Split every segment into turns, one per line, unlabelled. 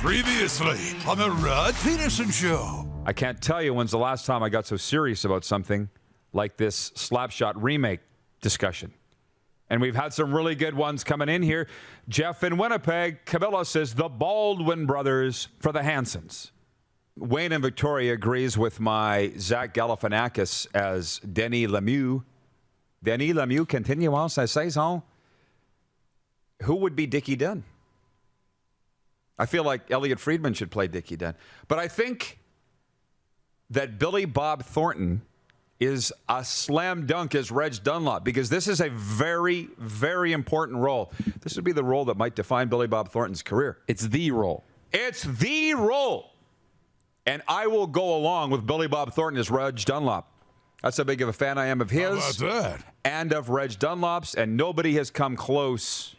Previously on the Rod Pedersen Show.
I can't tell you when's the last time I got so serious about something like this Slapshot remake discussion. And we've had some really good ones coming in here. Jeff in Winnipeg, Camilla says the Baldwin brothers for the Hansons. Wayne in Victoria agrees with my Zach Galifianakis as Denis Lemieux. Denis Lemieux, continuons sa saison. Who would be Dickie Dunn? I feel like Elliot Friedman should play Dickie Dunn. But I think that Billy Bob Thornton is a slam dunk as Reg Dunlop, because this is a very, very important role. This would be the role that might define Billy Bob Thornton's career.
It's the role.
It's the role. And I will go along with Billy Bob Thornton as Reg Dunlop. That's how big of a fan I am of his.
How about that?
And of Reg Dunlop's, and nobody has come close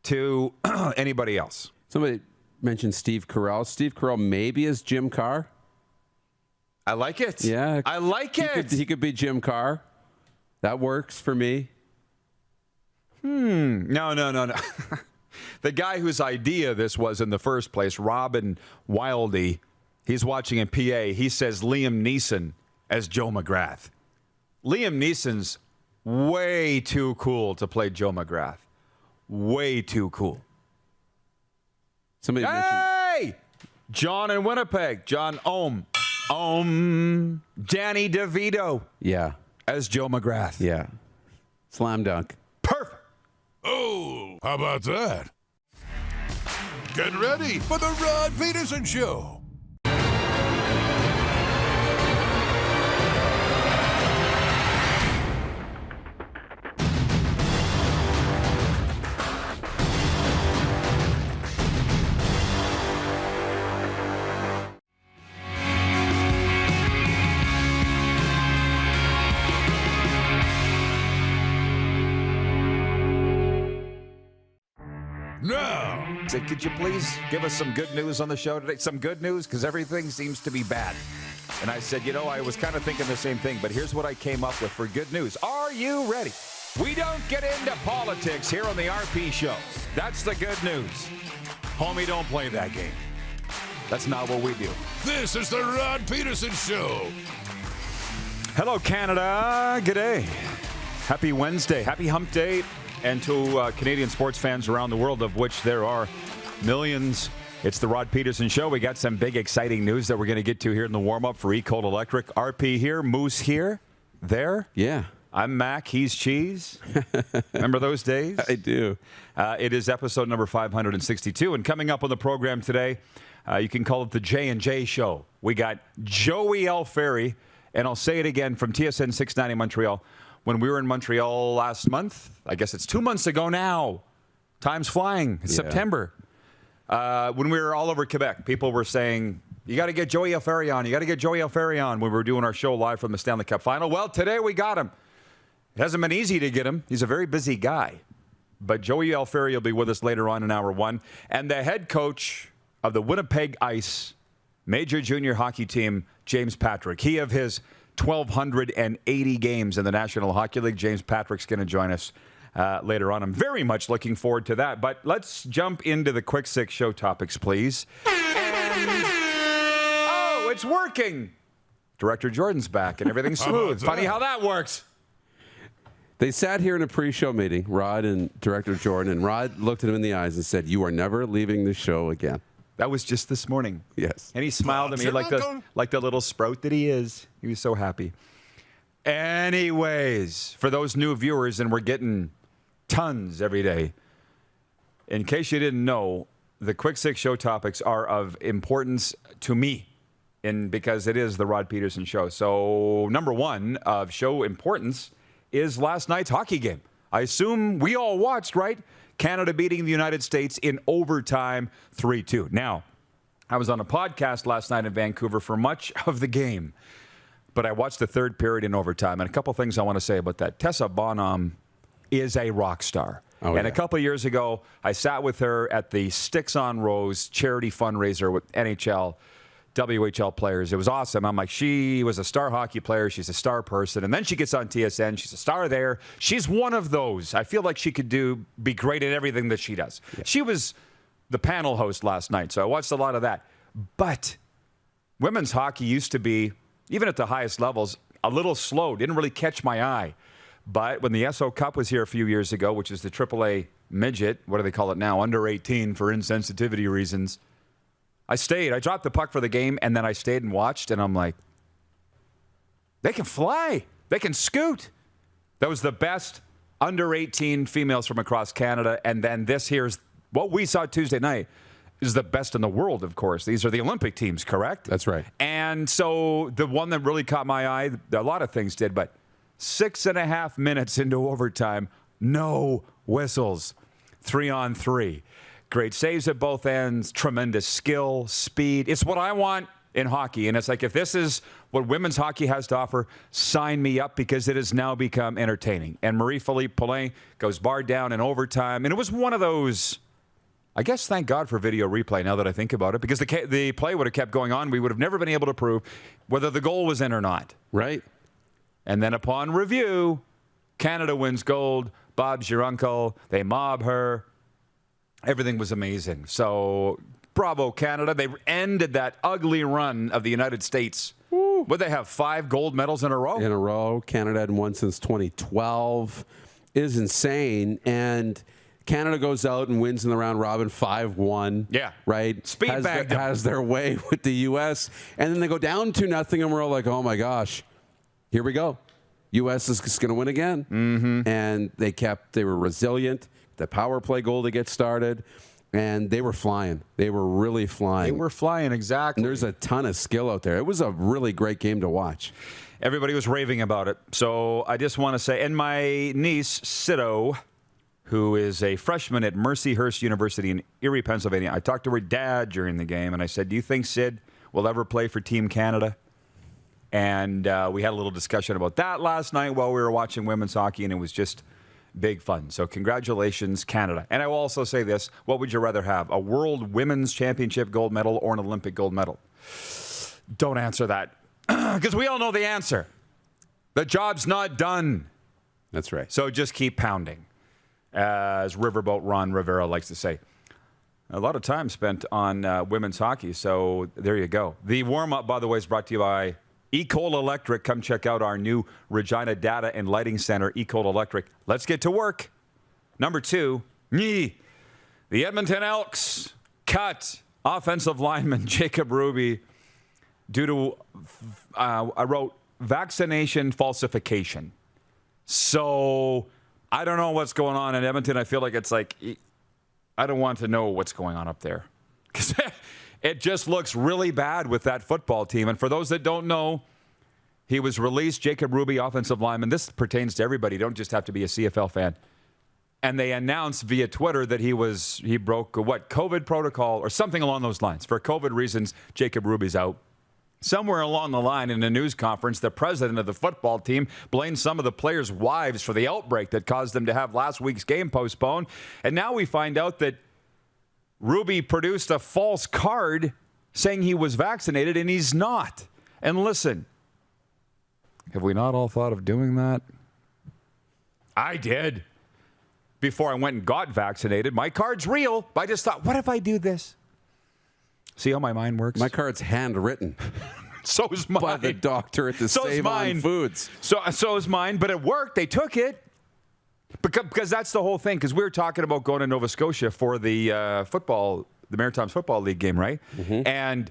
to anybody else.
Somebody mentioned Steve Carell. Steve Carell maybe is Jim Carr.
I like it.
Yeah.
I like it.
He could be Jim Carr. That works for me.
No. The guy whose idea this was in the first place, Robin Wildey, he's watching in PA. He says Liam Neeson as Joe McGrath. Liam Neeson's way too cool to play Joe McGrath. Way too cool.
Somebody mentioned.
Hey! John in Winnipeg. John Danny DeVito.
Yeah.
As Joe McGrath.
Yeah. Slam dunk.
Perfect.
Oh, how about that? Get ready for the Rod Pedersen Show. Now,
Said, could you please give us some good news on the show today? Some good news, because everything seems to be bad. And I said, I was kind of thinking the same thing, but here's what I came up with for good news. Are you ready? We don't get into politics here on the RP show. That's the good news. Homie, don't play that game. That's not what we do.
this is the Rod Pedersen Show.
Hello, Canada. G'day. Happy Wednesday. Happy hump day. And to Canadian sports fans around the world, of which there are millions, it's the Rod Pedersen Show. We got some big, exciting news that we're going to get to here in the warm-up for E-Cold Electric. RP here, Moose here, there.
Yeah.
I'm Mac, he's Cheese. Remember those days?
I do.
It is episode number 562. And coming up on the program today, you can call it the J&J Show. We got Joey Alfieri, and I'll say it again, from TSN 690 Montreal. When we were in Montreal last month, I guess it's 2 months ago now. Time's flying. It's September. When we were all over Quebec, people were saying, you got to get Joey Alfieri on. You got to get Joey Alfieri on when we were doing our show live from the Stanley Cup Final. Well, today we got him. It hasn't been easy to get him. He's a very busy guy. But Joey Alfieri will be with us later on in hour one. And the head coach of the Winnipeg ICE Major Junior Hockey Team, James Patrick. He of his 1,280 games in the National Hockey League. James Patrick's going to join us later on. I'm very much looking forward to that. But let's jump into the quick six show topics, please. Oh, it's working. Director Jordan's back and everything's smooth. Funny how that works.
They sat here in a pre-show meeting, Rod and Director Jordan, and Rod looked at him in the eyes and said, "You are never leaving the show again."
That was just this morning.
Yes.
And he smiled at me like the little sprout that he is. He was so happy. Anyways, for those new viewers, and we're getting tons every day, in case you didn't know, the Quick Six show topics are of importance to me, because it is the Rod Pedersen Show. So number one of show importance is last night's hockey game. I assume we all watched, right? Canada beating the United States in overtime 3-2. Now, I was on a podcast last night in Vancouver for much of the game, but I watched the third period in overtime, and a couple things I want to say about that. Tessa Bonham is a rock star. A couple of years ago, I sat with her at the Sticks on Rose charity fundraiser with NHL, WHL players. It was awesome. I'm like, she was a star hockey player. She's a star person. And then she gets on TSN. She's a star there. She's one of those. I feel like she could be great at everything that she does. Yeah. She was the panel host last night, so I watched a lot of that. But women's hockey used to be, even at the highest levels, a little slow. Didn't really catch my eye. But when the SO Cup was here a few years ago, which is the AAA midget, what do they call it now? Under 18 for insensitivity reasons. I stayed. I dropped the puck for the game, and then I stayed and watched, and I'm like, they can fly. They can scoot. That was the best under 18 females from across Canada. And then this here's what we saw Tuesday night is the best in the world, of course. These are the Olympic teams, correct?
That's right.
And so the one that really caught my eye, a lot of things did, but 6.5 minutes into overtime, no whistles. 3-on-3. Great saves at both ends, tremendous skill, speed. It's what I want in hockey. And it's like, if this is what women's hockey has to offer, sign me up, because it has now become entertaining. And Marie-Philippe Poulin goes bar down in overtime. And it was one of those, I guess, thank God for video replay now that I think about it, because the play would have kept going on. We would have never been able to prove whether the goal was in or not.
Right.
And then upon review, Canada wins gold. Bob's your uncle. They mob her. Everything was amazing. So bravo, Canada. They ended that ugly run of the United States. Would they have 5 gold medals in a row?
In a row. Canada hadn't won since 2012. It is insane. And Canada goes out and wins in the round robin 5-1.
Yeah.
Right?
Speed bagged them.
Has their way with the U.S. And then they go down 2-0, and we're all like, oh, my gosh. Here we go. U.S. is going to win again.
Mm-hmm.
And they were resilient. The power play goal to get started. And they were flying. They were really flying.
They were flying, exactly.
And there's a ton of skill out there. It was a really great game to watch.
Everybody was raving about it. So I just want to say, and my niece, Sido, who is a freshman at Mercyhurst University in Erie, Pennsylvania, I talked to her dad during the game, and I said, do you think Sid will ever play for Team Canada? And we had a little discussion about that last night while we were watching women's hockey, and it was just big fun. So congratulations, Canada. And I will also say this. What would you rather have, a World Women's Championship gold medal or an Olympic gold medal? Don't answer that, because we all know the answer. The job's not done.
That's right.
So just keep pounding, as Riverboat Ron Rivera likes to say. A lot of time spent on women's hockey, so there you go. The warm-up, by the way, is brought to you by Ecole Electric. Come check out our new Regina Data and Lighting Center, Ecole Electric. Let's get to work. Number 2, the Edmonton Elks cut offensive lineman Jacob Ruby due to, I wrote, vaccination falsification. So I don't know what's going on in Edmonton. I feel like it's like, I don't want to know what's going on up there, because it just looks really bad with that football team. And for those that don't know, he was released, Jacob Ruby, offensive lineman. This pertains to everybody. You don't just have to be a CFL fan. And they announced via Twitter that he broke COVID protocol or something along those lines. For COVID reasons, Jacob Ruby's out. Somewhere along the line in a news conference, the president of the football team blamed some of the players' wives for the outbreak that caused them to have last week's game postponed. And now we find out that Ruby produced a false card saying he was vaccinated, and he's not. And listen, have we not all thought of doing that? I did. Before I went and got vaccinated. My card's real, but I just thought, what if I do this? See how my mind works?
My card's handwritten.
So is mine.
By the doctor at the Save On Foods.
So is mine, but it worked. They took it. Because that's the whole thing. Because we were talking about going to Nova Scotia for the the Maritimes Football League game, right? Mm-hmm. And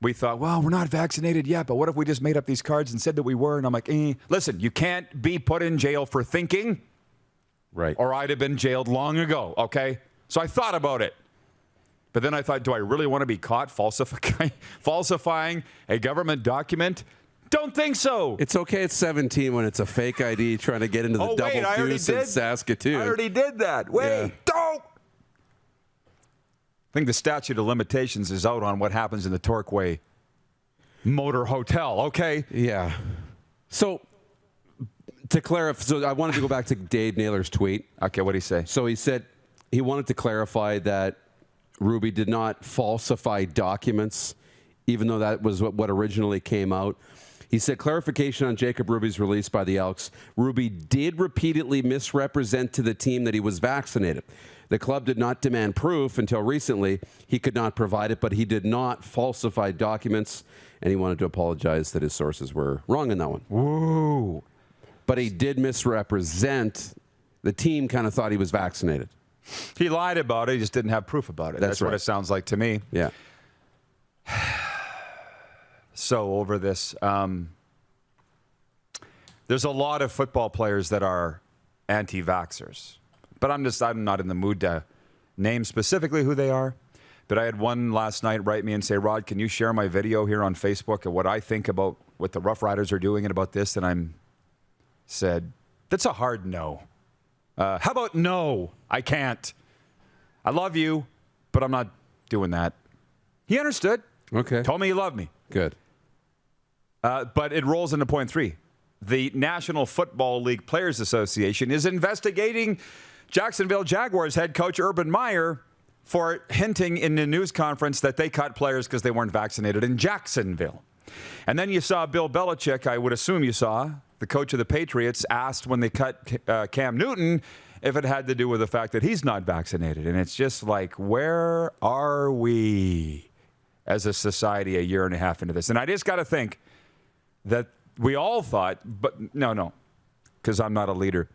we thought, well, we're not vaccinated yet, but what if we just made up these cards and said that we were? And I'm like, listen, you can't be put in jail for thinking.
Right.
Or I'd have been jailed long ago, okay? So I thought about it. But then I thought, do I really want to be caught falsifying a government document? Don't think so.
It's okay at 17 when it's a fake ID trying to get into the double deuce in Saskatoon.
I already did that. Wait, don't. I think the statute of limitations is out on what happens in the Torquay Motor Hotel, okay?
Yeah. So, to clarify, I wanted to go back to Dave Naylor's tweet.
Okay, what did he say?
So he said he wanted to clarify that Ruby did not falsify documents, even though that was what originally came out. He said, clarification on Jacob Ruby's release by the Elks. Ruby did repeatedly misrepresent to the team that he was vaccinated. The club did not demand proof until recently. He could not provide it, but he did not falsify documents, and he wanted to apologize that his sources were wrong in that one.
Woo.
But he did misrepresent. The team kind of thought he was vaccinated.
He lied about it. He just didn't have proof about it. That's
right.
what it sounds like to me.
Yeah.
So over this, there's a lot of football players that are anti-vaxxers. But I'm not in the mood to name specifically who they are. But I had one last night write me and say, Rod, can you share my video here on Facebook of what I think about what the Rough Riders are doing and about this? And I said, that's a hard no. How about no? I can't. I love you, but I'm not doing that. He understood.
Okay.
Told me he loved me.
Good.
But it rolls into point 3. The National Football League Players Association is investigating Jacksonville Jaguars head coach Urban Meyer for hinting in the news conference that they cut players because they weren't vaccinated in Jacksonville. And then you saw Bill Belichick, I would assume you saw, the coach of the Patriots, asked when they cut Cam Newton if it had to do with the fact that he's not vaccinated. And it's just like, where are we as a society a year and a half into this? And I just got to think that we all thought, but no, because I'm not a leader.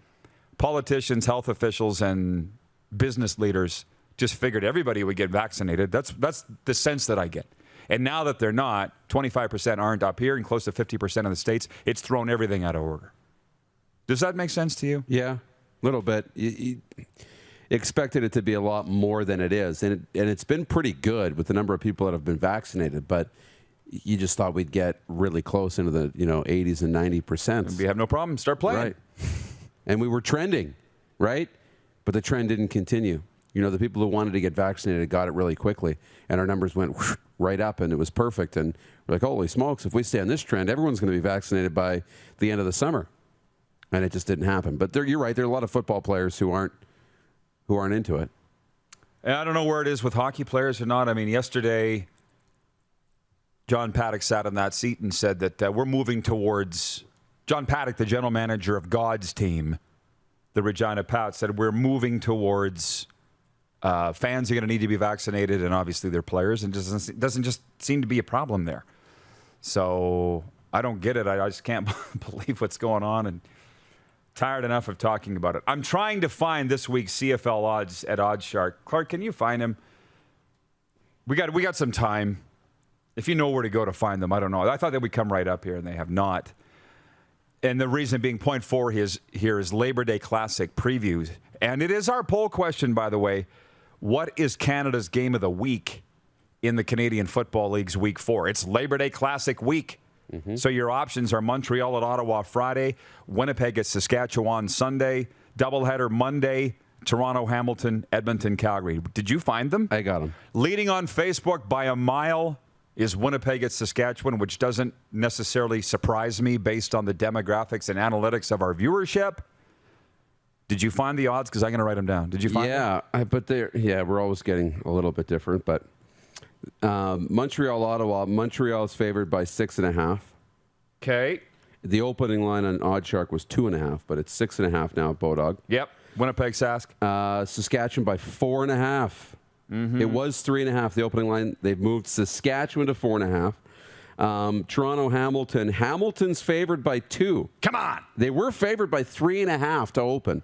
Politicians, health officials, and business leaders just figured everybody would get vaccinated. That's the sense that I get. And now that they're not, 25% aren't up here and close to 50% of the states, it's thrown everything out of order. Does that make sense to you?
Yeah, a little bit. You expected it to be a lot more than it is. And it's been pretty good with the number of people that have been vaccinated, but you just thought we'd get really close into the 80s and 90%.
We have no problem. Start playing.
Right. And we were trending, right? But the trend didn't continue. The people who wanted to get vaccinated got it really quickly, and our numbers went right up, and it was perfect. And we're like, holy smokes, if we stay on this trend, everyone's going to be vaccinated by the end of the summer. And it just didn't happen. But you're right, there are a lot of football players who aren't into it.
And I don't know where it is with hockey players or not. I mean, yesterday, John Paddock sat in that seat and said that we're moving towards... John Paddock, the general manager of God's team, the Regina Pats, said we're moving towards... fans are going to need to be vaccinated, and obviously they're players, and doesn't just seem to be a problem there. So I don't get it. I just can't believe what's going on, and tired enough of talking about it. I'm trying to find this week's CFL odds at OddsShark. Clark, can you find them? We got some time. If you know where to go to find them, I don't know. I thought they would come right up here, and they have not. And the reason being, point 4 here is Labor Day Classic previews. And it is our poll question, by the way. What is Canada's game of the week in the Canadian Football League's Week 4? It's Labor Day Classic week. Mm-hmm. So your options are Montreal at Ottawa Friday, Winnipeg at Saskatchewan Sunday, doubleheader Monday, Toronto, Hamilton, Edmonton, Calgary. Did you find them?
I got them.
Leading on Facebook by a mile is Winnipeg at Saskatchewan, which doesn't necessarily surprise me based on the demographics and analytics of our viewership. Did you find the odds? Because I'm going to write them down. Did you find them?
But we're always getting a little bit different. But Montreal, Ottawa. Montreal is favored by 6.5.
Okay.
The opening line on OddsShark was 2.5, but it's 6.5 now at Bodog.
Yep. Winnipeg, Sask.
Saskatchewan by 4.5. Mm-hmm. It was 3.5. The opening line. They've moved Saskatchewan to 4.5. Toronto, Hamilton. Hamilton's favored by 2.
Come on.
They were favored by 3.5 to open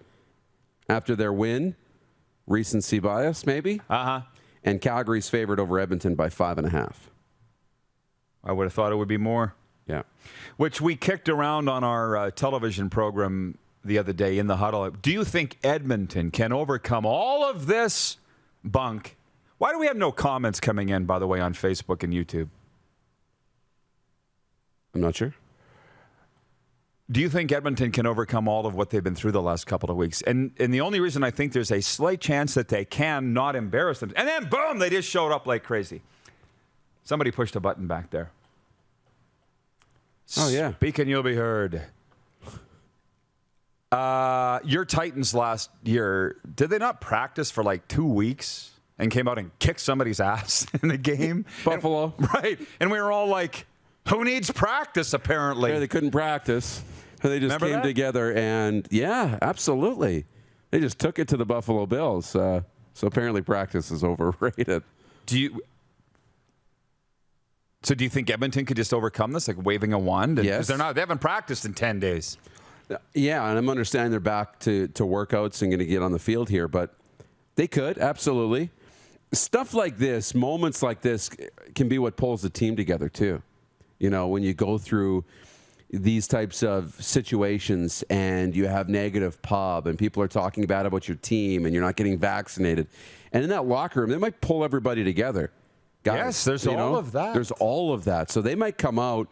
after their win. Recency bias, maybe. And Calgary's favored over Edmonton by 5.5.
I would have thought it would be more.
Yeah.
Which we kicked around on our television program the other day in the huddle. Do you think Edmonton can overcome all of this bunk? Why do we have no comments coming in, by the way, on Facebook and YouTube?
I'm not sure.
Do you think Edmonton can overcome all of what they've been through the last couple of weeks? And the only reason I think there's a slight chance that they can not embarrass them. And then, boom, they just showed up like crazy. Somebody pushed a button back there.
Oh, yeah.
Speak and you'll be heard. Your Titans last year, did they not practice for like 2 weeks and came out and kicked somebody's ass in the game?
Buffalo.
Right. And we were all like, Who needs practice, apparently?
Yeah, they couldn't practice. They just
Remember
came
that?
together, and yeah, absolutely. They just took it to the Buffalo Bills. So apparently practice is overrated.
Do you think Edmonton could just overcome this, like waving a wand?
Yes.
Because they haven't practiced in 10 days.
Yeah, and I'm understanding they're back to workouts and going to get on the field here, but they could, absolutely. Stuff like this, moments like this, can be what pulls the team together, too. You know, when you go through these types of situations and you have negative pub and people are talking bad about your team and you're not getting vaccinated. And in that locker room, they might pull everybody together. Guys,
Yes, there's all of that.
There's all of that. So they might come out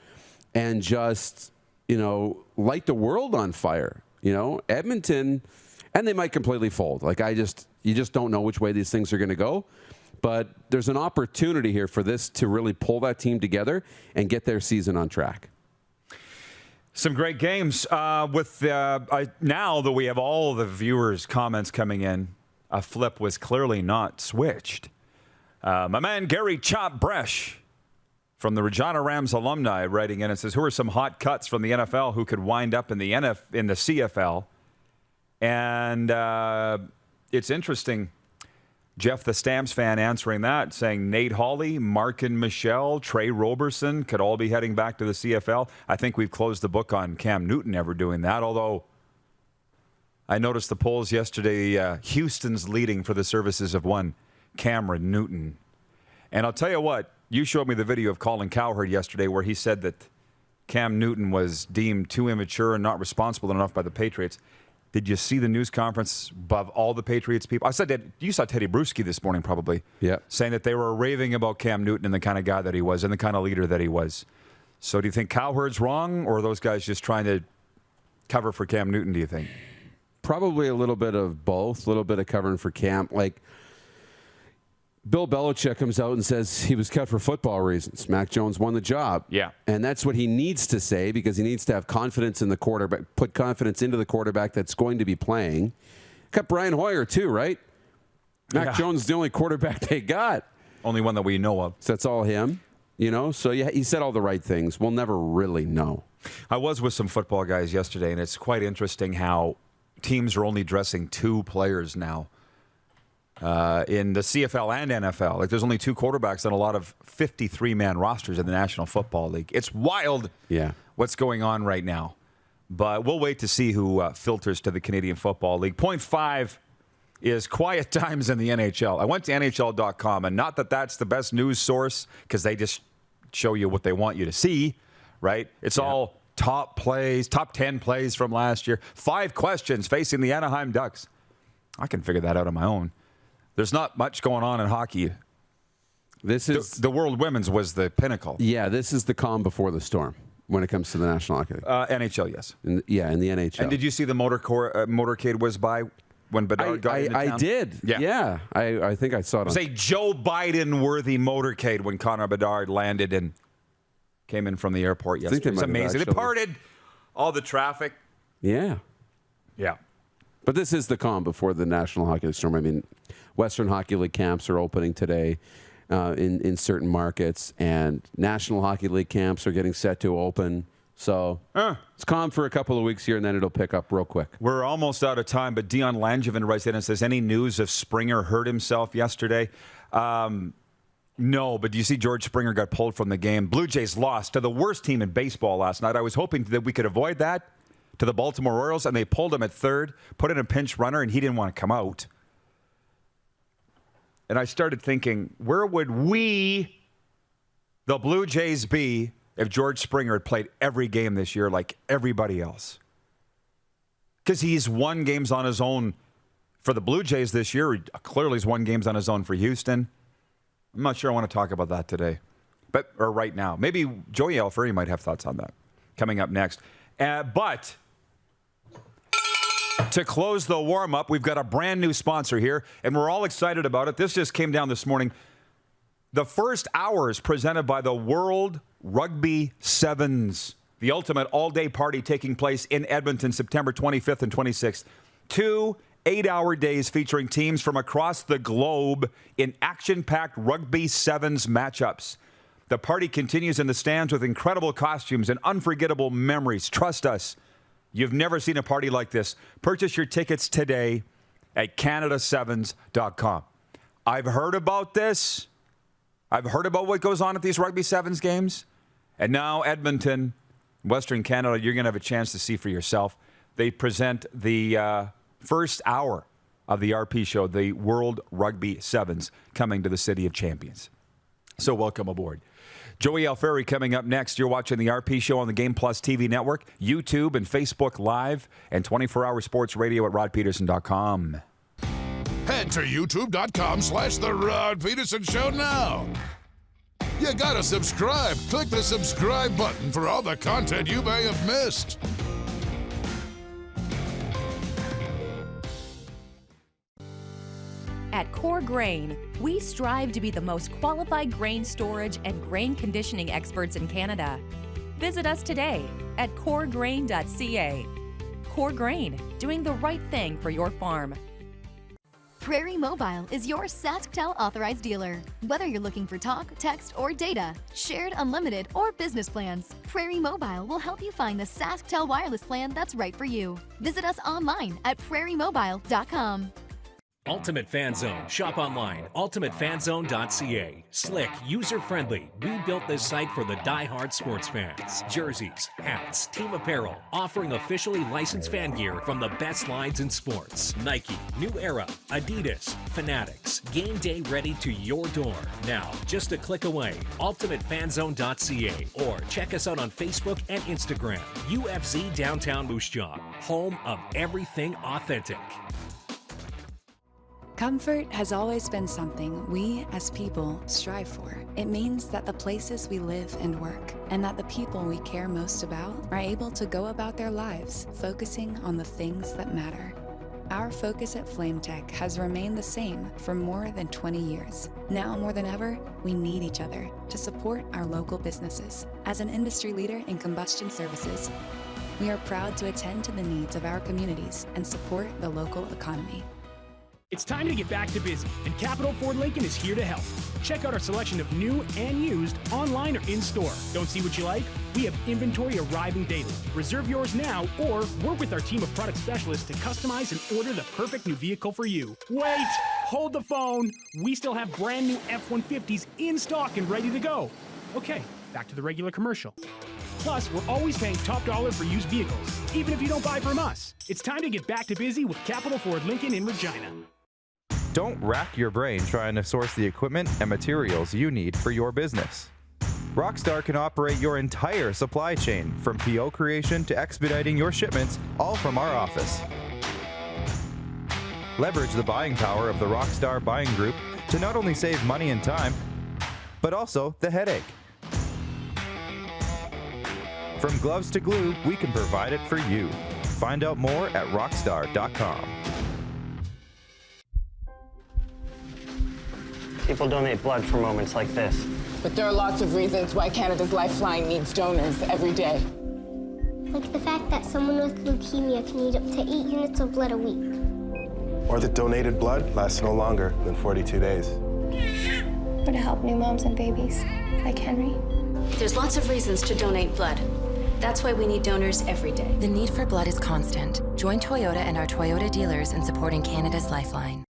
and just, light the world on fire. Edmonton, and they might completely fold. You just don't know which way these things are going to go. But there's an opportunity here for this to really pull that team together and get their season on track.
Some great games. Now that we have all the viewers' comments coming in, a flip was clearly not switched. My man Gary Chop Bresh from the Regina Rams alumni writing in and says, who are some hot cuts from the NFL who could wind up in the CFL? And it's interesting. Jeff, the Stamps fan, answering that, saying Nate Hawley, Markin Michelle, Trey Roberson could all be heading back to the CFL. I think we've closed the book on Cam Newton ever doing that, although I noticed the polls yesterday. Houston's leading for the services of one Cameron Newton. And I'll tell you what, you showed me the video of Colin Cowherd yesterday where he said that Cam Newton was deemed too immature and not responsible enough by the Patriots. Did you see the news conference above all the Patriots people? I said that you saw Teddy Bruschi this morning probably.
Yeah.
Saying that they were raving about Cam Newton and the kind of guy that he was and the kind of leader that he was. So do you think Cowherd's wrong, or are those guys just trying to cover for Cam Newton, do you think?
Probably a little bit of both, a little bit of covering for Cam. Like, Bill Belichick comes out and says he was cut for football reasons. Mac Jones won the job.
Yeah.
And that's what he needs to say, because he needs to have confidence in the quarterback, put confidence into the quarterback that's going to be playing. Cut Brian Hoyer too, right? Mac Jones is the only quarterback they got.
Only one that we know of.
So that's all him, So yeah, he said all the right things. We'll never really know.
I was with some football guys yesterday, and it's quite interesting how teams are only dressing 2 players now. In the CFL and NFL. Like, there's only 2 quarterbacks on a lot of 53-man rosters in the National Football League. It's wild what's going on right now. But we'll wait to see who filters to the Canadian Football League. Point 5 is quiet times in the NHL. I went to NHL.com, and not that that's the best news source, because they just show you what they want you to see, right? It's all top plays, top 10 plays from last year. 5 questions facing the Anaheim Ducks. I can figure that out on my own. There's not much going on in hockey.
This is
the World Women's was the pinnacle.
Yeah, this is the calm before the storm when it comes to the National Hockey League.
NHL, yes.
In the NHL.
And did you see the motorcade whiz by when Bedard got into town?
I did. Yeah. I think I saw it.
It was a Joe Biden-worthy motorcade when Connor Bedard landed and came in from the airport yesterday. It was amazing. They parted all the traffic.
Yeah.
Yeah.
But this is the calm before the National Hockey League storm. I mean, Western Hockey League camps are opening today in certain markets, and National Hockey League camps are getting set to open. So it's calm for a couple of weeks here, and then it'll pick up real quick.
We're almost out of time, but Dion Langevin writes in and says, any news if Springer hurt himself yesterday? No, but do you see George Springer got pulled from the game? Blue Jays lost to the worst team in baseball last night. I was hoping that we could avoid that, to the Baltimore Orioles, and they pulled him at third, put in a pinch runner, and he didn't want to come out. And I started thinking, where would we, the Blue Jays, be if George Springer had played every game this year like everybody else? Because he's won games on his own for the Blue Jays this year. Clearly he's won games on his own for Houston. I'm not sure I want to talk about that today, or right now. Maybe Joey Alfieri might have thoughts on that coming up next. But to close the warm-up, we've got a brand new sponsor here, and we're all excited about it. This just came down this morning. The first hour is presented by the World Rugby Sevens, the ultimate all-day party taking place in Edmonton, September 25th and 26th. 2 8-hour days featuring teams from across the globe in action-packed Rugby Sevens matchups. The party continues in the stands with incredible costumes and unforgettable memories. Trust us, you've never seen a party like this. Purchase your tickets today at Canada7s.com. I've heard about this. I've heard about what goes on at these Rugby Sevens games. And now Edmonton, Western Canada, you're going to have a chance to see for yourself. They present the first hour of the RP show, the World Rugby Sevens, coming to the City of Champions. So welcome aboard. Joey Alfieri coming up next. You're watching the RP show on the Game Plus TV network, YouTube and Facebook Live, and 24-hour sports radio at rodpeterson.com.
Head to youtube.com/The Rod Peterson Show now. You gotta subscribe. Click the subscribe button for all the content you may have missed.
At Core Grain, we strive to be the most qualified grain storage and grain conditioning experts in Canada. Visit us today at coregrain.ca. Core Grain, doing the right thing for your farm.
Prairie Mobile is your SaskTel authorized dealer. Whether you're looking for talk, text, or data, shared, unlimited, or business plans, Prairie Mobile will help you find the SaskTel wireless plan that's right for you. Visit us online at prairiemobile.com.
Ultimate Fan Zone. Shop online. UltimateFanZone.ca. Slick, user-friendly. We built this site for the die-hard sports fans. Jerseys, hats, team apparel, offering officially licensed fan gear from the best lines in sports. Nike, New Era, Adidas, Fanatics. Game day ready to your door. Now, just a click away. UltimateFanZone.ca or check us out on Facebook and Instagram. UFC Downtown Moose Jaw. Home of everything authentic.
Comfort has always been something we, as people, strive for. It means that the places we live and work, and that the people we care most about, are able to go about their lives, focusing on the things that matter. Our focus at FlameTech has remained the same for more than 20 years. Now more than ever, we need each other to support our local businesses. As an industry leader in combustion services, we are proud to attend to the needs of our communities and support the local economy.
It's time to get back to busy, and Capital Ford Lincoln is here to help. Check out our selection of new and used online or in-store. Don't see what you like? We have inventory arriving daily. Reserve yours now or work with our team of product specialists to customize and order the perfect new vehicle for you. Wait! Hold the phone! We still have brand new F-150s in stock and ready to go. Okay, back to the regular commercial. Plus, we're always paying top dollar for used vehicles, even if you don't buy from us. It's time to get back to busy with Capital Ford Lincoln in Regina.
Don't rack your brain trying to source the equipment and materials you need for your business. Rockstar can operate your entire supply chain, from PO creation to expediting your shipments, all from our office. Leverage the buying power of the Rockstar buying group to not only save money and time, but also the headache. From gloves to glue, we can provide it for you. Find out more at rockstar.com.
People donate blood for moments like this.
But there are lots of reasons why Canada's Lifeline needs donors every day.
Like the fact that someone with leukemia can need up to 8 units of blood a week.
Or that donated blood lasts no longer than 42 days.
Or to help new moms and babies, like Henry.
There's lots of reasons to donate blood. That's why we need donors every day.
The need for blood is constant. Join Toyota and our Toyota dealers in supporting Canada's Lifeline.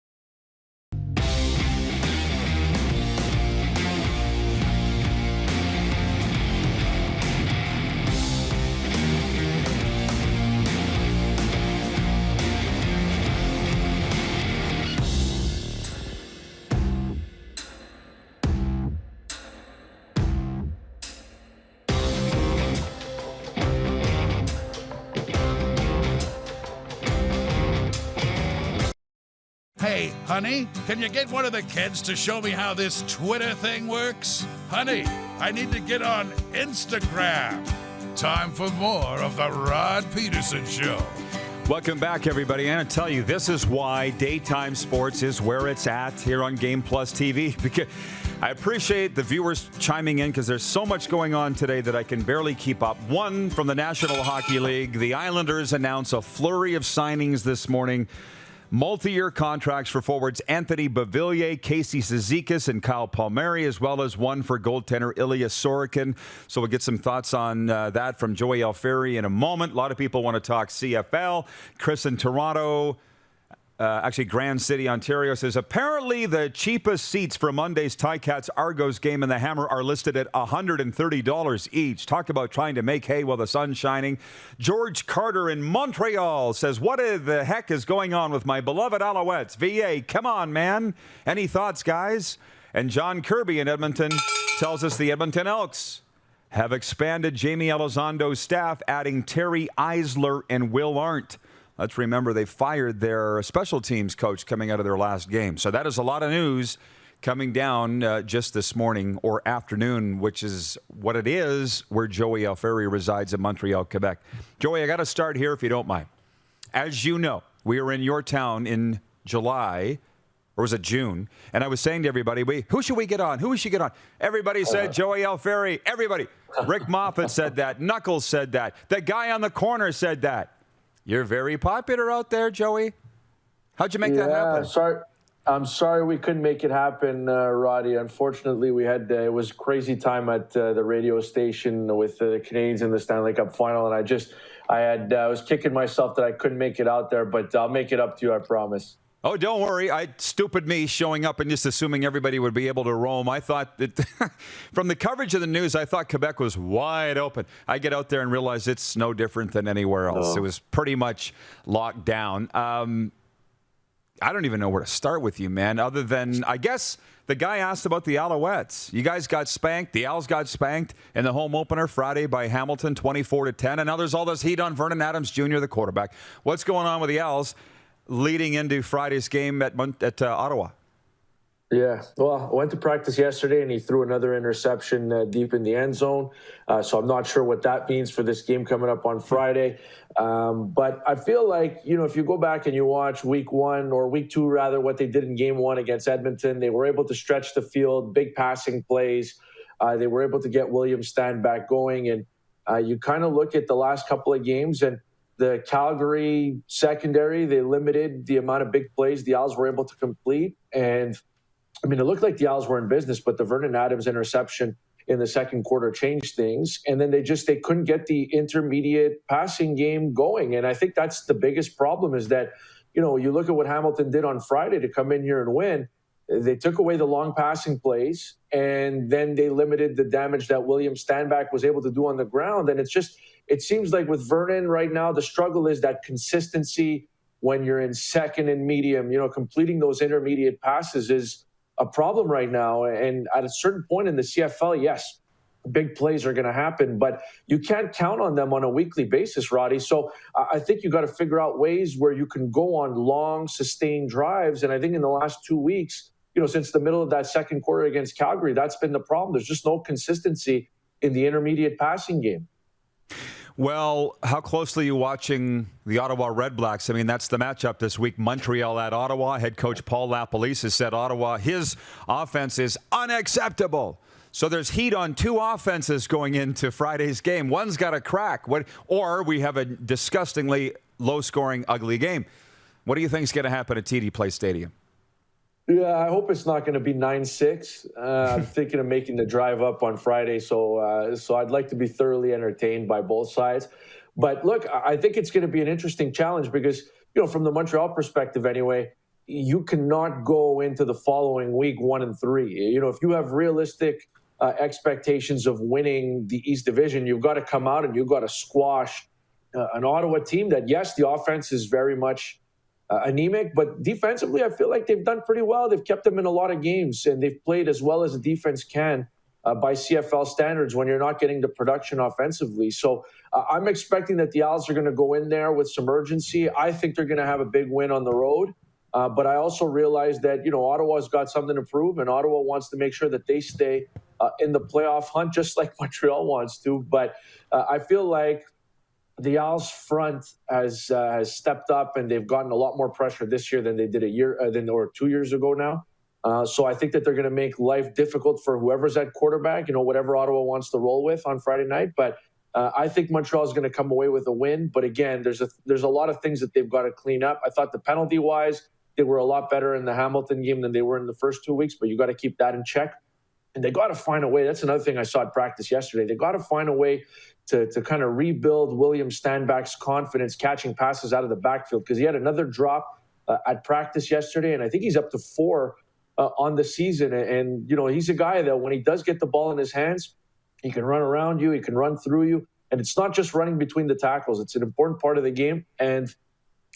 Hey, honey, can you get one of the kids to show me how this Twitter thing works? Honey, I need to get on Instagram. Time for more of the Rod Peterson Show.
Welcome back, everybody. And I tell you, this is why daytime sports is where it's at here on Game Plus TV. Because I appreciate the viewers chiming in because there's so much going on today that I can barely keep up. One, from the National Hockey League, the Islanders announce a flurry of signings this morning. Multi-year contracts for forwards Anthony Beauvillier, Casey Cizikas, and Kyle Palmieri, as well as one for goaltender Ilya Sorokin. So we'll get some thoughts on that from Joey Alfieri in a moment. A lot of people want to talk CFL. Chris in Toronto, actually Grand City, Ontario, says, apparently the cheapest seats for Monday's Ticats Argos game in the Hammer are listed at $130 each. Talk about trying to make hay while the sun's shining. George Carter in Montreal says, what the heck is going on with my beloved Alouettes? VA, come on, man. Any thoughts, guys? And John Kirby in Edmonton tells us the Edmonton Elks have expanded Jamie Elizondo's staff, adding Terry Eisler and Will Arndt. Let's remember they fired their special teams coach coming out of their last game. So that is a lot of news coming down just this morning or afternoon, which is what it is where Joey Alfieri resides in Montreal, Quebec. Joey, I got to start here if you don't mind. As you know, we were in your town in July, or was it June? And I was saying to everybody, who should we get on? Who should we get on? Everybody said Joey Alfieri. Everybody. Rick Moffat said that. Knuckles said that. The guy on the corner said that. You're very popular out there, Joey. How'd you make that happen?
I'm sorry we couldn't make it happen, Roddy. Unfortunately, we had it was a crazy time at the radio station with the Canadiens in the Stanley Cup final, and I was kicking myself that I couldn't make it out there, but I'll make it up to you, I promise.
Oh, don't worry. Stupid me showing up and just assuming everybody would be able to roam. I thought that from the coverage of the news, I thought Quebec was wide open. I get out there and realize it's no different than anywhere else. It was pretty much locked down. I don't even know where to start with you, man, other than I guess the guy asked about the Alouettes. You guys got spanked. The Owls got spanked in the home opener Friday by Hamilton, 24-10. And now there's all this heat on Vernon Adams Jr., the quarterback. What's going on with the Owls leading into Friday's game at Ottawa?
Yeah, well, I went to practice yesterday, and he threw another interception deep in the end zone. So I'm not sure what that means for this game coming up on Friday. But I feel like, if you go back and you watch week 1 or week 2, rather, what they did in game 1 against Edmonton, they were able to stretch the field, big passing plays. They were able to get William Stanback going. And you kind of look at the last couple of games, and the Calgary secondary, they limited the amount of big plays the Owls were able to complete. And, it looked like the Owls were in business, but the Vernon Adams interception in the second quarter changed things. And then they couldn't get the intermediate passing game going. And I think that's the biggest problem is that, you look at what Hamilton did on Friday to come in here and win. They took away the long passing plays, and then they limited the damage that William Stanback was able to do on the ground. And it seems like with Vernon right now, the struggle is that consistency when you're in second and medium, completing those intermediate passes is a problem right now. And at a certain point in the CFL, yes, big plays are going to happen, but you can't count on them on a weekly basis, Roddy. So I think you got to figure out ways where you can go on long, sustained drives. And I think in the last 2 weeks, since the middle of that second quarter against Calgary, that's been the problem. There's just no consistency in the intermediate passing game.
Well, how closely are you watching the Ottawa Red Blacks? That's the matchup this week. Montreal at Ottawa. Head coach Paul LaPolice has said Ottawa, his offense is unacceptable. So there's heat on two offenses going into Friday's game. One's got a crack. Or we have a disgustingly low-scoring, ugly game. What do you think is going to happen at TD Place Stadium?
Yeah, I hope it's not going to be 9-6. I'm thinking of making the drive up on Friday, so I'd like to be thoroughly entertained by both sides. But look, I think it's going to be an interesting challenge because, from the Montreal perspective anyway, you cannot go into the following week 1-3. If you have realistic expectations of winning the East Division, you've got to come out and you've got to squash an Ottawa team that, yes, the offense is very much anemic, but defensively, I feel like they've done pretty well. They've kept them in a lot of games, and they've played as well as a defense can by CFL standards when you're not getting the production offensively. So I'm expecting that the Owls are going to go in there with some urgency. I think they're going to have a big win on the road, but I also realize that, Ottawa's got something to prove, and Ottawa wants to make sure that they stay in the playoff hunt, just like Montreal wants to. But I feel like the Owls front has stepped up, and they've gotten a lot more pressure this year than they did 2 years ago now. So I think that they're going to make life difficult for whoever's at quarterback, whatever Ottawa wants to roll with on Friday night. But I think Montreal is going to come away with a win. But again, there's a lot of things that they've got to clean up. I thought the penalty-wise, they were a lot better in the Hamilton game than they were in the first 2 weeks, but you got to keep that in check. And they got to find a way. That's another thing I saw at practice yesterday. They got to find a way to kind of rebuild William Stanback's confidence catching passes out of the backfield, because he had another drop at practice yesterday, and I think he's up to 4 on the season. And, he's a guy that when he does get the ball in his hands, he can run around you, he can run through you. And it's not just running between the tackles. It's an important part of the game. And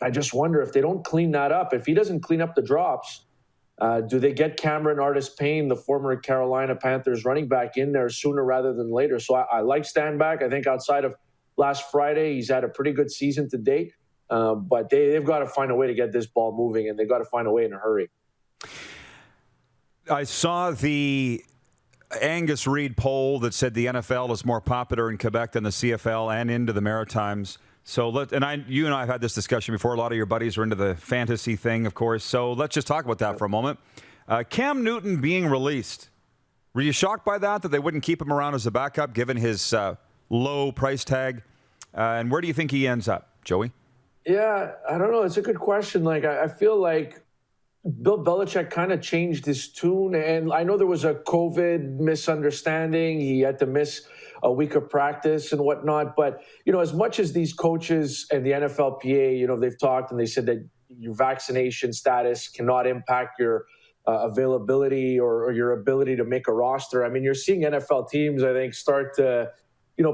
I just wonder if they don't clean that up. If he doesn't clean up the drops, do they get Cameron Artis-Payne, the former Carolina Panthers running back, in there sooner rather than later? So I like Stanback. I think outside of last Friday, he's had a pretty good season to date. But they've got to find a way to get this ball moving, and they've got to find a way in a hurry.
I saw the Angus Reid poll that said the NFL is more popular in Quebec than the CFL and into the Maritimes. So you and I have had this discussion before. A lot of your buddies are into the fantasy thing, of course. So let's just talk about that for a moment. Cam Newton being released. Were you shocked by that they wouldn't keep him around as a backup given his low price tag? And where do you think he ends up, Joey?
Yeah, I don't know. It's a good question. I feel like Bill Belichick kind of changed his tune. And I know there was a COVID misunderstanding. He had to miss a week of practice and whatnot. But, as much as these coaches and the NFLPA, they've talked and they said that your vaccination status cannot impact your availability or your ability to make a roster. I mean, you're seeing NFL teams, I think, start to,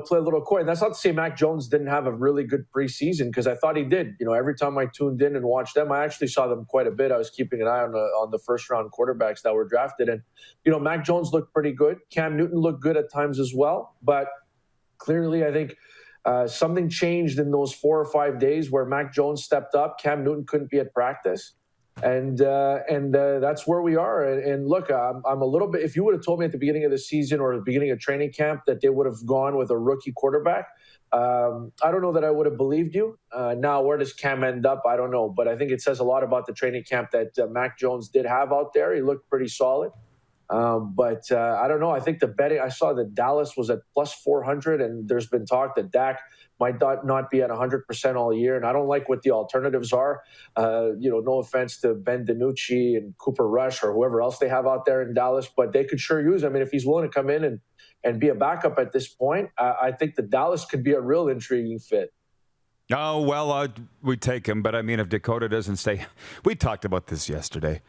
play a little coy. And that's not to say Mac Jones didn't have a really good preseason, because I thought he did. Every time I tuned in and watched them, I actually saw them quite a bit. I was keeping an eye on the first-round quarterbacks that were drafted. And, Mac Jones looked pretty good. Cam Newton looked good at times as well. But clearly, I think something changed in those 4 or 5 days where Mac Jones stepped up. Cam Newton couldn't be at practice. And that's where we are. And look, I'm a little bit, if you would have told me at the beginning of the season or the beginning of training camp that they would have gone with a rookie quarterback, I don't know that I would have believed you. Now, where does Cam end up? I don't know. But I think it says a lot about the training camp that Mac Jones did have out there. He looked pretty solid. But I don't know. I think the betting, I saw that Dallas was at plus 400, and there's been talk that Dak might not be at 100% all year. And I don't like what the alternatives are. No offense to Ben DiNucci and Cooper Rush or whoever else they have out there in Dallas, but they could sure use him. I mean, if he's willing to come in and be a backup at this point, I think that Dallas could be a real intriguing fit.
Oh, well, we'd take him. But, I mean, if Dakota doesn't stay, we talked about this yesterday.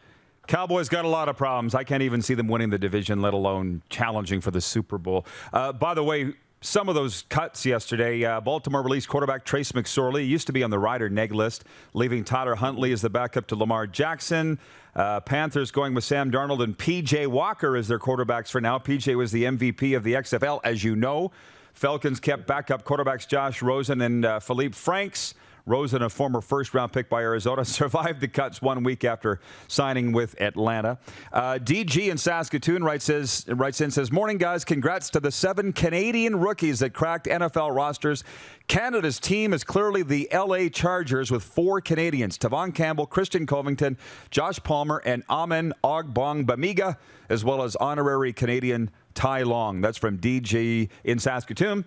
Cowboys got a lot of problems. I can't even see them winning the division, let alone challenging for the Super Bowl. By the way, some of those cuts yesterday, Baltimore released quarterback Trace McSorley. He used to be on the Ryder neg list, leaving Tyler Huntley as the backup to Lamar Jackson. Panthers going with Sam Darnold and P.J. Walker as their quarterbacks for now. P.J. was the MVP of the XFL, as you know. Falcons kept backup quarterbacks Josh Rosen and Philippe Franks. Rosen, a former first-round pick by Arizona, survived the cuts 1 week after signing with Atlanta. DG in Saskatoon writes in, says, "Morning, guys. Congrats to the 7 Canadian rookies that cracked NFL rosters. Canada's team is clearly the LA Chargers with 4 Canadians, Tavon Campbell, Christian Covington, Josh Palmer, and Amen Ogbongbemiga, as well as honorary Canadian Ty Long." That's from DG in Saskatoon.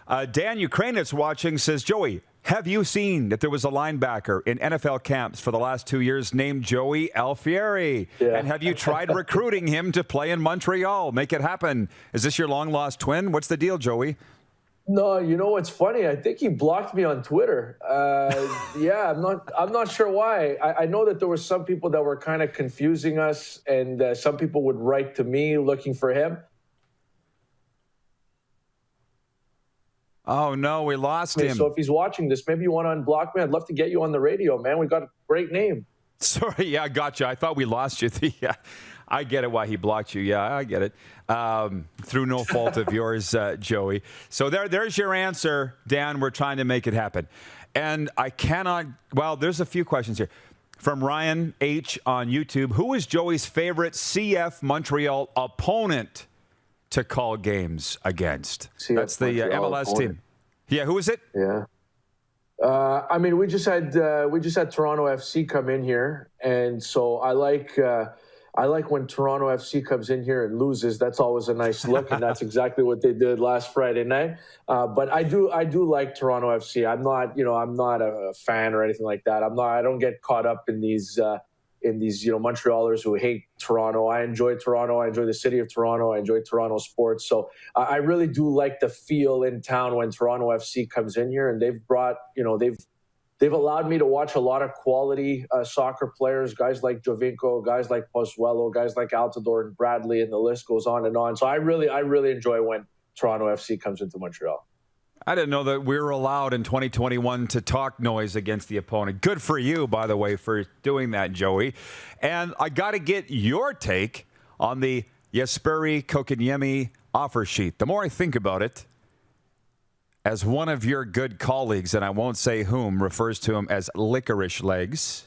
Dan Ukrainitz watching says, "Joey, have you seen that there was a linebacker in NFL camps for the last 2 years named Joey Alfieri? Yeah. And have you tried recruiting him to play in Montreal? Make it happen. Is this your long-lost twin? What's the deal, Joey?"
No, you know what's funny? I think he blocked me on Twitter. Yeah, I'm not sure why. I know that there were some people that were kind of confusing us, and some people would write to me looking for him.
Oh, no, we lost him.
So if he's watching this, maybe you want to unblock me. I'd love to get you on the radio, man. We got a great name.
Sorry, yeah, I got you. I thought we lost you. Yeah, I get it why he blocked you. Yeah, I get it. Through no fault of yours, Joey. So there's your answer, Dan. We're trying to make it happen. And I cannot, well, there's a few questions here. From Ryan H. on YouTube, who is Joey's favorite CF Montreal opponent to call games against? That's the MLS team. Yeah, who is it?
Yeah. I mean, we just had Toronto FC come in here, and so I like I like when Toronto FC comes in here and loses. That's always a nice look, and that's exactly what they did last Friday night. But I do like Toronto FC. I'm not a fan or anything like that. I don't get caught up in these Montrealers who hate Toronto. I enjoy Toronto. I enjoy the city of Toronto. I enjoy Toronto sports. So I really do like the feel in town when Toronto FC comes in here, and they've brought, they've allowed me to watch a lot of quality soccer players, guys like Jovinko, guys like Pozuelo, guys like Altidore and Bradley, and the list goes on and on. So I really enjoy when Toronto FC comes into Montreal.
I didn't know that we were allowed in 2021 to talk noise against the opponent. Good for you, by the way, for doing that, Joey. And I got to get your take on the Jesperi Kotkaniemi Offer-Sheet. The more I think about it, as one of your good colleagues, and I won't say whom, refers to him as licorice legs.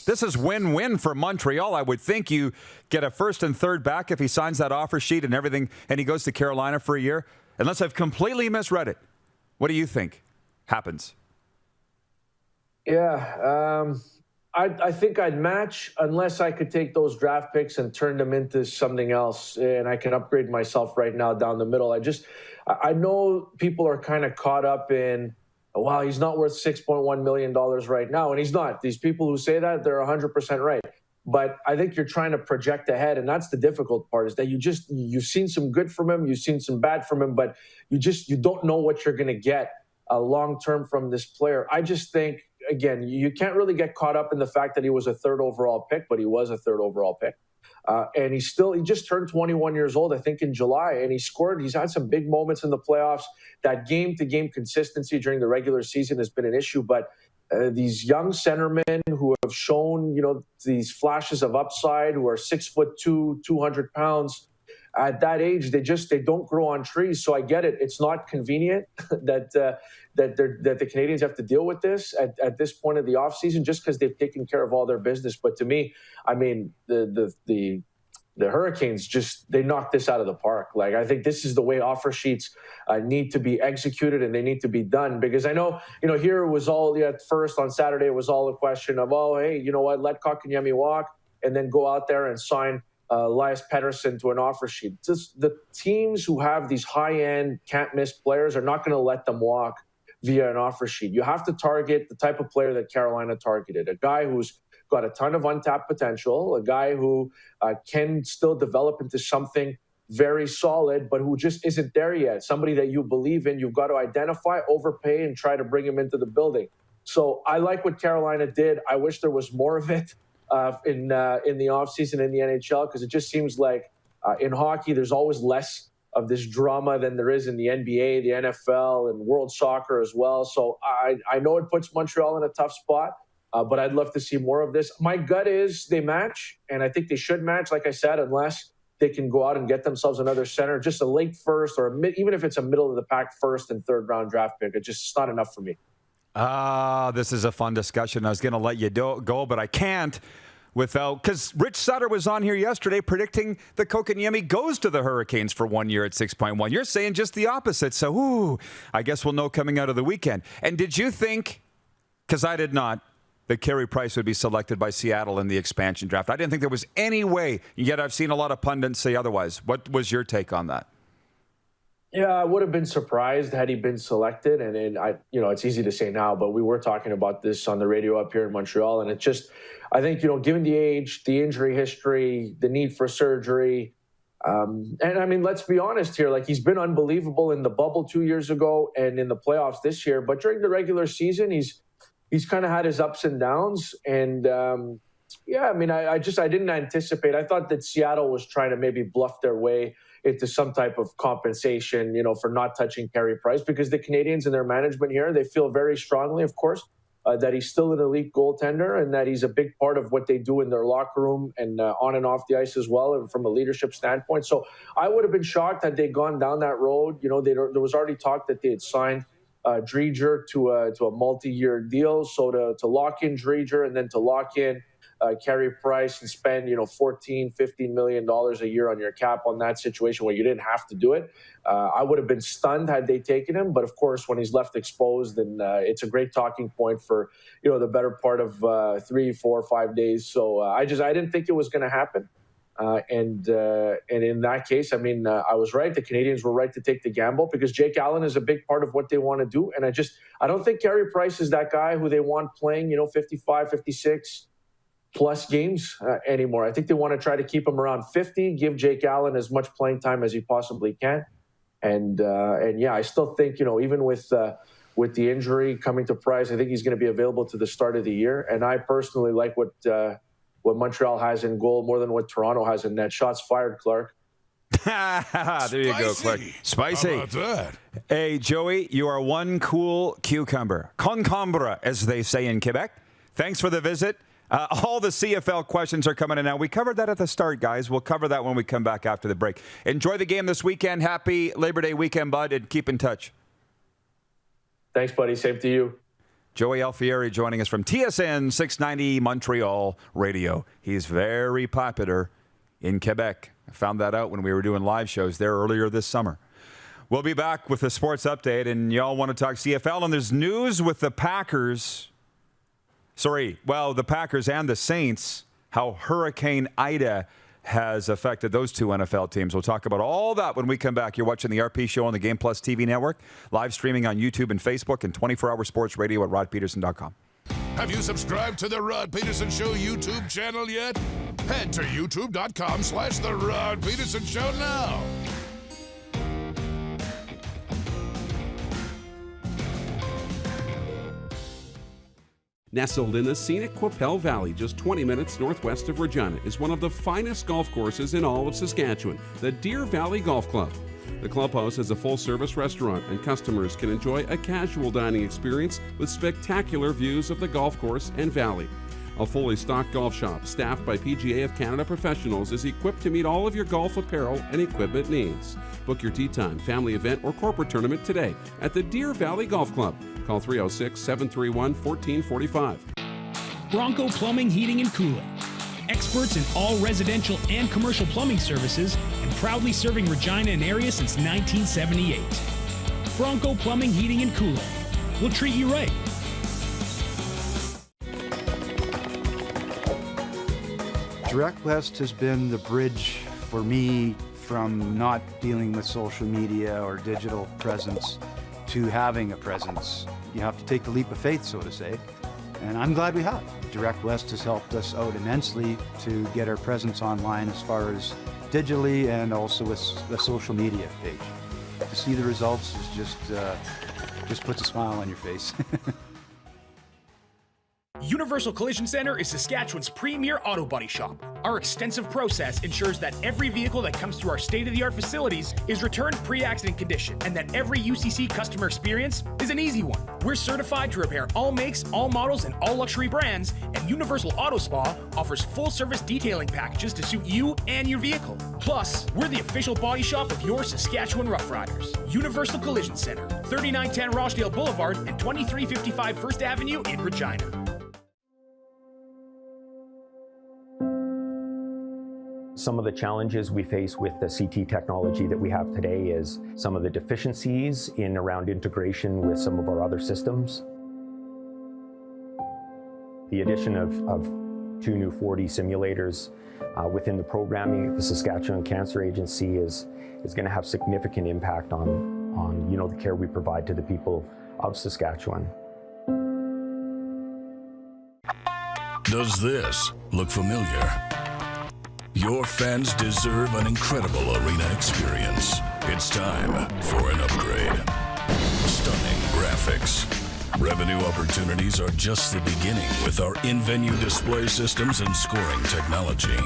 This is win-win for Montreal. I would think you get a first and third back if he signs that offer sheet and everything, and he goes to Carolina for a year. Unless I've completely misread it. What do you think happens?
Yeah, I think I'd match unless I could take those draft picks and turn them into something else, and I can upgrade myself right now down the middle. I know people are kind of caught up in, wow, he's not worth $6.1 million right now, and he's not. These people who say that, they're 100% right. But I think you're trying to project ahead, and that's the difficult part, is that you've seen some good from him, you've seen some bad from him, but you don't know what you're going to get long-term from this player. I just think, again, you can't really get caught up in the fact that he was a third overall pick, but he was a third overall pick. And he just turned 21 years old, I think, in July, and he's had some big moments in the playoffs. That game-to-game consistency during the regular season has been an issue, but these young centermen who have shown, these flashes of upside, who are 6'2", 200 pounds, at that age, they don't grow on trees. So I get it. It's not convenient that the Canadians have to deal with this at this point of the offseason, just because they've taken care of all their business. But to me, I mean, the Hurricanes they knocked this out of the park. Like, I think this is the way offer sheets need to be executed, and they need to be done. Because I know, here it was all, at first on Saturday, it was all a question of, oh, hey, you know what, let Kotkaniemi walk, and then go out there and sign Elias Pedersen to an offer sheet. Just the teams who have these high-end, can't-miss players are not going to let them walk via an offer sheet. You have to target the type of player that Carolina targeted, a guy who's got a ton of untapped potential, a guy who can still develop into something very solid, but who just isn't there yet. Somebody that you believe in, you've got to identify, overpay, and try to bring him into the building. So I like what Carolina did. I wish there was more of it in the offseason in the NHL, because it just seems like in hockey, there's always less of this drama than there is in the NBA, the NFL, and world soccer as well. So I know it puts Montreal in a tough spot. But I'd love to see more of this. My gut is they match, and I think they should match, like I said, unless they can go out and get themselves another center, just a late first, or even if it's a middle-of-the-pack first and third-round draft pick. It's not enough for me.
This is a fun discussion. I was going to let you go, but I can't because Rich Sutter was on here yesterday predicting that Kotkaniemi goes to the Hurricanes for 1 year at 6.1. You're saying just the opposite. So, I guess we'll know coming out of the weekend. And did you think, because I did not, that Carey Price would be selected by Seattle in the expansion draft? I didn't think there was any way, yet I've seen a lot of pundits say otherwise. What was your take on that?
Yeah, I would have been surprised had he been selected. And it's easy to say now, but we were talking about this on the radio up here in Montreal. And I think, given the age, the injury history, the need for surgery, and I mean, let's be honest here, like, he's been unbelievable in the bubble 2 years ago and in the playoffs this year. But during the regular season, he's kind of had his ups and downs. And I mean, I didn't anticipate. I thought that Seattle was trying to maybe bluff their way into some type of compensation, for not touching Carey Price, because the Canadians and their management here, they feel very strongly, of course, that he's still an elite goaltender and that he's a big part of what they do in their locker room and on and off the ice as well, and from a leadership standpoint. So I would have been shocked had they gone down that road. There was already talk that they had signed Driedger to a multi-year deal. So to lock in Driedger and then to lock in Carey Price and spend, $14, $15 million a year on your cap on that situation where you didn't have to do it. I would have been stunned had they taken him. But of course, when he's left exposed, then it's a great talking point for, the better part of 3, 4, 5 days. So I didn't think it was going to happen. And in that case, I was right. The Canadiens were right to take the gamble because Jake Allen is a big part of what they want to do. And I don't think Carey Price is that guy who they want playing, 55, 56 plus games anymore. I think they want to try to keep him around 50, give Jake Allen as much playing time as he possibly can. And I still think, even with the injury coming to Price, I think he's going to be available to the start of the year. And I personally like what Montreal has in goal more than what Toronto has in net. Shots fired, Clark.
There you go, Clark. Spicy.
How about that?
Hey, Joey, you are one cool cucumber. Concombre, as they say in Quebec. Thanks for the visit. All the CFL questions are coming in now. We covered that at the start, guys. We'll cover that when we come back after the break. Enjoy the game this weekend. Happy Labor Day weekend, bud, and keep in touch.
Thanks, buddy. Same to you.
Joey Alfieri joining us from TSN 690 Montreal Radio. He's very popular in Quebec. I found that out when we were doing live shows there earlier this summer. We'll be back with the sports update, and y'all want to talk CFL, and there's news with the Packers. The Packers and the Saints, how Hurricane Ida has affected those two NFL teams. We'll talk about all that when we come back. You're watching the RP Show on the Game Plus TV network, live streaming on YouTube and Facebook, and 24-hour sports radio at rodpeterson.com.
Have you subscribed to the Rod Peterson Show YouTube channel yet? Head to youtube.com/The Rod Peterson Show now.
Nestled in the scenic Qu'Appelle Valley, just 20 minutes northwest of Regina, is one of the finest golf courses in all of Saskatchewan, the Deer Valley Golf Club. The clubhouse has a full-service restaurant, and customers can enjoy a casual dining experience with spectacular views of the golf course and valley. A fully stocked golf shop, staffed by PGA of Canada professionals, is equipped to meet all of your golf apparel and equipment needs. Book your tee time, family event, or corporate tournament today at the Deer Valley Golf Club. Call 306-731-1445.
Bronco Plumbing, Heating, and Cooling. Experts in all residential and commercial plumbing services and proudly serving Regina and area since 1978. Bronco Plumbing, Heating, and Cooling. We'll treat you right.
Direct West has been the bridge for me from not dealing with social media or digital presence to having a presence. You have to take the leap of faith, so to say, and I'm glad we have. Direct West has helped us out immensely to get our presence online as far as digitally and also with the social media page. To see the results is just puts a smile on your face.
Universal Collision Center is Saskatchewan's premier auto body shop. Our extensive process ensures that every vehicle that comes through our state-of-the-art facilities is returned pre-accident condition, and that every UCC customer experience is an easy one. We're certified to repair all makes, all models, and all luxury brands, and Universal Auto Spa offers full-service detailing packages to suit you and your vehicle. Plus, we're the official body shop of your Saskatchewan Rough Riders. Universal Collision Center, 3910 Rochdale Boulevard and 2355 First Avenue in Regina.
Some of the challenges we face with the CT technology that we have today is some of the deficiencies in around integration with some of our other systems. The addition of 2 new 4D simulators within the programming of the Saskatchewan Cancer Agency is going to have significant impact on the care we provide to the people of Saskatchewan.
Does this look familiar? Your fans deserve an incredible arena experience. It's time for an upgrade. Stunning graphics. Revenue opportunities are just the beginning with our in-venue display systems and scoring technology.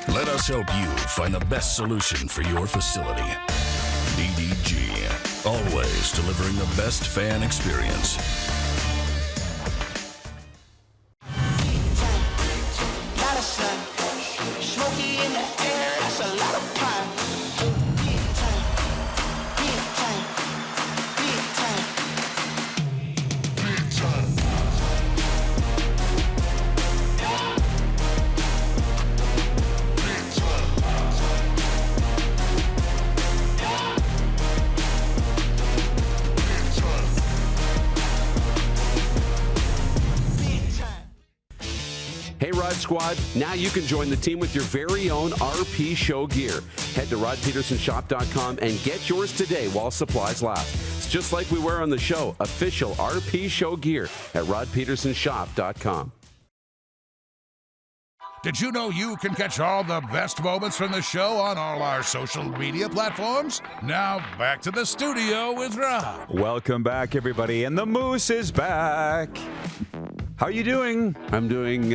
Let us help you find the best solution for your facility. DDG, always delivering the best fan experience.
squad? Now you can join the team with your very own RP Show gear. Head to rodpetersonshop.com and get yours today while supplies last. It's just like we wear on the show. Official RP Show gear at rodpetersonshop.com.
Did you know you can catch all the best moments from the show on all our social media platforms? Now, back to the studio with Rob.
Welcome back, everybody, and the Moose is back. How are you doing?
I'm doing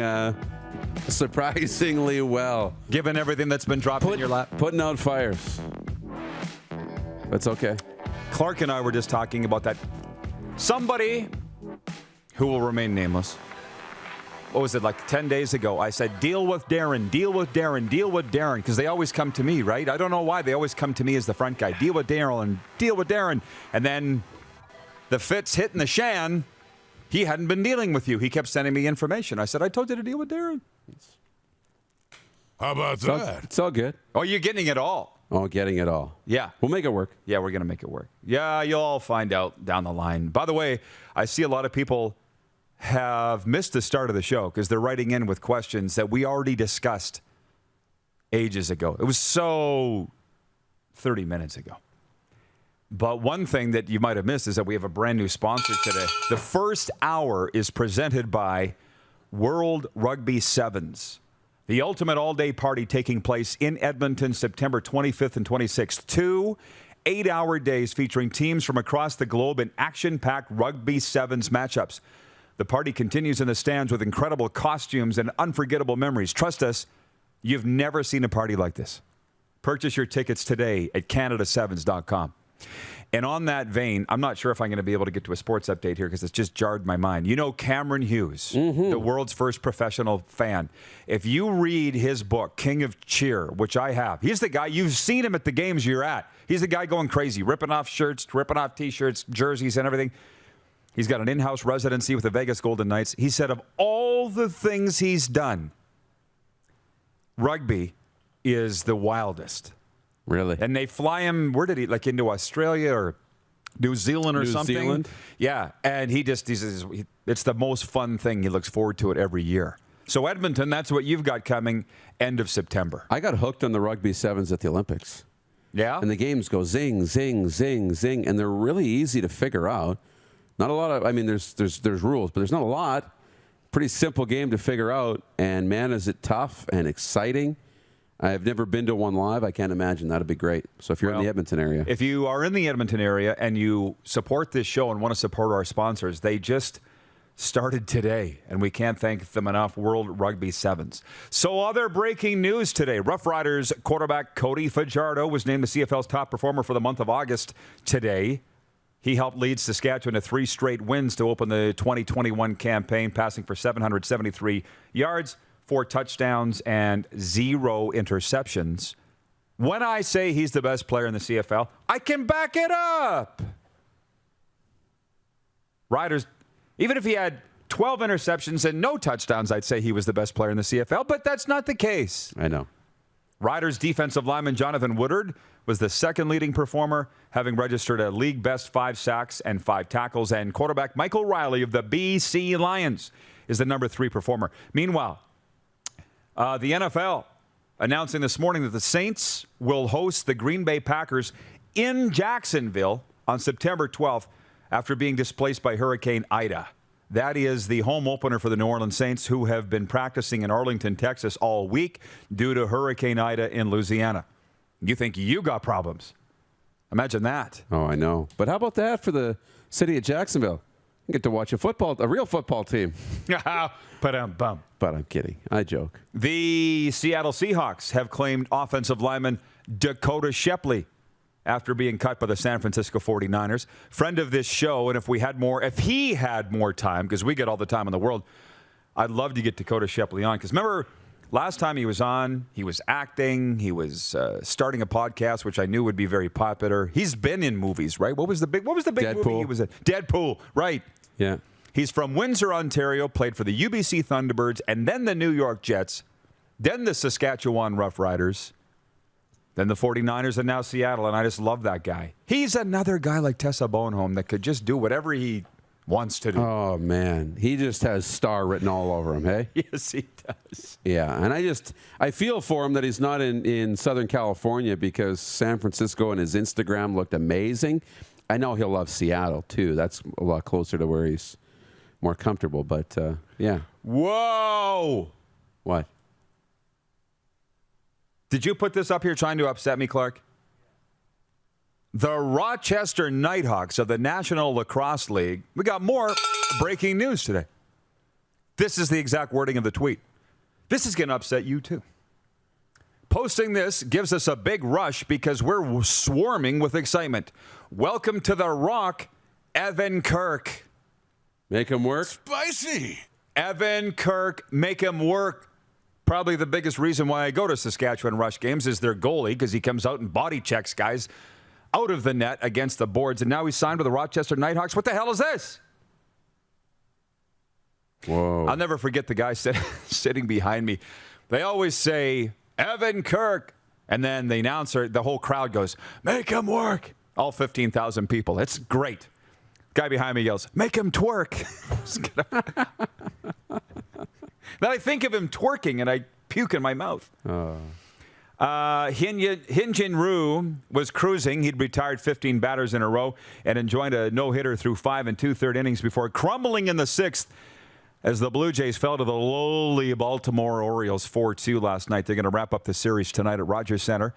surprisingly well.
Given everything that's been dropped in your lap?
Putting out fires. That's okay.
Clark and I were just talking about that. Somebody who will remain nameless. What was it, like 10 days ago? I said, deal with Darren, deal with Darren, deal with Darren, because they always come to me, right? I don't know why. They always come to me as the front guy. Deal with Darren and deal with Darren. And then the fits hitting the shan. He hadn't been dealing with you. He kept sending me information. I said, I told you to deal with Darren.
How about that?
It's all good.
Oh, you're getting it all.
Oh, getting it all.
Yeah.
We'll make it work.
Yeah, we're going to make it work. Yeah, you'll all find out down the line. By the way, I see a lot of people have missed the start of the show because they're writing in with questions that we already discussed ages ago. It was so 30 minutes ago. But one thing that you might have missed is that we have a brand new sponsor today. The first hour is presented by World Rugby Sevens, the ultimate all-day party taking place in Edmonton, September 25th and 26th. 2 8-hour days featuring teams from across the globe in action-packed Rugby Sevens matchups. The party continues in the stands with incredible costumes and unforgettable memories. Trust us, you've never seen a party like this. Purchase your tickets today at canadasevens.com. And on that vein, I'm not sure if I'm going to be able to get to a sports update here because it's just jarred my mind. You know Cameron Hughes, the world's first professional fan. If you read his book, King of Cheer, which I have, he's the guy, you've seen him at the games you're at. He's the guy going crazy, ripping off shirts, ripping off T-shirts, jerseys, and everything. He's got an in-house residency with the Vegas Golden Knights. He said of all the things he's done, rugby is the wildest.
Really?
And they fly him, where did he, like into Australia or New Zealand or something? New
Zealand?
Yeah, and he says it's the most fun thing. He looks forward to it every year. So Edmonton, that's what you've got coming end of September.
I got hooked on the Rugby Sevens at the Olympics.
Yeah?
And the games go zing, zing, zing, zing, and they're really easy to figure out. Not a lot of, I mean, there's rules, but there's not a lot. Pretty simple game to figure out. And man, is it tough and exciting. I've never been to one live. I can't imagine. That'd be great. So if you're in the Edmonton area.
If you are in the Edmonton area and you support this show and want to support our sponsors, they just started today, and we can't thank them enough, World Rugby Sevens. So other breaking news today. Rough Riders quarterback Cody Fajardo was named the CFL's top performer for the month of August today. He helped lead Saskatchewan to 3 straight wins to open the 2021 campaign, passing for 773 yards, 4 touchdowns, and 0 interceptions. When I say he's the best player in the CFL, I can back it up. Riders, even if he had 12 interceptions and no touchdowns, I'd say he was the best player in the CFL, but that's not the case.
I know.
Riders defensive lineman Jonathan Woodard was the second leading performer, having registered a league-best 5 sacks and 5 tackles. And quarterback Michael Riley of the BC Lions is the number 3 performer. Meanwhile, the NFL announcing this morning that the Saints will host the Green Bay Packers in Jacksonville on September 12th after being displaced by Hurricane Ida. That is the home opener for the New Orleans Saints, who have been practicing in Arlington, Texas all week due to Hurricane Ida in Louisiana. You think you got problems? Imagine that.
Oh, I know. But how about that for the city of Jacksonville? You get to watch a real football team.
But
I'm kidding. I joke.
The Seattle Seahawks have claimed offensive lineman Dakota Shepley after being cut by the San Francisco 49ers. Friend of this show, and if he had more time, because we get all the time in the world, I'd love to get Dakota Shepley on. Because remember, last time he was on, he was acting, he was starting a podcast, which I knew would be very popular. He's been in movies, right? What was the big
Deadpool.
movie he was in? Deadpool, right.
Yeah.
He's from Windsor, Ontario, played for the UBC Thunderbirds, and then the New York Jets, then the Saskatchewan Roughriders, then the 49ers, and now Seattle, and I just love that guy. He's another guy like Tessa Bonholm that could just do whatever he wants to do.
Oh, man. He just has star written all over him, hey?
Yes, he does.
Yeah, and I feel for him that he's not in Southern California because San Francisco and his Instagram looked amazing. I know he'll love Seattle, too. That's a lot closer to where he's more comfortable, but yeah.
Whoa!
What?
Did you put this up here trying to upset me, Clark? The Rochester Nighthawks of the National Lacrosse League. We got more breaking news today. This is the exact wording of the tweet. This is going to upset you, too. Posting this gives us a big rush because we're swarming with excitement. Welcome to the Rock, Evan Kirk.
Make him work?
Spicy.
Evan Kirk, make him work. Probably the biggest reason why I go to Saskatchewan Rush games is their goalie, because he comes out and body checks guys out of the net against the boards, and now he's signed with the Rochester Nighthawks. What the hell is this?
Whoa.
I'll never forget the guy sitting behind me. They always say, Evan Kirk, and then the announcer, the whole crowd goes, make him work. All 15,000 people. It's great. Guy behind me yells, make him twerk. Then I think of him twerking, and I puke in my mouth. Hyun-Jin Ryu was cruising. He'd retired 15 batters in a row and enjoyed a no-hitter through 5 2/3 innings before crumbling in the 6th as the Blue Jays fell to the lowly Baltimore Orioles 4-2 last night. They're going to wrap up the series tonight at Rogers Center.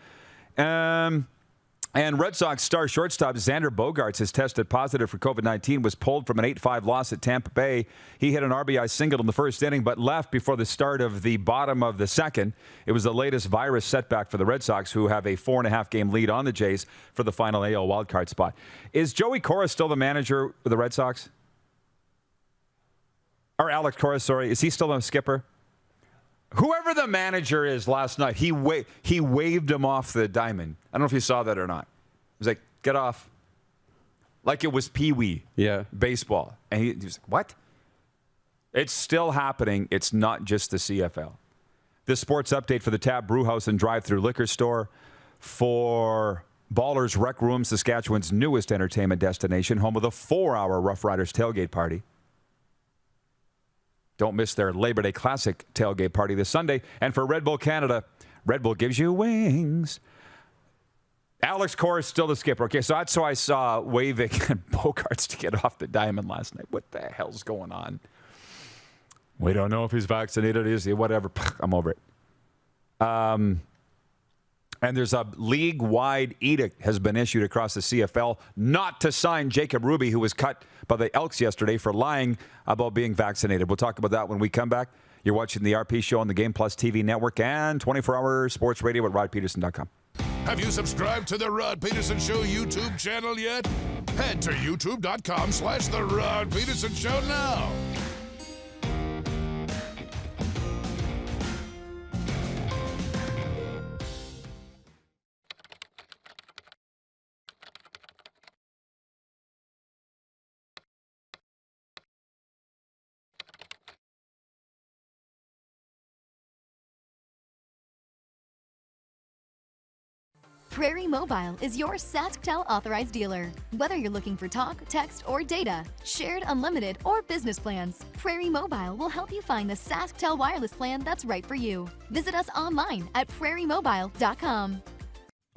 And Red Sox star shortstop Xander Bogaerts has tested positive for COVID-19, was pulled from an 8-5 loss at Tampa Bay. He hit an RBI single in the first inning, but left before the start of the bottom of the second. It was the latest virus setback for the Red Sox, who have a 4.5-game lead on the Jays for the final AL wildcard spot. Is Joey Cora still the manager of the Red Sox? Or Alex Cora, sorry. Is he still the skipper? Whoever the manager is last night, he waved him off the diamond. I don't know if you saw that or not. He was like, get off. Like it was Pee-wee baseball. And he was like, what? It's still happening. It's not just the CFL. This sports update for the Tab Brewhouse and Drive-Thru Liquor Store for Ballers Rec Room, Saskatchewan's newest entertainment destination, home of the 4-hour Rough Riders tailgate party. Don't miss their Labor Day Classic tailgate party this Sunday. And for Red Bull Canada, Red Bull gives you wings. Alex Cora is still the skipper. Okay, so that's who I saw waving and Bogaerts to get off the diamond last night. What the hell's going on? We don't know if he's vaccinated. Is he? Whatever. I'm over it. And there's a league-wide edict has been issued across the CFL not to sign Jacob Ruby, who was cut by the Elks yesterday for lying about being vaccinated. We'll talk about that when we come back. You're watching the RP Show on the Game Plus TV network and 24-hour sports radio at rodpeterson.com.
Have you subscribed to the Rod Peterson Show YouTube channel yet? Head to youtube.com/The Rod Peterson Show now.
Prairie Mobile is your SaskTel authorized dealer. Whether you're looking for talk, text, or data, shared, unlimited, or business plans, Prairie Mobile will help you find the SaskTel wireless plan that's right for you. Visit us online at prairiemobile.com.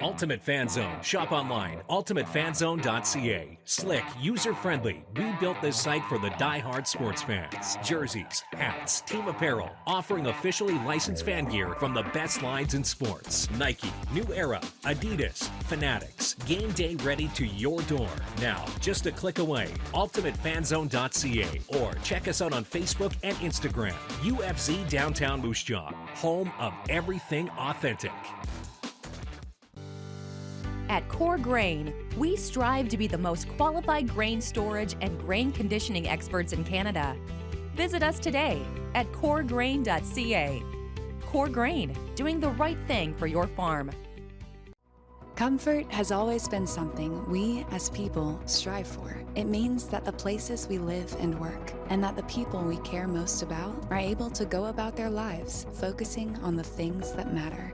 Ultimate Fan Zone. Shop online. UltimateFanZone.ca. Slick, user-friendly. We built this site for the die-hard sports fans. Jerseys, hats, team apparel, offering officially licensed fan gear from the best lines in sports. Nike, New Era, Adidas, Fanatics. Game day ready to your door. Now, just a click away. UltimateFanZone.ca. Or check us out on Facebook and Instagram. UFC Downtown Moose Jaw. Home of everything authentic.
At Core Grain, we strive to be the most qualified grain storage and grain conditioning experts in Canada. Visit us today at coregrain.ca. Core Grain, doing the right thing for your farm.
Comfort has always been something we as people strive for. It means that the places we live and work, and that the people we care most about, are able to go about their lives focusing on the things that matter.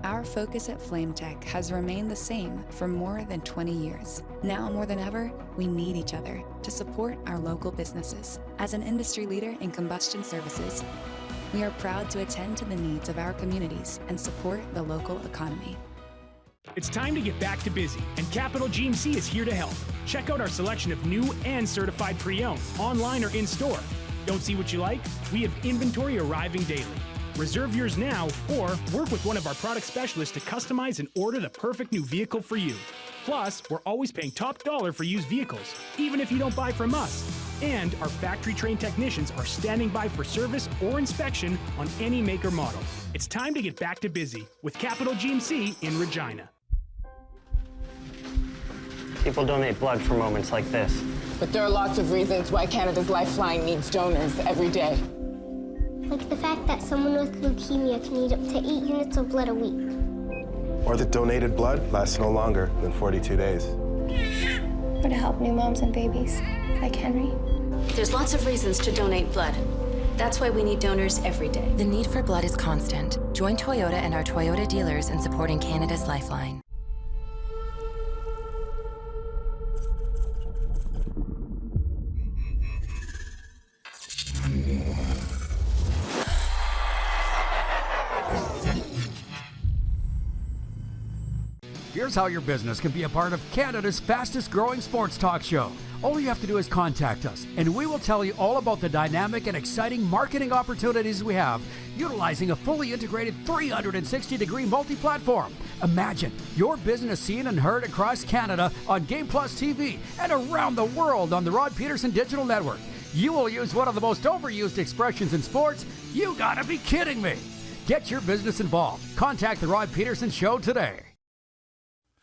Our focus at FlameTech has remained the same for more than 20 years. Now more than ever, we need each other to support our local businesses. As an industry leader in combustion services, we are proud to attend to the needs of our communities and support the local economy.
It's time to get back to busy, and Capital GMC is here to help. Check out our selection of new and certified pre-owned, online or in-store. Don't see what you like? We have inventory arriving daily. Reserve yours now or work with one of our product specialists to customize and order the perfect new vehicle for you. Plus, we're always paying top dollar for used vehicles, even if you don't buy from us. And our factory-trained technicians are standing by for service or inspection on any make or model. It's time to get back to busy with Capital GMC in Regina.
People donate blood for moments like this.
But there are lots of reasons why Canada's Lifeline needs donors every day.
Like the fact that someone with leukemia can need up to 8 units of blood a week.
Or that donated blood lasts no longer than 42 days.
Or to help new moms and babies, like Henry.
There's lots of reasons to donate blood. That's why we need donors every day.
The need for blood is constant. Join Toyota and our Toyota dealers in supporting Canada's Lifeline.
Here's how your business can be a part of Canada's fastest growing sports talk show. All you have to do is contact us, and we will tell you all about the dynamic and exciting marketing opportunities we have, utilizing a fully integrated 360-degree multi-platform. Imagine your business seen and heard across Canada on Game Plus TV and around the world on the Rod Pedersen Digital Network. You will use one of the most overused expressions in sports. You gotta be kidding me. Get your business involved. Contact the Rod Pedersen Show today.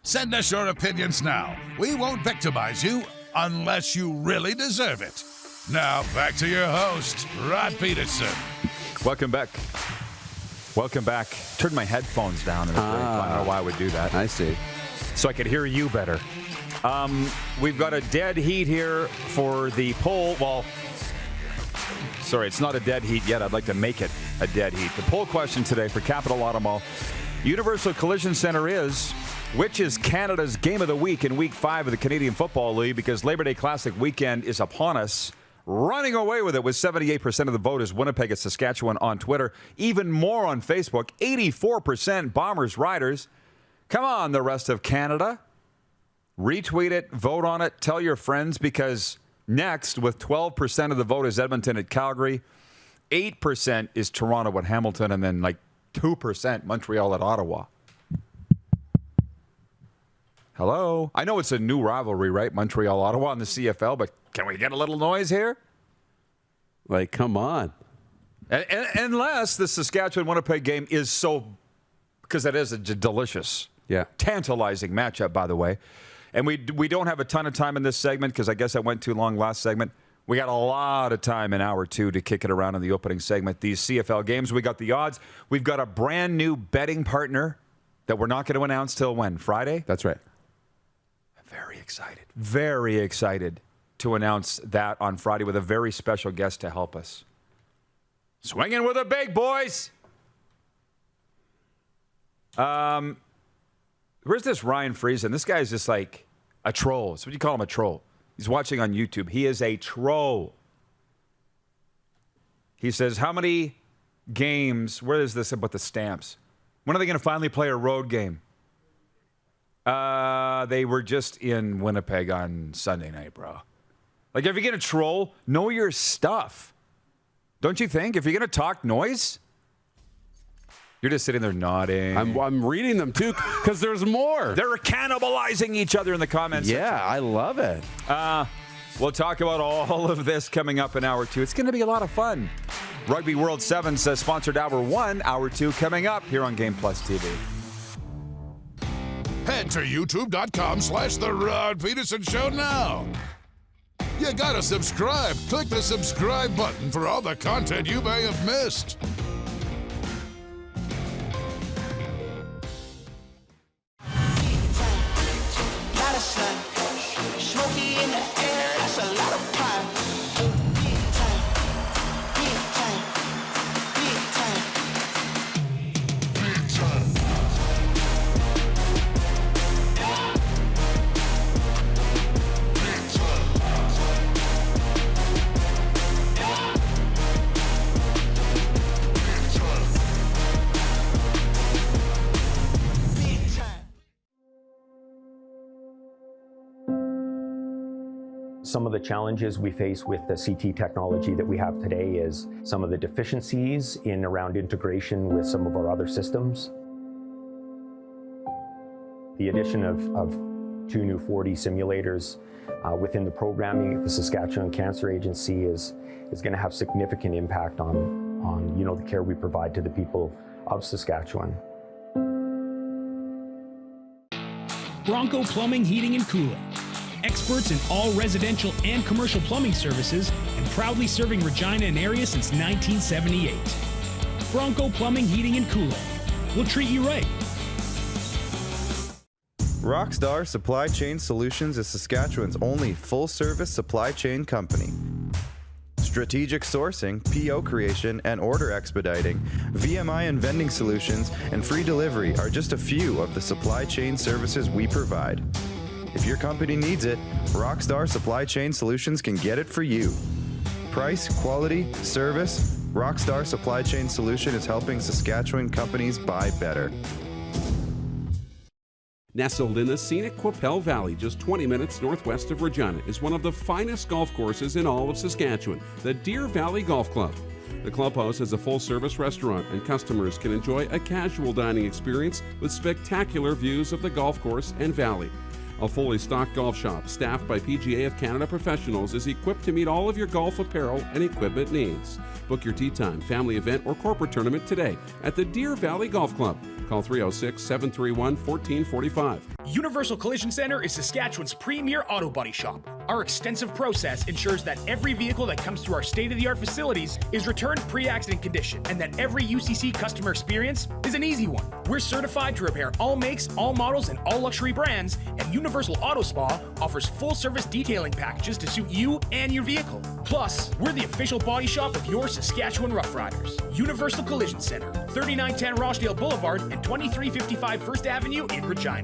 Send us your opinions now. We won't victimize you unless you really deserve it. Now, back to your host, Rod Pedersen.
Welcome back. Welcome back. Turned my headphones down. I don't know why I would do that.
I see.
So I could hear you better. We've got a dead heat here for the poll. Well, sorry, it's not a dead heat yet. I'd like to make it a dead heat. The poll question today for Capital Automall Universal Collision Center is, which is Canada's game of the week in Week 5 of the Canadian Football League? Because Labor Day Classic weekend is upon us. Running away with it with 78% of the vote is Winnipeg at Saskatchewan on Twitter. Even more on Facebook. 84% Bombers Riders. Come on, the rest of Canada. Retweet it, vote on it, tell your friends, because next, with 12% of the vote, is Edmonton at Calgary. 8% is Toronto at Hamilton, and then like 2% Montreal at Ottawa. Hello? I know it's a new rivalry, right? Montreal, Ottawa in the CFL, but can we get a little noise here?
Like, come on.
Unless the Saskatchewan-Winnipeg game is so, because that is a delicious, tantalizing matchup, by the way. And we don't have a ton of time in this segment because I guess I went too long last segment. We got a lot of time in hour 2 to kick it around in the opening segment. These CFL games, we got the odds. We've got a brand new betting partner that we're not going to announce till when? Friday?
That's right.
Very excited to announce that on Friday with a very special guest to help us. Swinging with the big boys. Where's this Ryan Friesen? This guy's just like a troll. So what do you call him, a troll? He's watching on YouTube. He is a troll. He says, how many games, where is this about the Stamps? When are they going to finally play a road game? They were just in Winnipeg on Sunday night, bro. Like, if you're going to troll, know your stuff. Don't you think? If you're going to talk noise, you're just sitting there nodding.
I'm reading them, too, because there's more.
They're cannibalizing each other in the comments section.
I love it.
We'll talk about all of this coming up in hour 2. It's going to be a lot of fun. Rugby World 7 says sponsored hour 1, hour 2 coming up here on Game Plus TV.
Head to youtube.com/The Rod Pedersen Show now. You gotta subscribe. Click the subscribe button for all the content you may have missed.
Smoky in the air, that's a lot of pie.
Some of the challenges we face with the CT technology that we have today is some of the deficiencies in around integration with some of our other systems. The addition of 2 new 4D simulators within the programming of the Saskatchewan Cancer Agency is going to have significant impact on the care we provide to the people of Saskatchewan.
Bronco Plumbing, Heating and Cooling. Experts in all residential and commercial plumbing services and proudly serving Regina and area since 1978. Bronco Plumbing, Heating and Cooling. We'll treat you right.
Rockstar Supply Chain Solutions is Saskatchewan's only full-service supply chain company. Strategic sourcing, PO creation, and order expediting, VMI and vending solutions, and free delivery are just a few of the supply chain services we provide. If your company needs it, Rockstar Supply Chain Solutions can get it for you. Price, quality, service, Rockstar Supply Chain Solution is helping Saskatchewan companies buy better.
Nestled in the scenic Qu'Appelle Valley, just 20 minutes northwest of Regina, is one of the finest golf courses in all of Saskatchewan, the Deer Valley Golf Club. The clubhouse has a full-service restaurant, and customers can enjoy a casual dining experience with spectacular views of the golf course and valley. A fully stocked golf shop, staffed by PGA of Canada professionals, is equipped to meet all of your golf apparel and equipment needs. Book your tee time, family event, or corporate tournament today at the Deer Valley Golf Club. Call 306-731-1445.
Universal Collision Center is Saskatchewan's premier auto body shop. Our extensive process ensures that every vehicle that comes through our state-of-the-art facilities is returned pre-accident condition, and that every UCC customer experience is an easy one. We're certified to repair all makes, all models, and all luxury brands, and Universal Auto Spa offers full-service detailing packages to suit you and your vehicle. Plus, we're the official body shop of your Saskatchewan Rough Riders. Universal Collision Center, 3910 Rochdale Boulevard and 2355 First Avenue in Regina.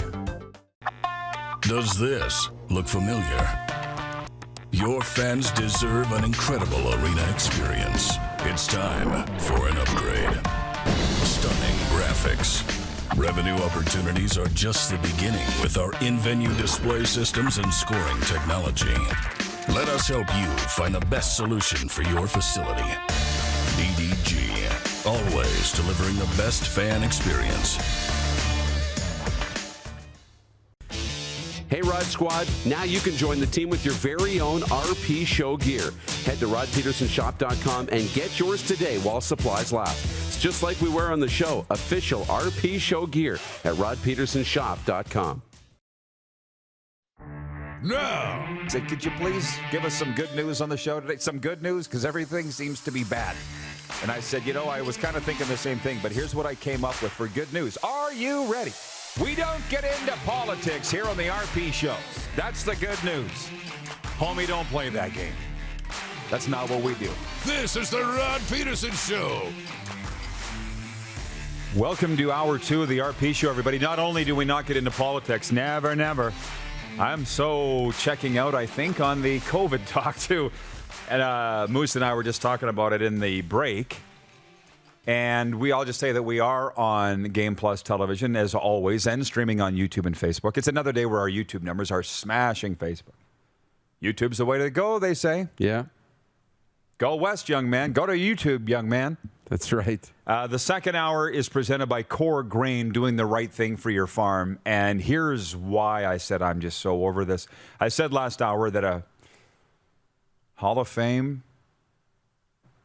Does this look familiar? Your fans deserve an incredible arena experience. It's time for an upgrade. Stunning graphics. Revenue opportunities are just the beginning with our in-venue display systems and scoring technology. Let us help you find the best solution for your facility. EDG, always delivering the best fan experience.
Hey Rod Squad, now you can join the team with your very own RP Show gear. Head to rodpetersonshop.com and get yours today while supplies last. It's just like we wear on the show, official RP Show gear at rodpetersonshop.com.
No! So could you please give us some good news on the show today? Some good news, because everything seems to be bad. And I said, I was kind of thinking the same thing, but here's what I came up with for good news. Are you ready? We don't get into politics here on the RP Show. That's the good news. Homie, don't play that game. That's not what we do.
This is the Rod Pedersen Show.
Welcome to Hour 2 of the RP Show, everybody. Not only do we not get into politics, never. I'm so checking out, I think, on the COVID talk, too. And Moose and I were just talking about it in the break. And we all just say that we are on Game Plus television, as always, and streaming on YouTube and Facebook. It's another day where our YouTube numbers are smashing Facebook. YouTube's the way to go, they say.
Yeah.
Go west, young man. Go to YouTube, young man.
That's right.
The second hour is presented by Cora Grain, doing the right thing for your farm. And here's why I said I'm just so over this. I said last hour that a Hall of Fame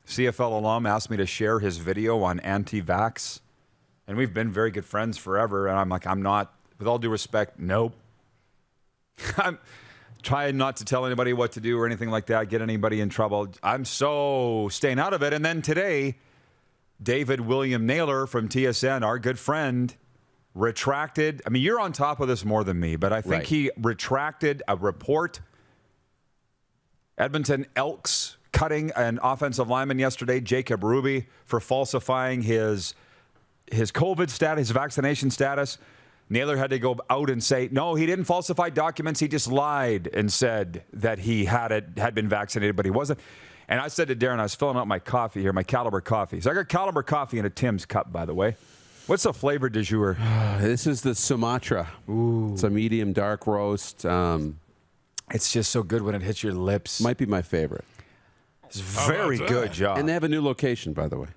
CFL alum asked me to share his video on anti-vax. And we've been very good friends forever. And I'm like, I'm not, with all due respect, nope. I'm trying not to tell anybody what to do or anything like that, get anybody in trouble. I'm so staying out of it. And then today, David William Naylor from TSN, our good friend, retracted. I mean, you're on top of this more than me, but I think he retracted a report. Edmonton Elks cutting an offensive lineman yesterday, Jacob Ruby, for falsifying his COVID status, his vaccination status. Naylor had to go out and say, no, he didn't falsify documents. He just lied and said that he had been vaccinated, but he wasn't. And I said to Darren, I was filling out my coffee here, my Caliber coffee. So I got Caliber coffee in a Tim's cup, by the way. What's the flavor du jour?
This is the Sumatra. Ooh. It's a medium dark roast.
It's just so good when it hits your lips.
Might be my favorite.
It's very good job.
And they have a new location, by the way.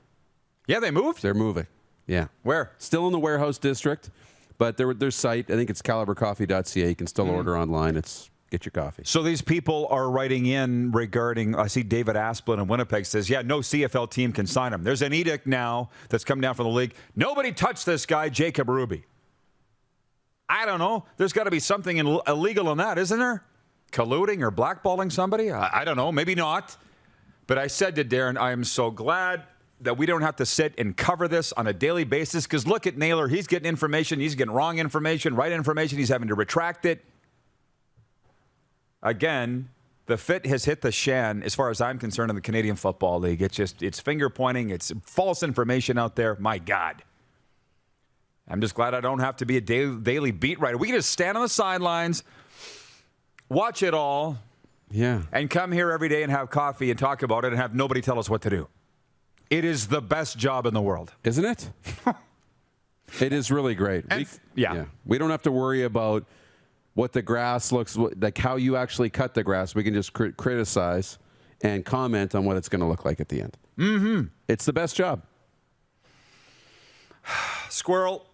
Yeah, they moved?
They're moving. Yeah.
Where?
Still in the warehouse district, but their site, I think it's calibercoffee.ca. You can still order online. Get your coffee.
So these people are writing in regarding, I see David Asplin in Winnipeg says, yeah, no CFL team can sign him. There's an edict now that's come down from the league. Nobody touched this guy, Jacob Ruby. I don't know. There's got to be something illegal in that, isn't there? Colluding or blackballing somebody? I don't know. Maybe not. But I said to Darren, I am so glad that we don't have to sit and cover this on a daily basis, because look at Naylor. He's getting information. He's getting wrong information, right information. He's having to retract it. Again, the fit has hit the shan as far as I'm concerned in the Canadian Football League. It's finger pointing. It's false information out there. My God. I'm just glad I don't have to be a daily beat writer. We can just stand on the sidelines, watch it all, and come here every day and have coffee and talk about it and have nobody tell us what to do. It is the best job in the world.
Isn't it? It is really great. We don't have to worry about what the grass looks like, how you actually cut the grass. We can just criticize and comment on what it's going to look like at the end. Mm-hmm. It's the best job.
Squirrel.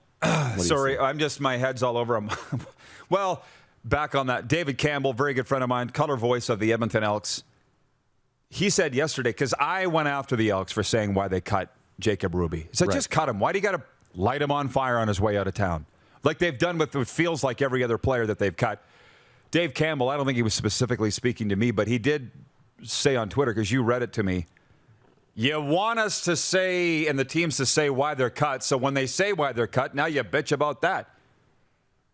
Sorry, my head's all over him. Well, back on that. David Campbell, very good friend of mine, color voice of the Edmonton Elks. He said yesterday, because I went after the Elks for saying why they cut Jacob Ruby. He said, just cut him. Why do you got to light him on fire on his way out of town? Like they've done with what feels like every other player that they've cut. Dave Campbell, I don't think he was specifically speaking to me, but he did say on Twitter, because you read it to me, you want us to say, and the teams to say why they're cut, so when they say why they're cut, now you bitch about that.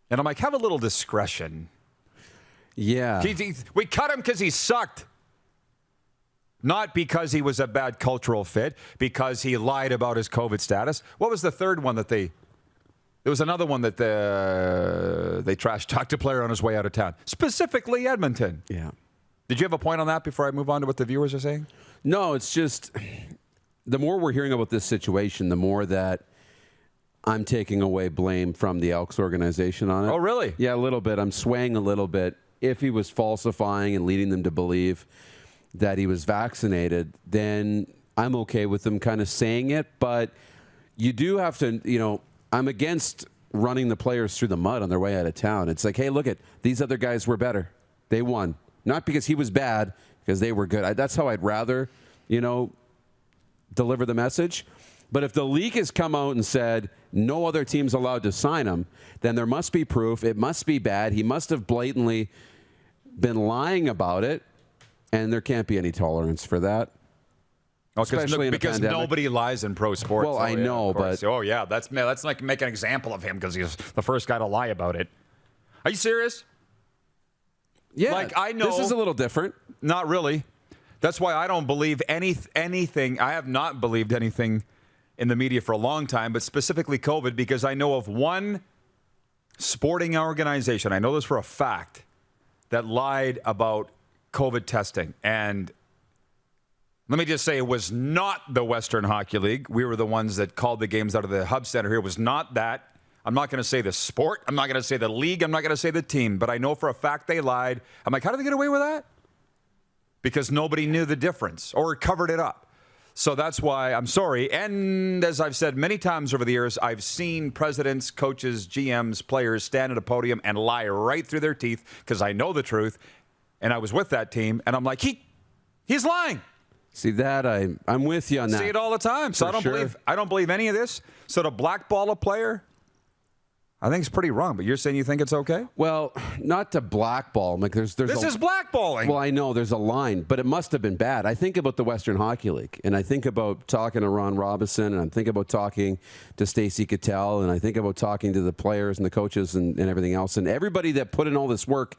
And I'm like, have a little discretion.
Yeah.
We cut him because he sucked. Not because he was a bad cultural fit, because he lied about his COVID status. What was the third one that there was another one that they trash-talked a player on his way out of town, specifically Edmonton.
Yeah.
Did you have a point on that before I move on to what the viewers are saying?
No, it's just the more we're hearing about this situation, the more that I'm taking away blame from the Elks organization on it.
Oh, really?
Yeah, a little bit. I'm swaying a little bit. If he was falsifying and leading them to believe that he was vaccinated, then I'm okay with them kind of saying it. But you do have to, I'm against running the players through the mud on their way out of town. It's like, hey, look at these other guys were better. They won. Not because he was bad, because they were good. That's how I'd rather, deliver the message. But if the league has come out and said no other team's allowed to sign him, then there must be proof. It must be bad. He must have blatantly been lying about it, and there can't be any tolerance for that.
Especially because nobody lies in pro sports.
Well, I know, but
that's like make an example of him because he's the first guy to lie about it. Are you serious?
Yeah,
like I know
this is a little different.
Not really. That's why I don't believe anything. I have not believed anything in the media for a long time, but specifically COVID, because I know of one sporting organization, I know this for a fact, that lied about COVID testing. And let me just say, it was not the Western Hockey League. We were the ones that called the games out of the hub center here. It was not that. I'm not going to say the sport. I'm not going to say the league. I'm not going to say the team. But I know for a fact they lied. I'm like, how did they get away with that? Because nobody knew the difference or covered it up. So that's why I'm sorry. And as I've said many times over the years, I've seen presidents, coaches, GMs, players stand at a podium and lie right through their teeth because I know the truth. And I was with that team, and I'm like, he's lying.
See that? I'm with you on that.
See it all the time. So I don't believe any of this. So to blackball a player, I think it's pretty wrong. But you're saying you think it's okay?
Well, not to blackball. Like this
is blackballing.
Well, I know there's a line, but it must have been bad. I think about the Western Hockey League, and I think about talking to Ron Robinson, and I'm thinking about talking to Stacey Cattell, and I think about talking to the players and the coaches and everything else, and everybody that put in all this work.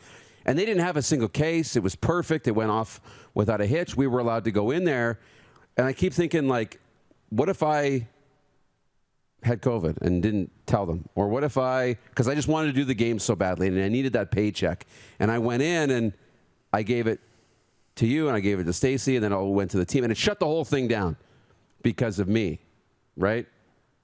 And they didn't have a single case. It was perfect. It went off without a hitch. We were allowed to go in there. And I keep thinking, like, what if I had COVID and didn't tell them? Or what if because I just wanted to do the game so badly and I needed that paycheck. And I went in and I gave it to you and I gave it to Stacey and then I went to the team. And it shut the whole thing down because of me, right?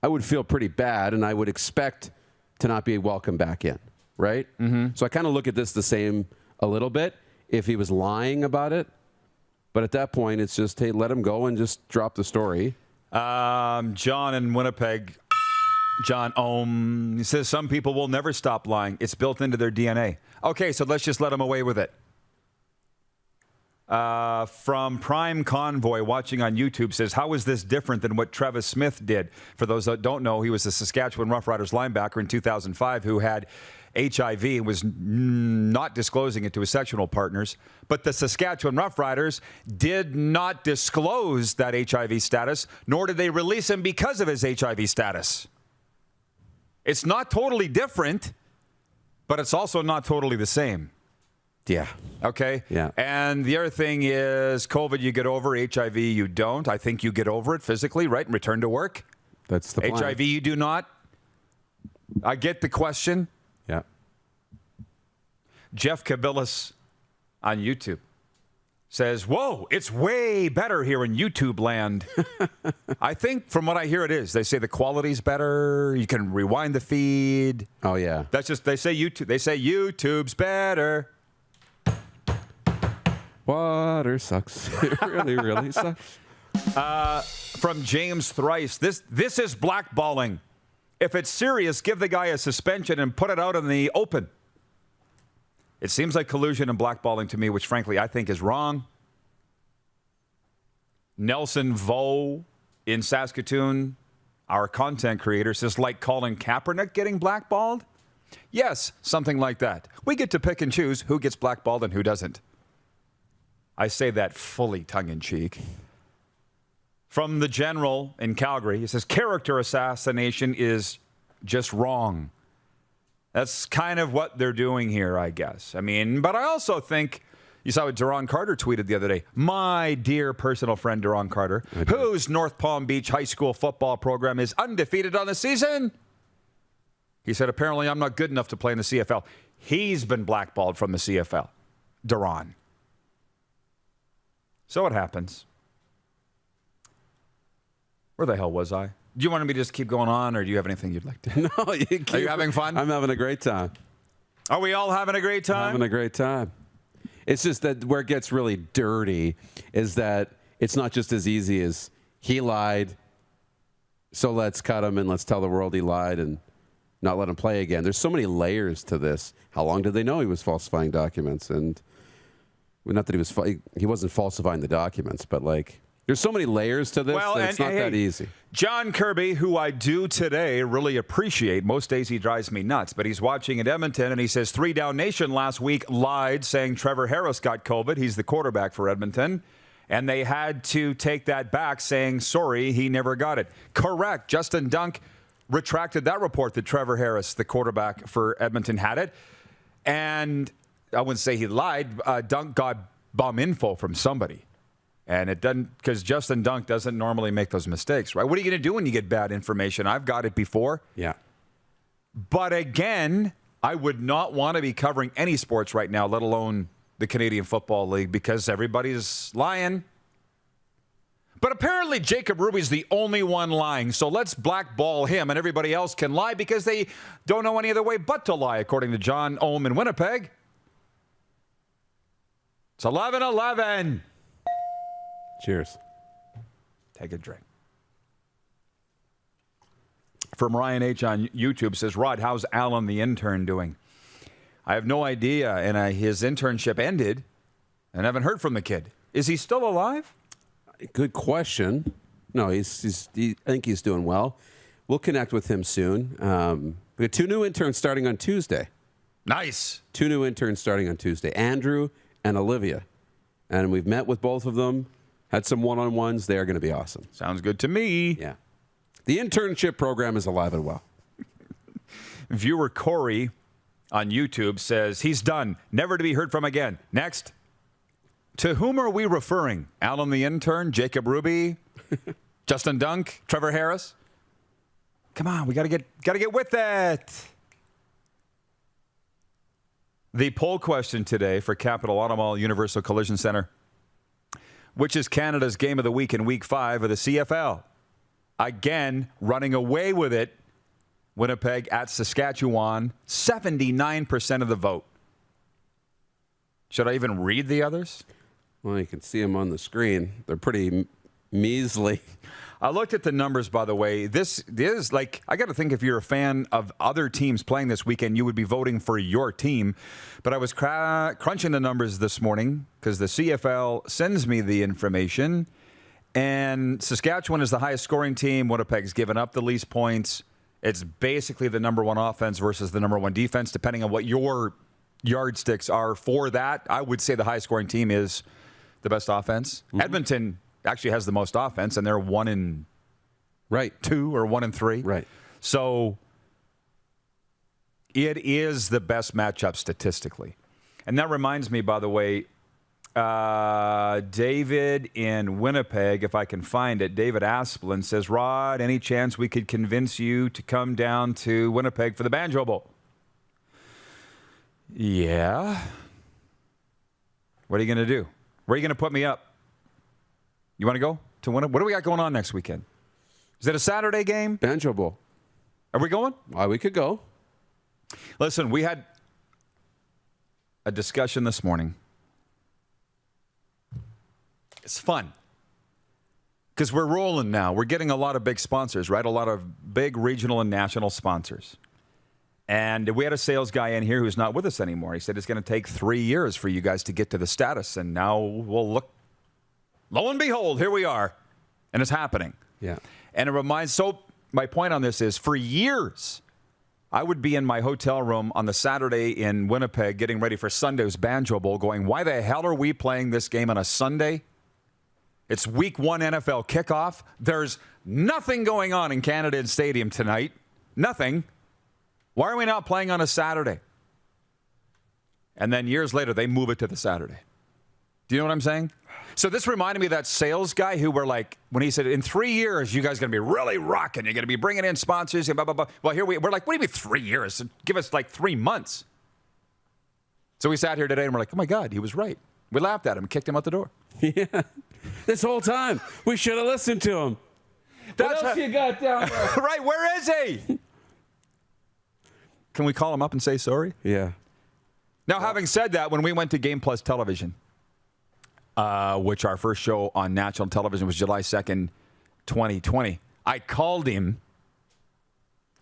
I would feel pretty bad and I would expect to not be welcome back in. Right?
Mm-hmm.
So I kind of look at this the same a little bit. if he was lying about it. But at that point, it's just, hey, let him go and just drop the story.
John in Winnipeg, John Ohm, he says some people will never stop lying. It's built into their DNA. Okay, so let's just let them away with it. From Prime Convoy, watching on YouTube, says, how is this different than what Travis Smith did? For those that don't know, he was the Saskatchewan Roughriders linebacker in 2005 who had HIV and was not disclosing it to his sexual partners. But the Saskatchewan Roughriders did not disclose that HIV status, nor did they release him because of his HIV status. It's not totally different, but it's also not totally the same.
Yeah.
Okay?
Yeah.
And the other thing is COVID you get over, HIV you don't. I think you get over it physically, right? And return to work.
That's the plan.
HIV you do not. I get the question.
Yeah.
Jeff Kabilis on YouTube says, whoa, it's way better here in YouTube land. I think from what I hear it is. They say the quality's better. You can rewind the feed.
Oh, yeah.
That's just, they say YouTube's better.
Water sucks. It really, really sucks.
From James Thrice, this is blackballing. If it's serious, give the guy a suspension and put it out in the open. It seems like collusion and blackballing to me, which frankly I think is wrong. Nelson Vo in Saskatoon, our content creator, says, like Colin Kaepernick getting blackballed? Yes, something like that. We get to pick and choose who gets blackballed and who doesn't. I say that fully tongue-in-cheek. From the General in Calgary, he says, character assassination is just wrong. That's kind of what they're doing here, I guess. I mean, but I also think, you saw what Duron Carter tweeted the other day. My dear personal friend Duron Carter, whose North Palm Beach high school football program is undefeated on the season. He said, apparently I'm not good enough to play in the CFL. He's been blackballed from the CFL. Duron. So it happens. Where the hell was I? Do you want me to just keep going on, or do you have anything you'd like to?
No, you keep.
Are you having fun?
I'm having a great time.
Are we all having a great time?
I'm having a great time. It's just that where it gets really dirty is that it's not just as easy as he lied, so let's cut him and let's tell the world he lied and not let him play again. There's so many layers to this. How long did they know he was falsifying documents? And well, not that he wasn't falsifying the documents, but like there's so many layers to this that it's not that easy.
John Kirby, who I do today really appreciate. Most days he drives me nuts, but he's watching at Edmonton, and he says 3 Down Nation last week lied, saying Trevor Harris got COVID. He's the quarterback for Edmonton. And they had to take that back, saying, sorry, he never got it. Correct. Justin Dunk retracted that report that Trevor Harris, the quarterback for Edmonton, had it. And I wouldn't say he lied. Dunk got bum info from somebody. And it doesn't, because Justin Dunk doesn't normally make those mistakes, right? What are you going to do when you get bad information? I've got it before.
Yeah.
But again, I would not want to be covering any sports right now, let alone the Canadian Football League, because everybody's lying. But apparently Jacob Ruby's the only one lying, so let's blackball him, and everybody else can lie because they don't know any other way but to lie, according to John Ohm in Winnipeg. It's 11:11.
Cheers.
Take a drink. From Ryan H. on YouTube says, Rod, how's Alan the intern doing? I have no idea, and his internship ended, and I haven't heard from the kid. Is he still alive?
Good question. No, I think he's doing well. We'll connect with him soon. We have 2 new interns starting on Tuesday.
Nice.
2 new interns starting on Tuesday, Andrew and Olivia. And we've met with both of them, had some one-on-ones. They are going to be awesome.
Sounds good to me.
Yeah. The internship program is alive and well.
Viewer Corey on YouTube says, he's done. Never to be heard from again. Next. To whom are we referring? Alan the intern? Jacob Ruby? Justin Dunk? Trevor Harris? Come on, we gotta get with it. The poll question today for Capital Automall Universal Collision Center, which is Canada's game of the week in Week 5 of the CFL. Again, running away with it, Winnipeg at Saskatchewan, 79% of the vote. Should I even read the others?
Well, you can see them on the screen. They're pretty measly.
I looked at the numbers, by the way. This is like, I got to think if you're a fan of other teams playing this weekend, you would be voting for your team. But I was crunching the numbers this morning because the CFL sends me the information. And Saskatchewan is the highest scoring team. Winnipeg's given up the least points. It's basically the number one offense versus the number one defense, depending on what your yardsticks are for that. I would say the highest scoring team is the best offense. Mm-hmm. Edmonton actually has the most offense, and they're 1-2 or 1-3.
Right.
So it is the best matchup statistically. And that reminds me, by the way, David in Winnipeg, if I can find it, David Asplin says, Rod, any chance we could convince you to come down to Winnipeg for the Banjo Bowl? Yeah. What are you going to do? Where are you going to put me up? You want to go to Winnipeg? What do we got going on next weekend? Is it a Saturday game?
Banjo Bowl.
Are we going?
We could go.
Listen, we had a discussion this morning. It's fun because we're rolling now. We're getting a lot of big sponsors, right? A lot of big regional and national sponsors. And we had a sales guy in here who's not with us anymore. He said it's going to take 3 years for you guys to get to the status. And now we'll look. Lo and behold, here we are. And it's happening.
Yeah.
And it reminds, so my point on this is for years, I would be in my hotel room on the Saturday in Winnipeg getting ready for Sunday's Banjo Bowl going, why the hell are we playing this game on a Sunday? It's week 1 NFL kickoff. There's nothing going on in Canada Stadium tonight. Nothing. Why are we not playing on a Saturday? And then years later, they move it to the Saturday. Do you know what I'm saying? So this reminded me of that sales guy who were like, when he said, in 3 years, you guys are going to be really rocking. You're going to be bringing in sponsors and blah, blah, blah. Well, here we're like, what do you mean 3 years? Give us like 3 months. So we sat here today and we're like, oh, my God, he was right. We laughed at him and kicked him out the door.
Yeah. This whole time, we should have listened to him. What else you got down there?
Right, where is he? Can we call him up and say sorry?
Yeah.
Now, having said that, when we went to Game Plus Television, which our first show on national television was July 2nd, 2020, I called him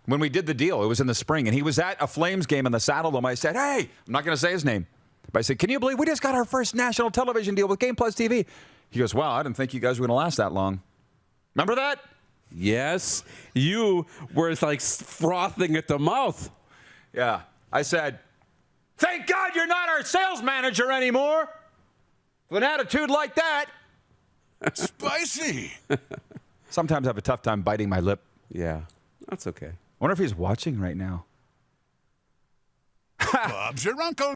when we did the deal. It was in the spring, and he was at a Flames game in the Saddledome. I said, hey, I'm not going to say his name, but I said, can you believe we just got our first national television deal with Game Plus TV? He goes, wow, I didn't think you guys were going to last that long. Remember that?
Yes. You were like frothing at the mouth.
Yeah. I said, thank God you're not our sales manager anymore. With an attitude like that.
Spicy.
Sometimes I have a tough time biting my lip.
Yeah, that's okay.
I wonder if he's watching right now.
Bob's your uncle.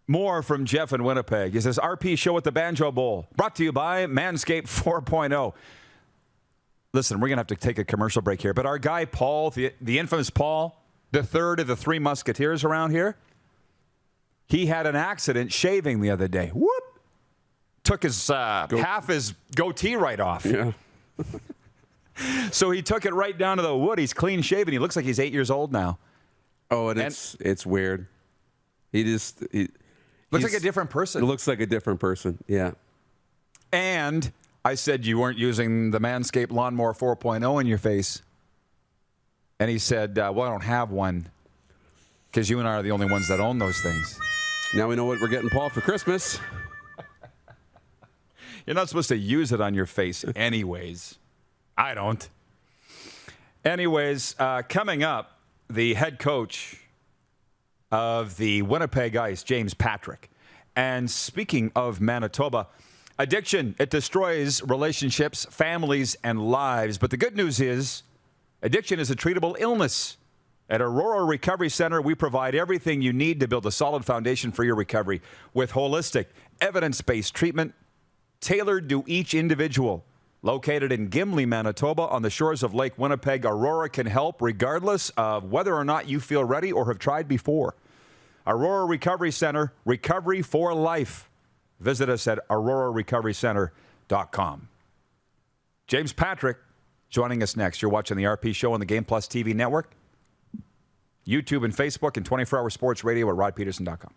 More from Jeff in Winnipeg. He says, RP show at the Banjo Bowl. Brought to you by Manscaped 4.0. Listen, we're going to have to take a commercial break here. But our guy, Paul, the infamous Paul, the third of the 3 musketeers around here, he had an accident shaving the other day. Whoop! Took his half his goatee right off.
Yeah.
So he took it right down to the wood. He's clean shaven. He looks like he's 8 years old now.
Oh, and it's weird. He
looks like a different person.
It looks like a different person. Yeah.
And I said you weren't using the Manscaped Lawnmower 4.0 in your face. And he said, well, I don't have one because you and I are the only ones that own those things.
Now we know what we're getting Paul for Christmas.
You're not supposed to use it on your face anyways. I don't. Anyways, coming up, the head coach of the Winnipeg ICE, James Patrick. And speaking of Manitoba, addiction, it destroys relationships, families, and lives. But the good news is addiction is a treatable illness. At Aurora Recovery Center, we provide everything you need to build a solid foundation for your recovery with holistic, evidence-based treatment tailored to each individual. Located in Gimli, Manitoba, on the shores of Lake Winnipeg, Aurora can help regardless of whether or not you feel ready or have tried before. Aurora Recovery Center, recovery for life. Visit us at aurorarecoverycenter.com. James Patrick joining us next. You're watching the RP Show on the Game Plus TV network, YouTube and Facebook, and 24-hour sports radio at rodpeterson.com.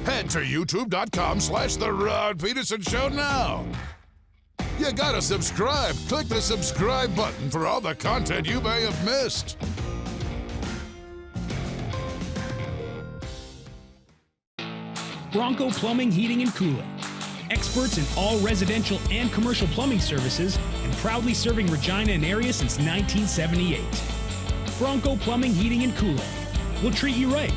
Head to youtube.com/The Rod Pedersen Show now. You gotta subscribe. Click the subscribe button for all the content you may have missed.
Bronco Plumbing, Heating, and Cooling. Experts in all residential and commercial plumbing services and proudly serving Regina and area since 1978. Bronco Plumbing, Heating, and Cooling. We'll treat you right.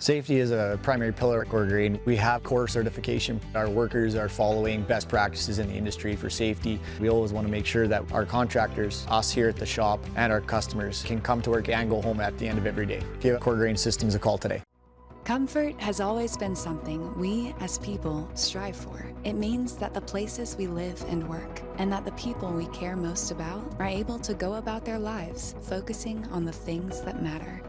Safety is a primary pillar at Cora Grain. We have Cora certification. Our workers are following best practices in the industry for safety. We always want to make sure that our contractors, us here at the shop, and our customers can come to work and go home at the end of every day. Give Cora Grain Systems a call today.
Comfort has always been something we as people strive for. It means that the places we live and work, and that the people we care most about, are able to go about their lives focusing on the things that matter.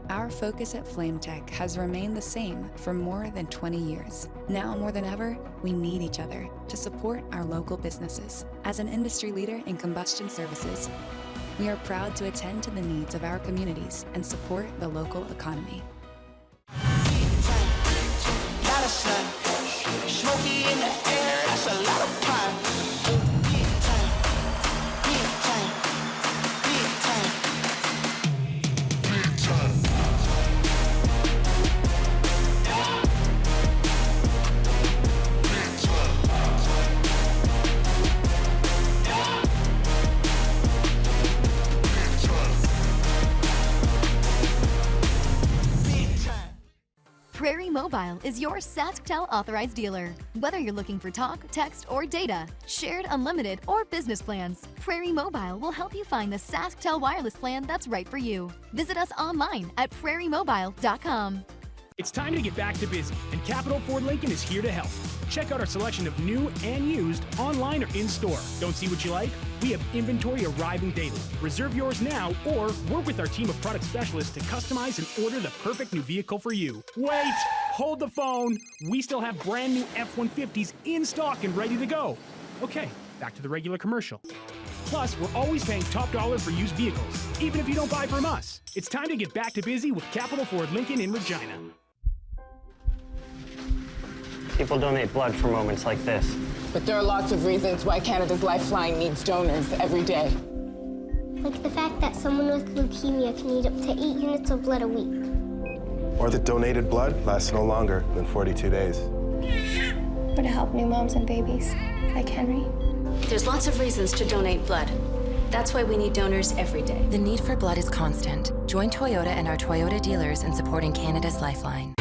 Our focus at FlameTech has remained the same for more than 20 years. Now more than ever, we need each other to support our local businesses. As an industry leader in combustion services, we are proud to attend to the needs of our communities and support the local economy.
Lot of sun, smoky in the air, that's a lot of pine. Big time, big time, big time, big time.
Prairie Mobile is your SaskTel authorized dealer. Whether you're looking for talk, text, or data, shared, unlimited, or business plans, Prairie Mobile will help you find the SaskTel wireless plan that's right for you. Visit us online at prairiemobile.com.
It's time to get back to busy, and Capital Ford Lincoln is here to help. Check out our selection of new and used online or in-store. Don't see what you like? We have inventory arriving daily. Reserve yours now or work with our team of product specialists to customize and order the perfect new vehicle for you. Wait! Hold the phone! We still have brand new F-150s in stock and ready to go. Okay, back to the regular commercial. Plus, we're always paying top dollar for used vehicles, even if you don't buy from us. It's time to get back to busy with Capital Ford Lincoln in Regina.
People donate blood for moments like this.
But there are lots of reasons why Canada's Lifeline needs donors every day.
Like the fact that someone with leukemia can need up to 8 units of blood a week.
Or that donated blood lasts no longer than 42 days.
Or to help new moms and babies, like Henry.
There's lots of reasons to donate blood. That's why we need donors every day.
The need for blood is constant. Join Toyota and our Toyota dealers in supporting Canada's Lifeline.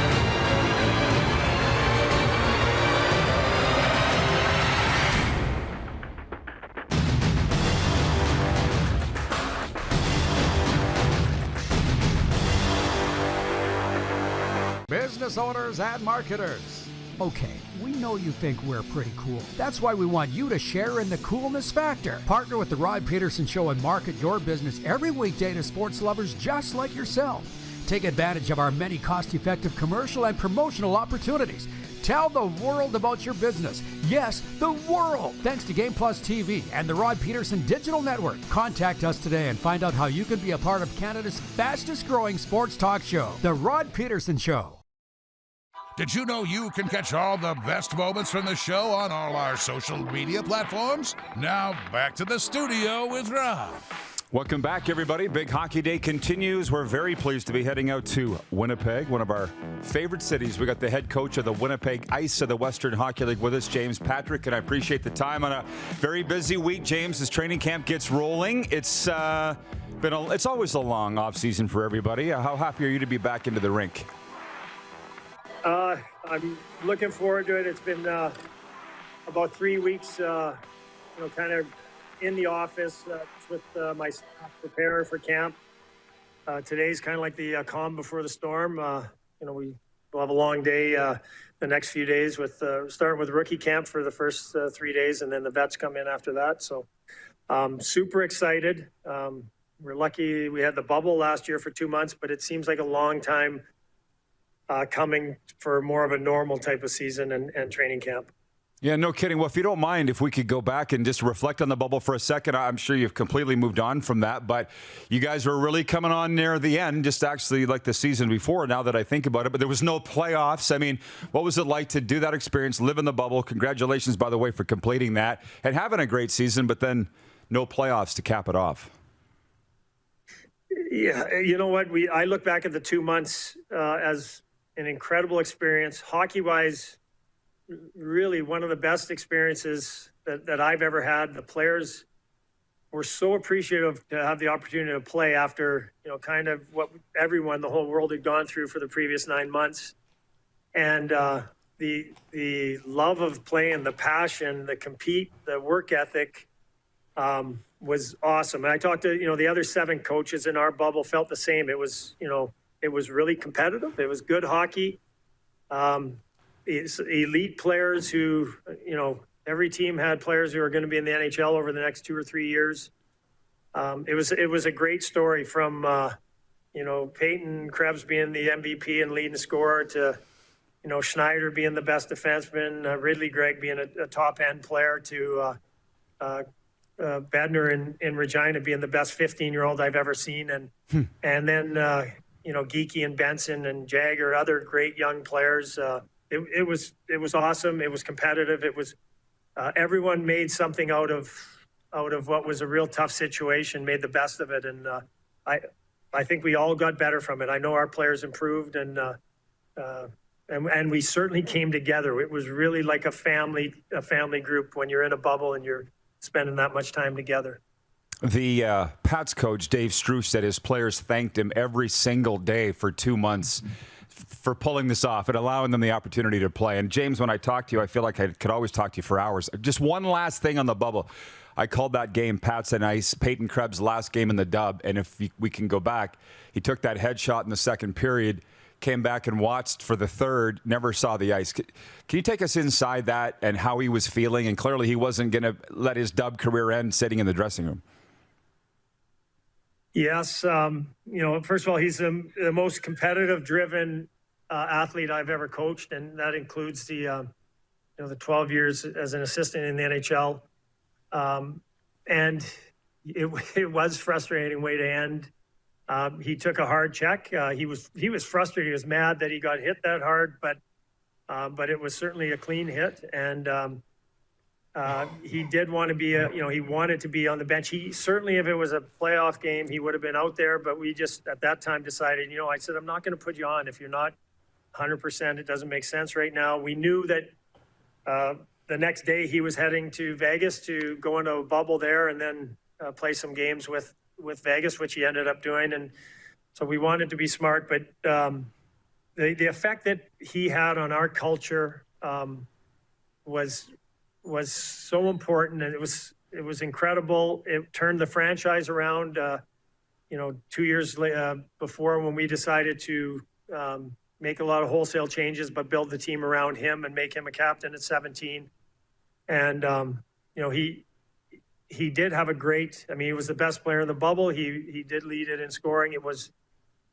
Business owners and marketers. Okay, we know you think we're pretty cool. That's why we want you to share in the coolness factor. Partner with The Rod Pedersen Show and market your business every weekday to sports lovers just like yourself. Take advantage of our many cost-effective commercial and promotional opportunities. Tell the world about your business. Yes, the world. Thanks to Game Plus TV and the Rod Pedersen Digital Network. Contact us today and find out how you can be a part of Canada's fastest-growing sports talk show, The Rod Pedersen Show.
Did you know you can catch all the best moments from the show on all our social media platforms? Now, back to the studio with Rob.
Welcome back, everybody. Big Hockey Day continues. We're very pleased to be heading out to Winnipeg, one of our favorite cities. We got the head coach of the Winnipeg ICE of the Western Hockey League with us, James Patrick, and I appreciate the time on a very busy week, James, as training camp gets rolling. It's always a long off season for everybody. How happy are you to be back into the rink?
I'm looking forward to it. It's been about 3 weeks, kind of in the office with my staff preparing for camp. Today's kind of like the calm before the storm. We'll have a long day the next few days with starting with rookie camp for the first 3 days, and then the vets come in after that. So super excited. We're lucky we had the bubble last year for 2 months, but it seems like a long time coming for more of a normal type of season and training camp.
Yeah, no kidding. Well, if you don't mind, if we could go back and just reflect on the bubble for a second. I'm sure you've completely moved on from that, but you guys were really coming on near the end, just actually like the season before, now that I think about it. But there was no playoffs. I mean, what was it like to do that experience, live in the bubble? Congratulations, by the way, for completing that and having a great season, but then no playoffs to cap it off.
Yeah, you know what? I look back at the 2 months as an incredible experience. Hockey-wise, really one of the best experiences that I've ever had. The players were so appreciative to have the opportunity to play after, kind of what everyone, the whole world had gone through for the previous 9 months. And the love of playing, the passion, the compete, the work ethic was awesome. And I talked to, the other 7 coaches in our bubble felt the same. It was, it was really competitive. It was good hockey. It's elite players who, every team had players who are going to be in the NHL over the next 2 or 3 years. It was a great story from, Peyton Krebs being the MVP and leading scorer to, Schneider being the best defenseman, Ridley Gregg being a top-end player to Bednar in Regina being the best 15-year-old I've ever seen. And then, Geeky and Benson and Jagger, other great young players. It was awesome. It was competitive. It was everyone made something out of what was a real tough situation, made the best of it, and I think we all got better from it. I know our players improved, and we certainly came together. It was really like a family group when you're in a bubble and you're spending that much time together.
The Pats coach, Dave Struce, said his players thanked him every single day for 2 months for pulling this off and allowing them the opportunity to play. And James, when I talk to you, I feel like I could always talk to you for hours. Just one last thing on the bubble. I called that game Pats and Ice, Peyton Krebs' last game in the dub. And if we can go back, he took that headshot in the second period, came back and watched for the third, never saw the ice. Can you take us inside that and how he was feeling? And clearly he wasn't going to let his dub career end sitting in the dressing room.
Yes. First of all, he's the most competitive, driven athlete I've ever coached, and that includes the 12 years as an assistant in the NHL. And it was frustrating way to end. He took a hard check. He was frustrated. He was mad that he got hit that hard, but it was certainly a clean hit. And he did want to be he wanted to be on the bench. He certainly, if it was a playoff game, he would have been out there, but we just at that time decided, I said, I'm not going to put you on if you're not 100%. It doesn't make sense right now. We knew that the next day he was heading to Vegas to go into a bubble there and then play some games with Vegas, which he ended up doing. And so we wanted to be smart, but the effect that he had on our culture was so important, and it was incredible. It turned the franchise around. 2 years before, when we decided to make a lot of wholesale changes, but build the team around him and make him a captain at 17. And he did have a great. I mean, he was the best player in the bubble. He did lead it in scoring. It was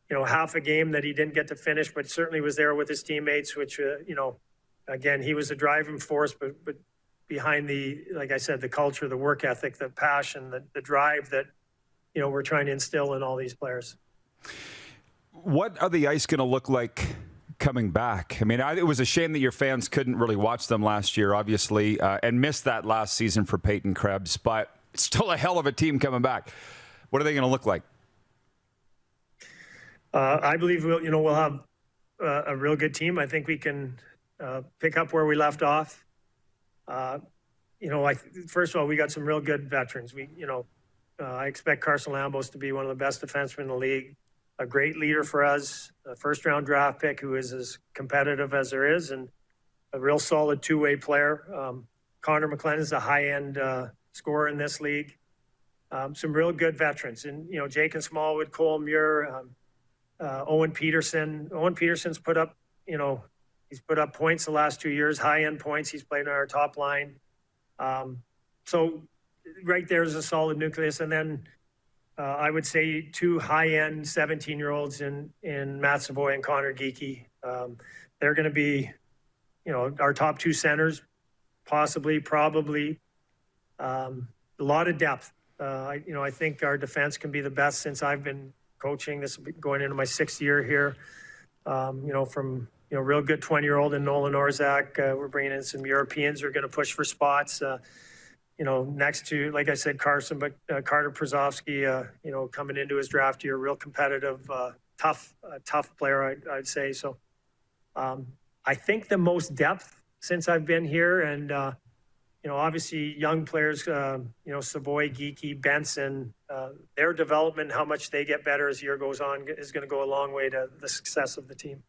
half a game that he didn't get to finish, but certainly was there with his teammates. Which again, he was a driving force, but behind like I said, the culture, the work ethic, the passion, the drive that, we're trying to instill in all these players.
What are the Ice going to look like coming back? I mean, it was a shame that your fans couldn't really watch them last year, obviously, and missed that last season for Peyton Krebs, but it's still a hell of a team coming back. What are they going to look like?
I believe we'll have a real good team. I think we can pick up where we left off. First of all, we got some real good veterans. I expect Carson Lambos to be one of the best defensemen in the league, a great leader for us, a first-round draft pick who is as competitive as there is, and a real solid two-way player. Conor Mclennan is a high-end scorer in this league. Some real good veterans. And, Jake and Smallwood, Cole Muir, Owen Pedersen. Owen Pedersen's put up, he's put up points the last 2 years, high-end points. He's played on our top line. So right there's a solid nucleus. And then I would say 2 high-end 17-year-olds in Matt Savoy and Connor Geeky. They're going to be, our top 2 centers. possibly, probably. A lot of depth. I think our defense can be the best since I've been coaching. This will be going into my 6th year here. From real good 20-year-old and Nolan Orzak. We're bringing in some Europeans who are going to push for spots. Next to, like I said, Carson, but Carter Przofsky, coming into his draft year, real competitive, tough player, I'd say. So I think the most depth since I've been here, and obviously young players, Savoy, Geeky, Benson, their development, how much they get better as the year goes on, is going to go a long way to the success of the team.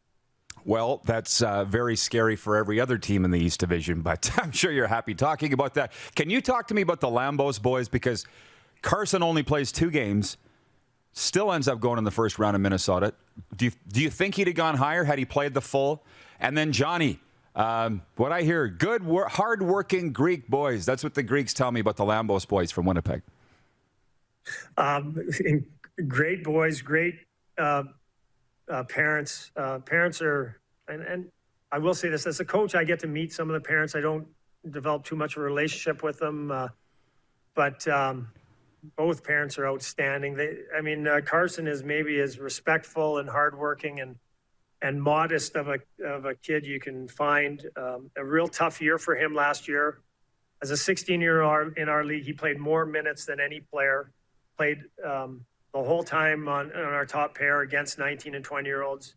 Well, that's very scary for every other team in the East Division, but I'm sure you're happy talking about that. Can you talk to me about the Lambos boys? Because Carson only plays 2 games, still ends up going in the first round in Minnesota. Do you think he'd have gone higher had he played the full? And then Johnny, what I hear, good, hard-working Greek boys. That's what the Greeks tell me about the Lambos boys from Winnipeg.
Great boys, great parents. Parents are, and I will say this, as a coach, I get to meet some of the parents. I don't develop too much of a relationship with them, but both parents are outstanding. Carson is maybe as respectful and hardworking and modest of a kid you can find. A real tough year for him last year. As a 16-year-old in our league, he played more minutes than any player. Played the whole time on our top pair against 19 and 20-year-olds.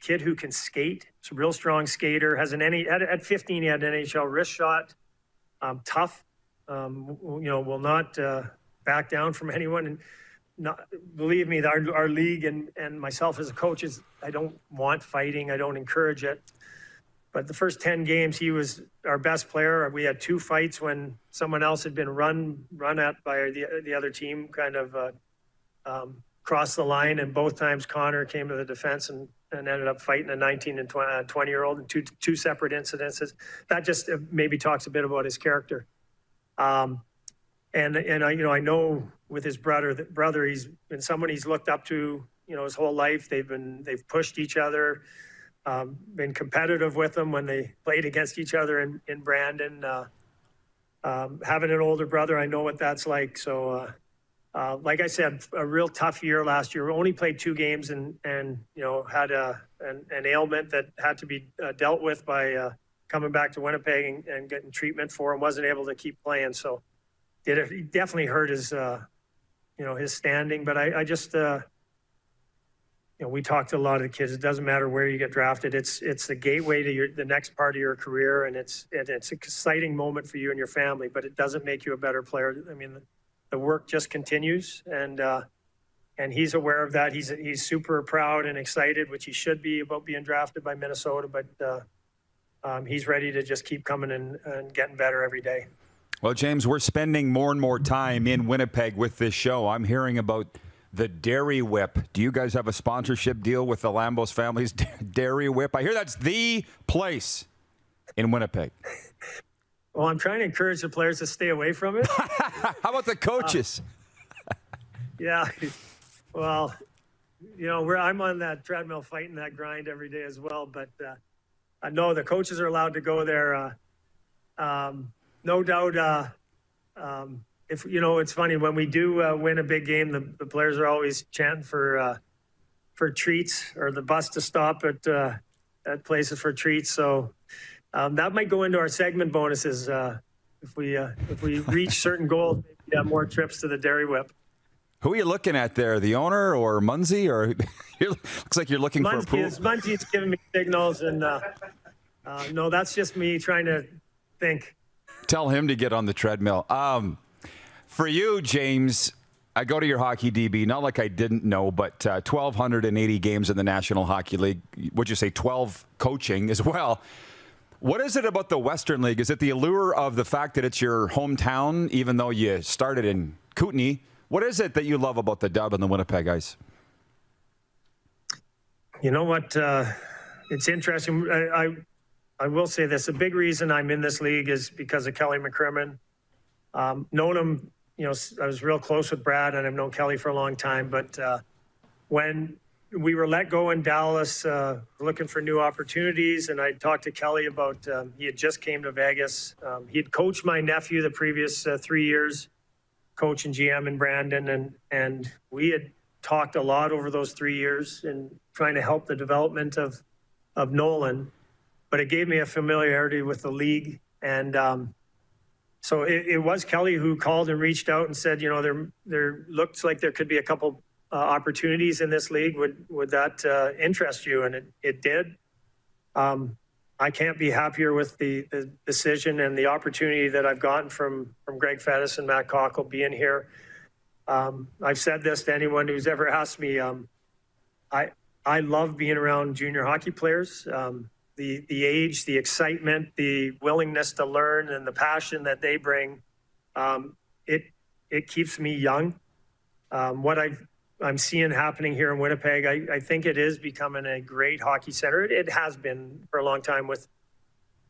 Kid who can skate. He's a real strong skater. At 15, he had an NHL wrist shot. Tough. Will not back down from anyone. And believe me, our league and myself as a coach, I don't want fighting. I don't encourage it. But the first 10 games, he was our best player. We had 2 fights when someone else had been run at by the other team, kind of crossed the line. And both times Connor came to the defense and ended up fighting a 19 and 20-year-old in two separate incidences. That just maybe talks a bit about his character. And I know with his brother, he's been someone he's looked up to, his whole life. They've pushed each other. Been competitive with them when they played against each other in Brandon. Having an older brother, I know what that's like. So, like I said, a real tough year last year. We only played 2 games and had an ailment that had to be dealt with by coming back to Winnipeg and getting treatment for him. Wasn't able to keep playing. So, he definitely hurt his standing. But I just. We talk to a lot of the kids. It doesn't matter where you get drafted. It's the gateway to the next part of your career, and it's an exciting moment for you and your family. But it doesn't make you a better player. I mean, the work just continues, and he's aware of that. He's super proud and excited, which he should be, about being drafted by Minnesota. But he's ready to just keep coming and getting better every day.
Well, James, we're spending more and more time in Winnipeg with this show. I'm hearing about the Dairy Whip. Do you guys have a sponsorship deal with the Lambos family's Dairy Whip? I hear that's the place in Winnipeg.
Well, I'm trying to encourage the players to stay away from it.
How about the coaches?
Yeah. Well, I'm on that treadmill fighting that grind every day as well. But I know the coaches are allowed to go there. No doubt. If it's funny when we do win a big game, the players are always chanting for treats, or the bus to stop at places for treats. So that might go into our segment bonuses if we reach certain goals. Maybe have more trips to the Dairy Whip.
Who are you looking at there? The owner or Munzie? Or looks like you're looking for approval.
Munzie's giving me signals, and no, that's just me trying to think.
Tell him to get on the treadmill. For you, James, I go to your hockey DB, not like I didn't know, but 1,280 games in the National Hockey League. Would you say 12 coaching as well? What is it about the Western League? Is it the allure of the fact that it's your hometown, even though you started in Kootenay? What is it that you love about the Dub and the Winnipeg Ice?
You know what? It's interesting. I will say this. A big reason I'm in this league is because of Kelly McCrimmon. Known him, I was real close with Brad, and I've known Kelly for a long time. But when we were let go in Dallas, looking for new opportunities. And I talked to Kelly about, he had just came to Vegas. He had coached my nephew the previous 3 years, coach and GM in Brandon. And we had talked a lot over those 3 years and trying to help the development of Nolan. But it gave me a familiarity with the league. And so it was Kelly who called and reached out and said, there looks like there could be a couple opportunities in this league. Would that interest you? And it did. I can't be happier with the decision and the opportunity that I've gotten from Greg Fettis and Matt Cockle being here. I've said this to anyone who's ever asked me. I love being around junior hockey players. The age, the excitement, the willingness to learn, and the passion that they bring, it keeps me young. What I'm seeing happening here in Winnipeg, I think it is becoming a great hockey center. It has been for a long time with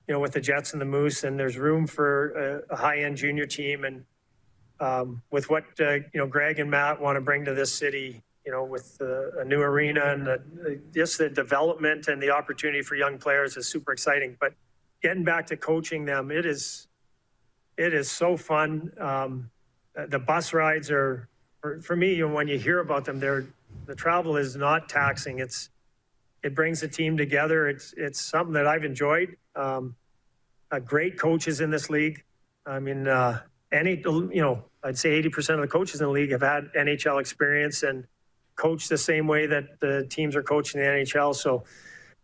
the Jets and the Moose, and there's room for a high-end junior team. And with what Greg and Matt want to bring to this city, with a new arena and just the development and the opportunity for young players is super exciting. But getting back to coaching them, it is so fun. The bus rides are, for me, when you hear about them, the travel is not taxing. It brings the team together. It's something that I've enjoyed. Great coaches in this league. I mean, I'd say 80% of the coaches in the league have had NHL experience and coach the same way that the teams are coaching the NHL. So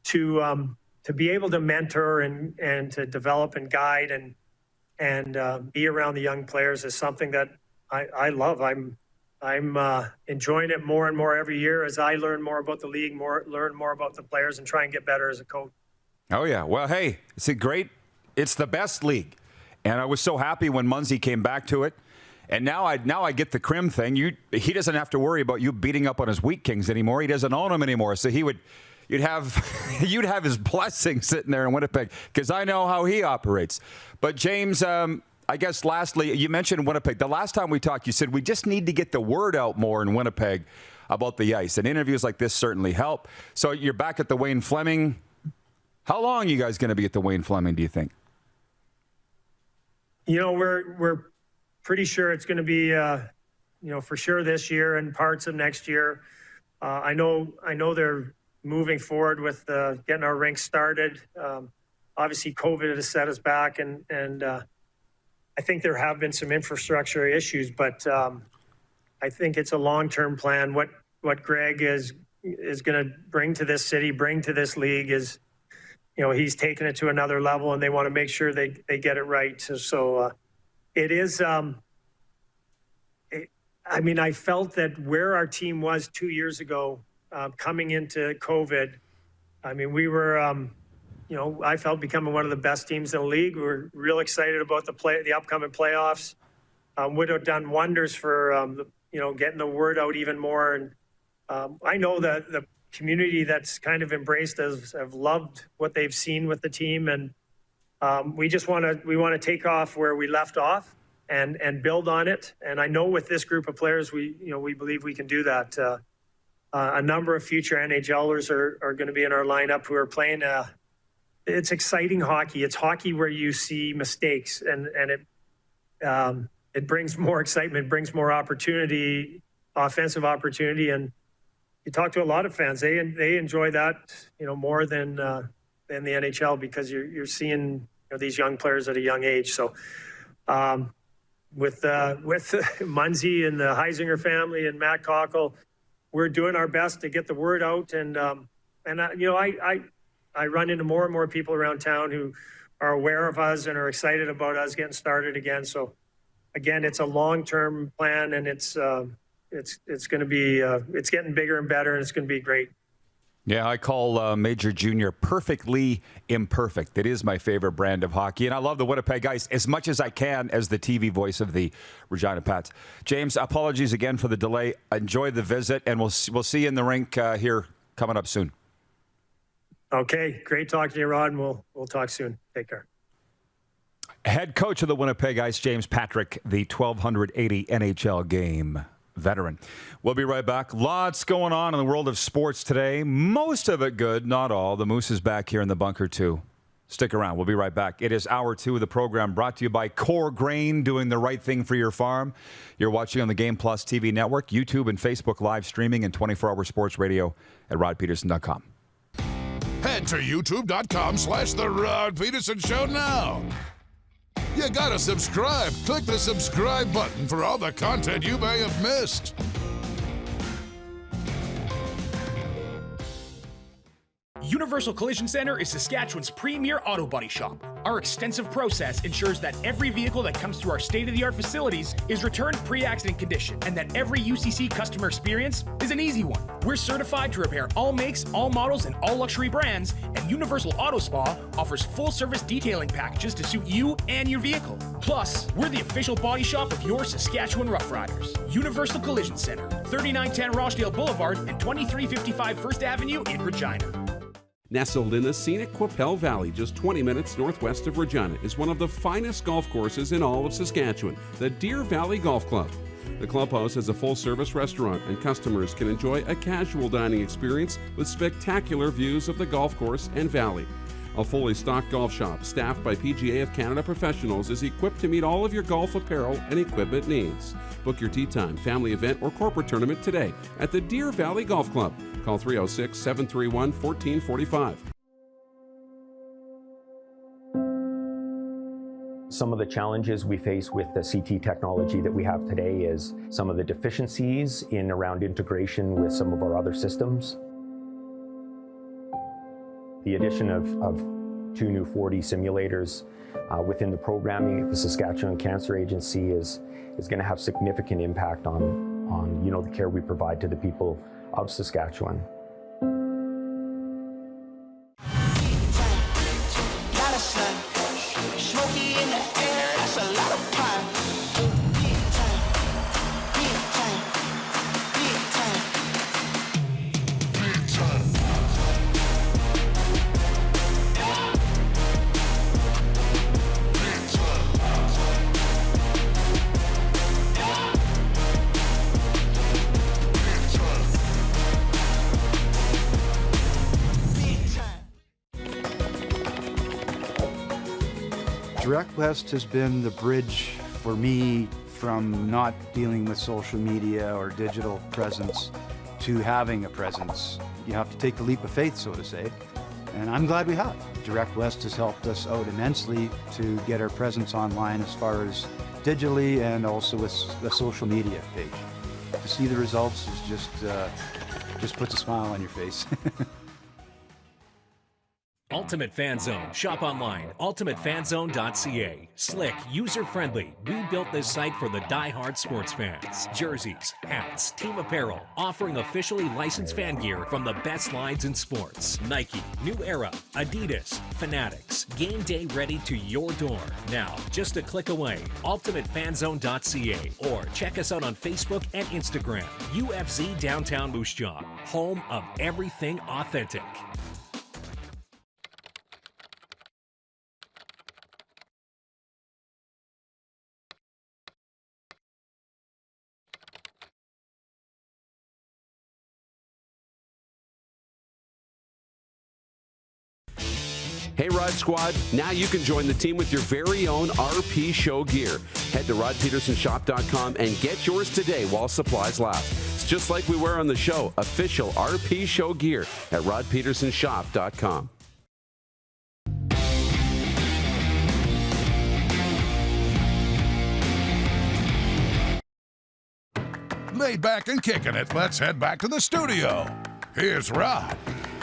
to be able to mentor and to develop and guide and be around the young players is something that I love. I'm enjoying it more and more every year as I learn more about the league, learn more about the players, and try and get better as a coach.
Oh yeah, well, hey, it's the best league, and I was so happy when Munzie came back to it. And now I get the Krim thing. He doesn't have to worry about you beating up on his Wheat Kings anymore. He doesn't own them anymore. So you'd have his blessing sitting there in Winnipeg, because I know how he operates. But James, I guess lastly, you mentioned Winnipeg. The last time we talked, you said we just need to get the word out more in Winnipeg about the ice. And interviews like this certainly help. So you're back at the Wayne Fleming. How long are you guys going to be at the Wayne Fleming, do you think?
We're pretty sure it's going to be, for sure this year and parts of next year. I know they're moving forward with getting our rink started. Obviously, COVID has set us back, and I think there have been some infrastructure issues, but I think it's a long-term plan. What Greg is going to bring to this city, bring to this league is, he's taken it to another level, and they want to make sure they get it right. So it is. I felt that where our team was 2 years ago, coming into COVID, we were, I felt becoming one of the best teams in the league. We were real excited about the upcoming playoffs. Would have done wonders for, getting the word out even more. And I know that the community that's kind of embraced us have loved what they've seen with the team, and we want to take off where we left off and build on it. And I know with this group of players, we believe we can do that. A number of future NHLers are going to be in our lineup who are playing. It's exciting hockey. It's hockey where you see mistakes, and it brings more excitement, brings more opportunity, offensive opportunity. And you talk to a lot of fans; they enjoy that, more than the NHL, because you're seeing these young players at a young age. So. With Munzie and the Heisinger family and Matt Cockle, we're doing our best to get the word out. And I run into more and more people around town who are aware of us and are excited about us getting started again. So, again, it's a long-term plan, and it's going to be it's getting bigger and better, and it's going to be great.
Yeah, I call Major Junior perfectly imperfect. It is my favorite brand of hockey, and I love the Winnipeg Ice as much as I can as the TV voice of the Regina Pats. James, apologies again for the delay. Enjoy the visit, and we'll see you in the rink here coming up soon.
Okay, great talking to you, Rod, and we'll talk soon. Take care.
Head coach of the Winnipeg Ice, James Patrick, the 1280 NHL game. veteran. We'll be right back. Lots going on in the world of sports today. Most of it good, not all. The Moose is back here in the bunker, too. Stick around. We'll be right back. It is hour 2 of the program, brought to you by Core Grain, doing the right thing for your farm. You're watching on the Game Plus TV network, YouTube and Facebook live streaming, and 24-hour sports radio at rodpeterson.com.
Head to youtube.com/The Rod Peterson Show now. You gotta subscribe. Click the subscribe button for all the content you may have missed.
Universal Collision Center is Saskatchewan's premier auto body shop. Our extensive process ensures that every vehicle that comes through our state-of-the-art facilities is returned pre-accident condition, and that every UCC customer experience is an easy one. We're certified to repair all makes, all models, and all luxury brands, and Universal Auto Spa offers full-service detailing packages to suit you and your vehicle. Plus, we're the official body shop of your Saskatchewan Rough Riders. Universal Collision Center, 3910 Rochdale Boulevard and 2355 First Avenue in Regina.
Nestled in the scenic Qu'Appelle Valley, just 20 minutes northwest of Regina, is one of the finest golf courses in all of Saskatchewan, the Deer Valley Golf Club. The clubhouse has a full-service restaurant, and customers can enjoy a casual dining experience with spectacular views of the golf course and valley. A fully stocked golf shop, staffed by PGA of Canada professionals, is equipped to meet all of your golf apparel and equipment needs. Book your tee time, family event, or corporate tournament today at the Deer Valley Golf Club. Call 306-731-1445.
Some of the challenges we face with the CT technology that we have today is some of the deficiencies in around integration with some of our other systems. The addition of 2 new 4D simulators within the programming at the Saskatchewan Cancer Agency is going to have significant impact on the care we provide to the people of Saskatchewan.
Smoky in the air, that's a lot of pine. Big time, big time, big time, big time.
Direct West has been the bridge for me from not dealing with social media or digital presence to having a presence. You have to take the leap of faith, so to say, and I'm glad we have. Direct West has helped us out immensely to get our presence online as far as digitally and also with the social media page. To see the results is just puts a smile on your face.
Ultimate Fan Zone. Shop online. UltimateFanZone.ca. Slick, user-friendly. We built this site for the die-hard sports fans. Jerseys, hats, team apparel, offering officially licensed fan gear from the best lines in sports. Nike, New Era, Adidas, Fanatics. Game day ready to your door. Now, just a click away. UltimateFanZone.ca or check us out on Facebook and Instagram. UFC Downtown Moose Jaw. Home of everything authentic.
Hey Rod Squad, now you can join the team with your very own RP Show gear. Head to rodpetersonshop.com and get yours today while supplies last. It's just like we wear on the show, official RP Show gear at rodpetersonshop.com.
Laid back and kicking it, let's head back to the studio. Here's Rod.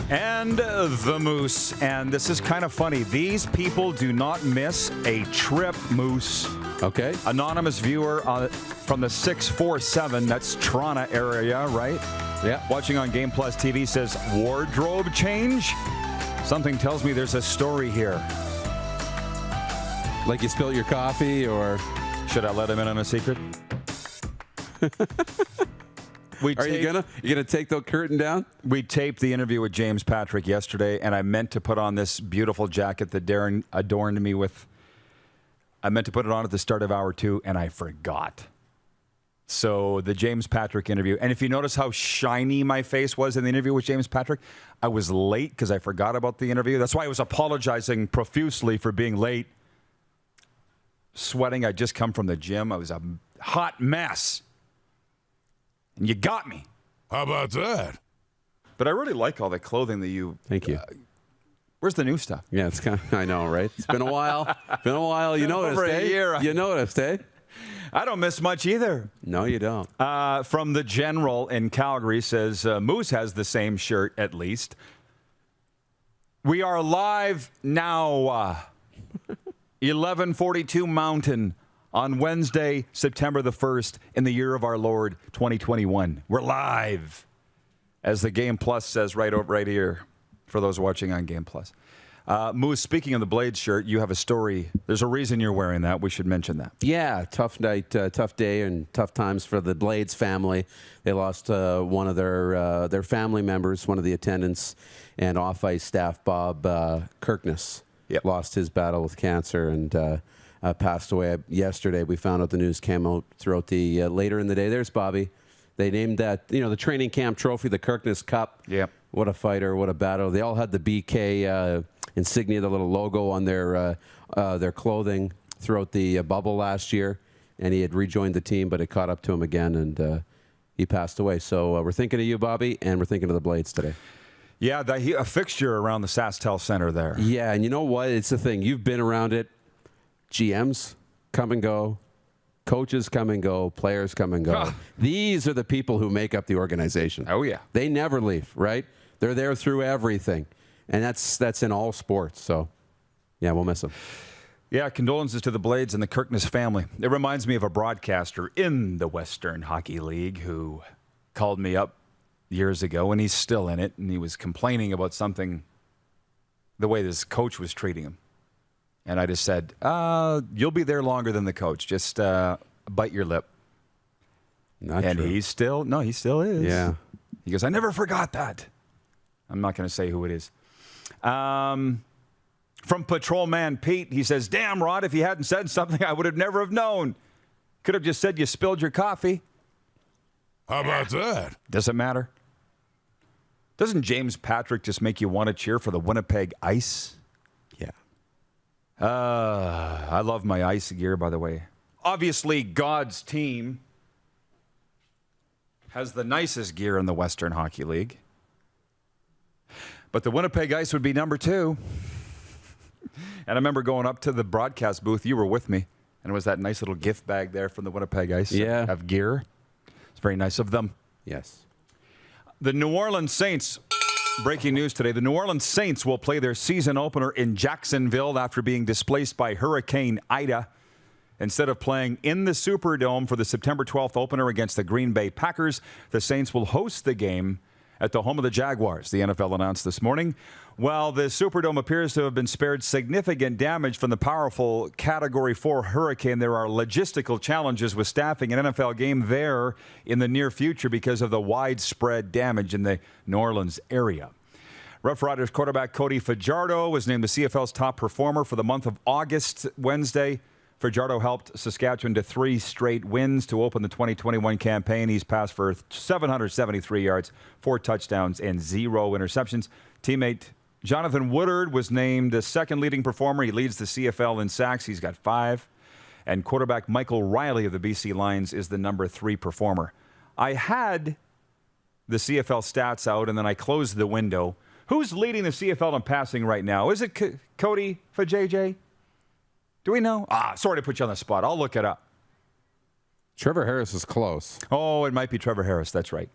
And the Moose. And this is kind of funny. These people do not miss a trip, Moose.
Okay.
Anonymous viewer from the 647, that's Toronto area, right?
Yeah.
Watching on Game Plus TV says, wardrobe change? Something tells me there's a story here.
Like you spilled your coffee, or
should I let him in on a secret?
Are you gonna take the curtain down?
We taped the interview with James Patrick yesterday, and I meant to put on this beautiful jacket that Darren adorned me with. I meant to put it on at the start of hour 2, and I forgot. So the James Patrick interview. And if you notice how shiny my face was in the interview with James Patrick, I was late because I forgot about the interview. That's why I was apologizing profusely for being late. Sweating. I'd just come from the gym. I was a hot mess. And you got me.
How about that?
But I really like all the clothing that you...
Thank you.
Where's the new stuff?
Yeah, it's kind of, I know, right? It's been a while. Been a while. You noticed,
over a
eh?
year.
You noticed, eh?
I don't miss much either.
No, you don't.
From the General in Calgary says, Moose has the same shirt at least. We are live now. 1142 Mountain on Wednesday, September the 1st in the year of our Lord, 2021. We're live, as the Game Plus says right here for those watching on Game Plus. Moose, speaking of the Blades shirt, you have a story. There's a reason you're wearing that. We should mention that.
Yeah, tough night, tough day, and tough times for the Blades family. They lost one of their family members, one of the attendants and off-ice staff, Bob Kirkness.
Yep.
Lost his battle with cancer and passed away yesterday. We found out the news came out throughout the later in the day. There's Bobby. They named that, the training camp trophy, the Kirkness Cup.
Yep.
What a fighter, what a battle. They all had the BK insignia, the little logo on their clothing throughout the bubble last year. And he had rejoined the team, but it caught up to him again, and he passed away. So we're thinking of you, Bobby, and we're thinking of the Blades today.
Yeah, a fixture around the SaskTel Center there.
Yeah, and you know what? It's the thing. You've been around it. GMs come and go. Coaches come and go. Players come and go. These are the people who make up the organization.
Oh, yeah.
They never leave, right? They're there through everything. And that's in all sports. So, yeah, we'll miss them.
Yeah, condolences to the Blades and the Kirkness family. It reminds me of a broadcaster in the Western Hockey League who called me up years ago, and he's still in it, and he was complaining about something, the way this coach was treating him. And I just said, you'll be there longer than the coach. Just bite your lip.
Not
and
true.
he still is.
Yeah.
He goes, I never forgot that. I'm not going to say who it is. From Patrolman Pete, he says, damn, Rod, if you hadn't said something, I would have never have known. Could have just said you spilled your coffee.
How about that?
Doesn't matter. Doesn't James Patrick just make you want to cheer for the Winnipeg ICE?
Yeah.
I love my ICE gear, by the way. Obviously, God's team has the nicest gear in the Western Hockey League. But the Winnipeg ICE would be number 2. And I remember going up to the broadcast booth. You were with me. And it was that nice little gift bag there from the Winnipeg ICE.
Yeah.
Have gear. It's very nice of them.
Yes.
The New Orleans Saints, breaking news today, the New Orleans Saints will play their season opener in Jacksonville after being displaced by Hurricane Ida. Instead of playing in the Superdome for the September 12th opener against the Green Bay Packers, the Saints will host the game at the home of the Jaguars, the NFL announced this morning. While the Superdome appears to have been spared significant damage from the powerful Category 4 hurricane, there are logistical challenges with staffing an NFL game there in the near future because of the widespread damage in the New Orleans area. Rough Riders quarterback Cody Fajardo was named the CFL's top performer for the month of August Wednesday. Fajardo helped Saskatchewan to 3 straight wins to open the 2021 campaign. He's passed for 773 yards, 4 touchdowns, and 0 interceptions. Teammate Jonathan Woodard was named the second leading performer. He leads the CFL in sacks. He's got 5. And quarterback Michael Riley of the BC Lions is the number 3 performer. I had the CFL stats out, and then I closed the window. Who's leading the CFL in passing right now? Is it Cody for JJ? Do we know? Sorry to put you on the spot. I'll look it up.
Trevor Harris is close.
Oh, it might be Trevor Harris. That's right.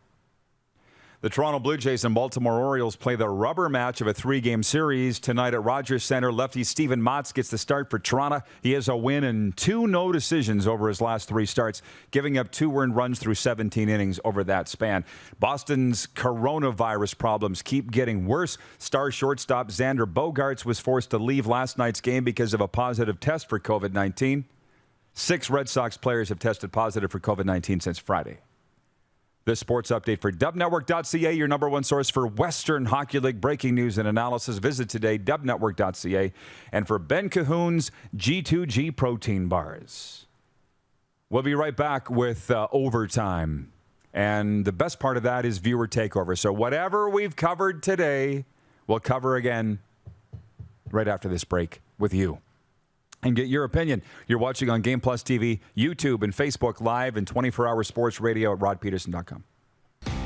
The Toronto Blue Jays and Baltimore Orioles play the rubber match of a 3-game series tonight at Rogers Centre. Lefty Steven Matz gets the start for Toronto. He has a win and 2 no decisions over his last 3 starts, giving up 2 earned runs through 17 innings over that span. Boston's coronavirus problems keep getting worse. Star shortstop Xander Bogaerts was forced to leave last night's game because of a positive test for COVID-19. 6 Red Sox players have tested positive for COVID-19 since Friday. This sports update for dubnetwork.ca, your number 1 source for Western Hockey League breaking news and analysis. Visit today, dubnetwork.ca. And for Ben Cahoon's G2G protein bars. We'll be right back with overtime. And the best part of that is viewer takeover. So whatever we've covered today, we'll cover again right after this break with you. And get your opinion. You're watching on Game Plus TV, YouTube, and Facebook Live, and 24-hour sports radio at rodpeterson.com.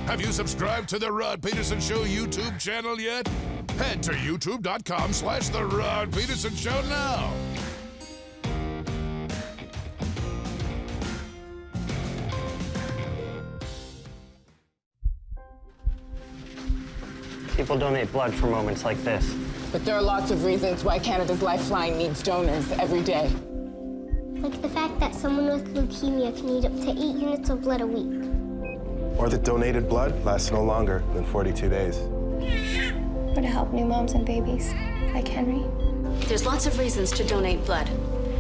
Have you subscribed to the Rod Pedersen Show YouTube channel yet? Head to youtube.com/The Rod Pedersen Show now.
People donate blood for moments like this.
But there are lots of reasons why Canada's Lifeline needs donors every day.
Like the fact that someone with leukemia can need up to 8 units of blood a week.
Or that donated blood lasts no longer than 42 days.
Or to help new moms and babies, like Henry.
There's lots of reasons to donate blood.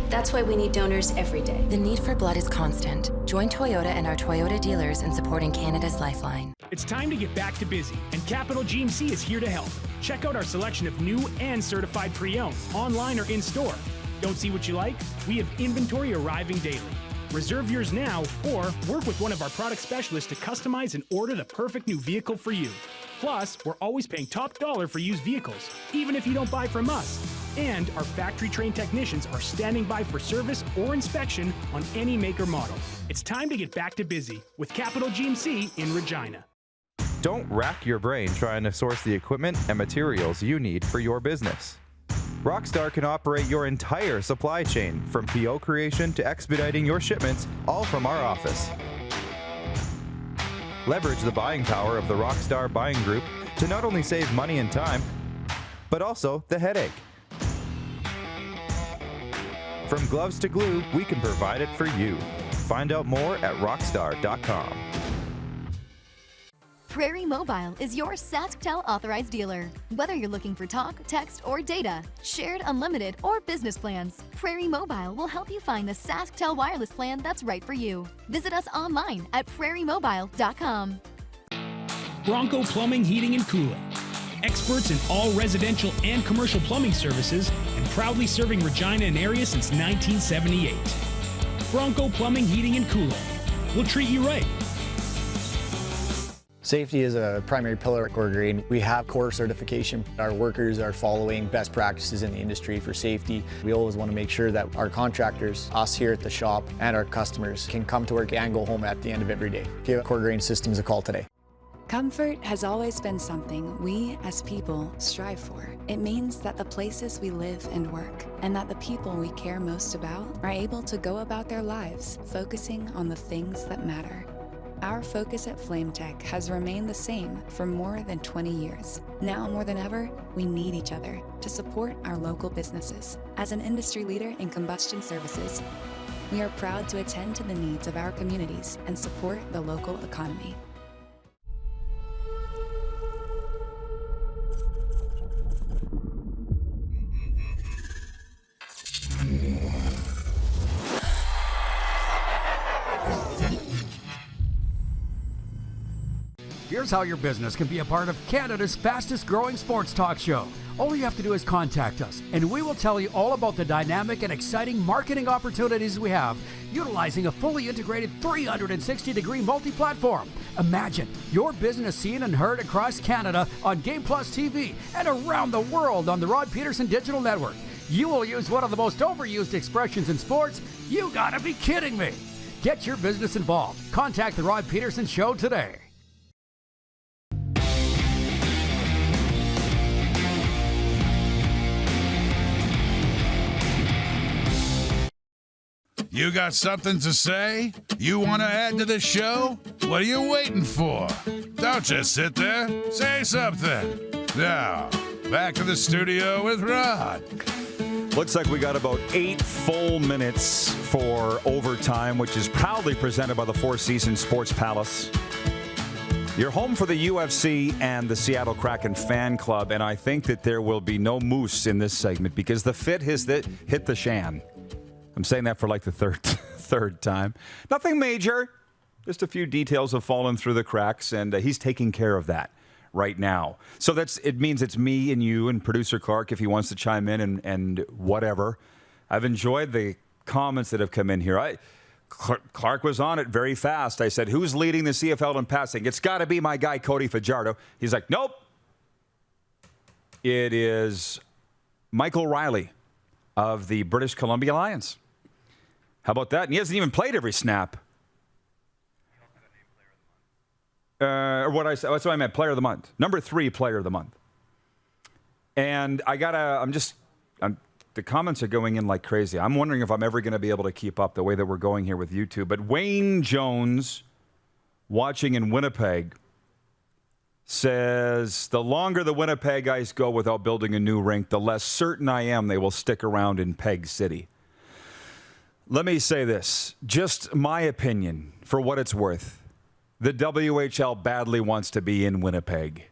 That's why we need donors every day.
The need for blood is constant. Join Toyota and our Toyota dealers in supporting Canada's Lifeline.
It's time to get back to busy, and Capital GMC is here to help. Check out our selection of new and certified pre-owned, online or in-store. Don't see what you like? We have inventory arriving daily. Reserve yours now or work with one of our product specialists to customize and order the perfect new vehicle for you. Plus, we're always paying top dollar for used vehicles, even if you don't buy from us. And our factory-trained technicians are standing by for service or inspection on any make or model. It's time to get back to busy with Capital GMC in Regina.
Don't rack your brain trying to source the equipment and materials you need for your business. Rockstar can operate your entire supply chain, from PO creation to expediting your shipments, all from our office. Leverage the buying power of the Rockstar buying group to not only save money and time, but also the headache. From gloves to glue, we can provide it for you. Find out more at rockstar.com.
Prairie Mobile is your SaskTel authorized dealer. Whether you're looking for talk, text, or data, shared, unlimited, or business plans, Prairie Mobile will help you find the SaskTel wireless plan that's right for you. Visit us online at prairiemobile.com.
Bronco Plumbing, Heating, and Cooling. Experts in all residential and commercial plumbing services, and proudly serving Regina and area since 1978. Bronco Plumbing, Heating, and Cooling. We'll treat you right.
Safety is a primary pillar at Cora Green. We have Cora certification. Our workers are following best practices in the industry for safety. We always want to make sure that our contractors, us here at the shop, and our customers can come to work and go home at the end of every day. Give Cora Green Systems a call today.
Comfort has always been something we as people strive for. It means that the places we live and work, and that the people we care most about, are able to go about their lives focusing on the things that matter. Our focus at FlameTech has remained the same for more than 20 years. Now more than ever, we need each other to support our local businesses. As an industry leader in combustion services, we are proud to attend to the needs of our communities and support the local economy.
Here's how your business can be a part of Canada's fastest growing sports talk show. All you have to do is contact us, and we will tell you all about the dynamic and exciting marketing opportunities we have, utilizing a fully integrated 360-degree multi-platform. Imagine your business seen and heard across Canada on Game Plus TV and around the world on the Rod Pedersen Digital Network. You will use one of the most overused expressions in sports. You gotta be kidding me. Get your business involved. Contact the Rod Pedersen Show today.
You got something to say? You want to add to the show? What are you waiting for? Don't just sit there. Say something. Now, back to the studio with Rod.
Looks like we got about 8 full minutes for overtime, which is proudly presented by the Four Seasons Sports Palace. You're home for the UFC and the Seattle Kraken fan club, and I think that there will be no moose in this segment because the fit has hit the shan. I'm saying that for like the third time. Nothing major. Just a few details have fallen through the cracks, and he's taking care of that right now. So it means it's me and you and producer Clark if he wants to chime in and whatever. I've enjoyed the comments that have come in here. Clark was on it very fast. I said, who's leading the CFL in passing? It's got to be my guy, Cody Fajardo. He's like, nope. It is Michael Riley of the British Columbia Lions. How about that? And he hasn't even played every snap. Or what I said, that's what I meant, player of the month. Number 3 player of the month. And the comments are going in like crazy. I'm wondering if I'm ever going to be able to keep up the way that we're going here with YouTube. But Wayne Jones, watching in Winnipeg, says, the longer the Winnipeg Ice go without building a new rink, the less certain I am they will stick around in Peg City. Let me say this, just my opinion, for what it's worth. The WHL badly wants to be in Winnipeg.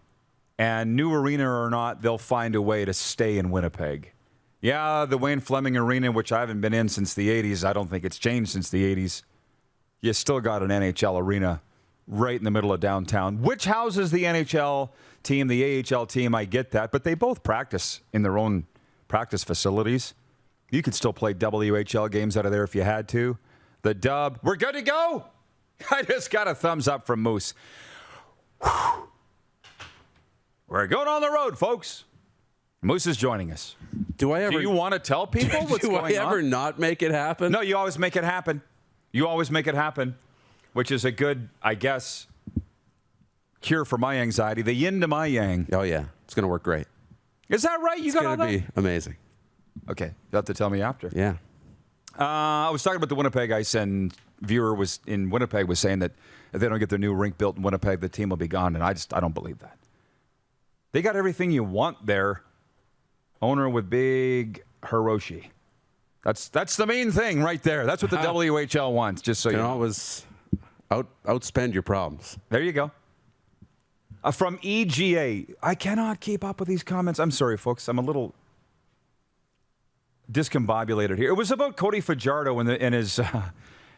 And new arena or not, they'll find a way to stay in Winnipeg. Yeah, the Wayne Fleming Arena, which I haven't been in since the 80s, I don't think it's changed since the 80s. You still got an NHL arena right in the middle of downtown, which houses the NHL team, the AHL team. I get that, but they both practice in their own practice facilities. You could still play WHL games out of there if you had to. The Dub, we're good to go. I just got a thumbs up from Moose. Whew. We're going on the road, folks. Moose is joining us. Do you want to tell people what's going on?
Do I ever not make it happen?
No, you always make it happen. You always make it happen, which is a good, I guess, cure for my anxiety. The yin to my yang.
Oh, yeah. It's going to work great.
Is that right?
It's going to be amazing.
Okay. You'll have to tell me after.
Yeah.
I was talking about the Winnipeg Ice, and viewer was in Winnipeg was saying that if they don't get their new rink built in Winnipeg, the team will be gone, and I don't believe that. They got everything you want there. Owner with big Hiroshi. That's the main thing right there. That's what the WHL wants, just so you know.
Always outspend your problems.
There you go. From EGA, I cannot keep up with these comments. I'm sorry, folks. I'm a little discombobulated here. It was about Cody Fajardo and his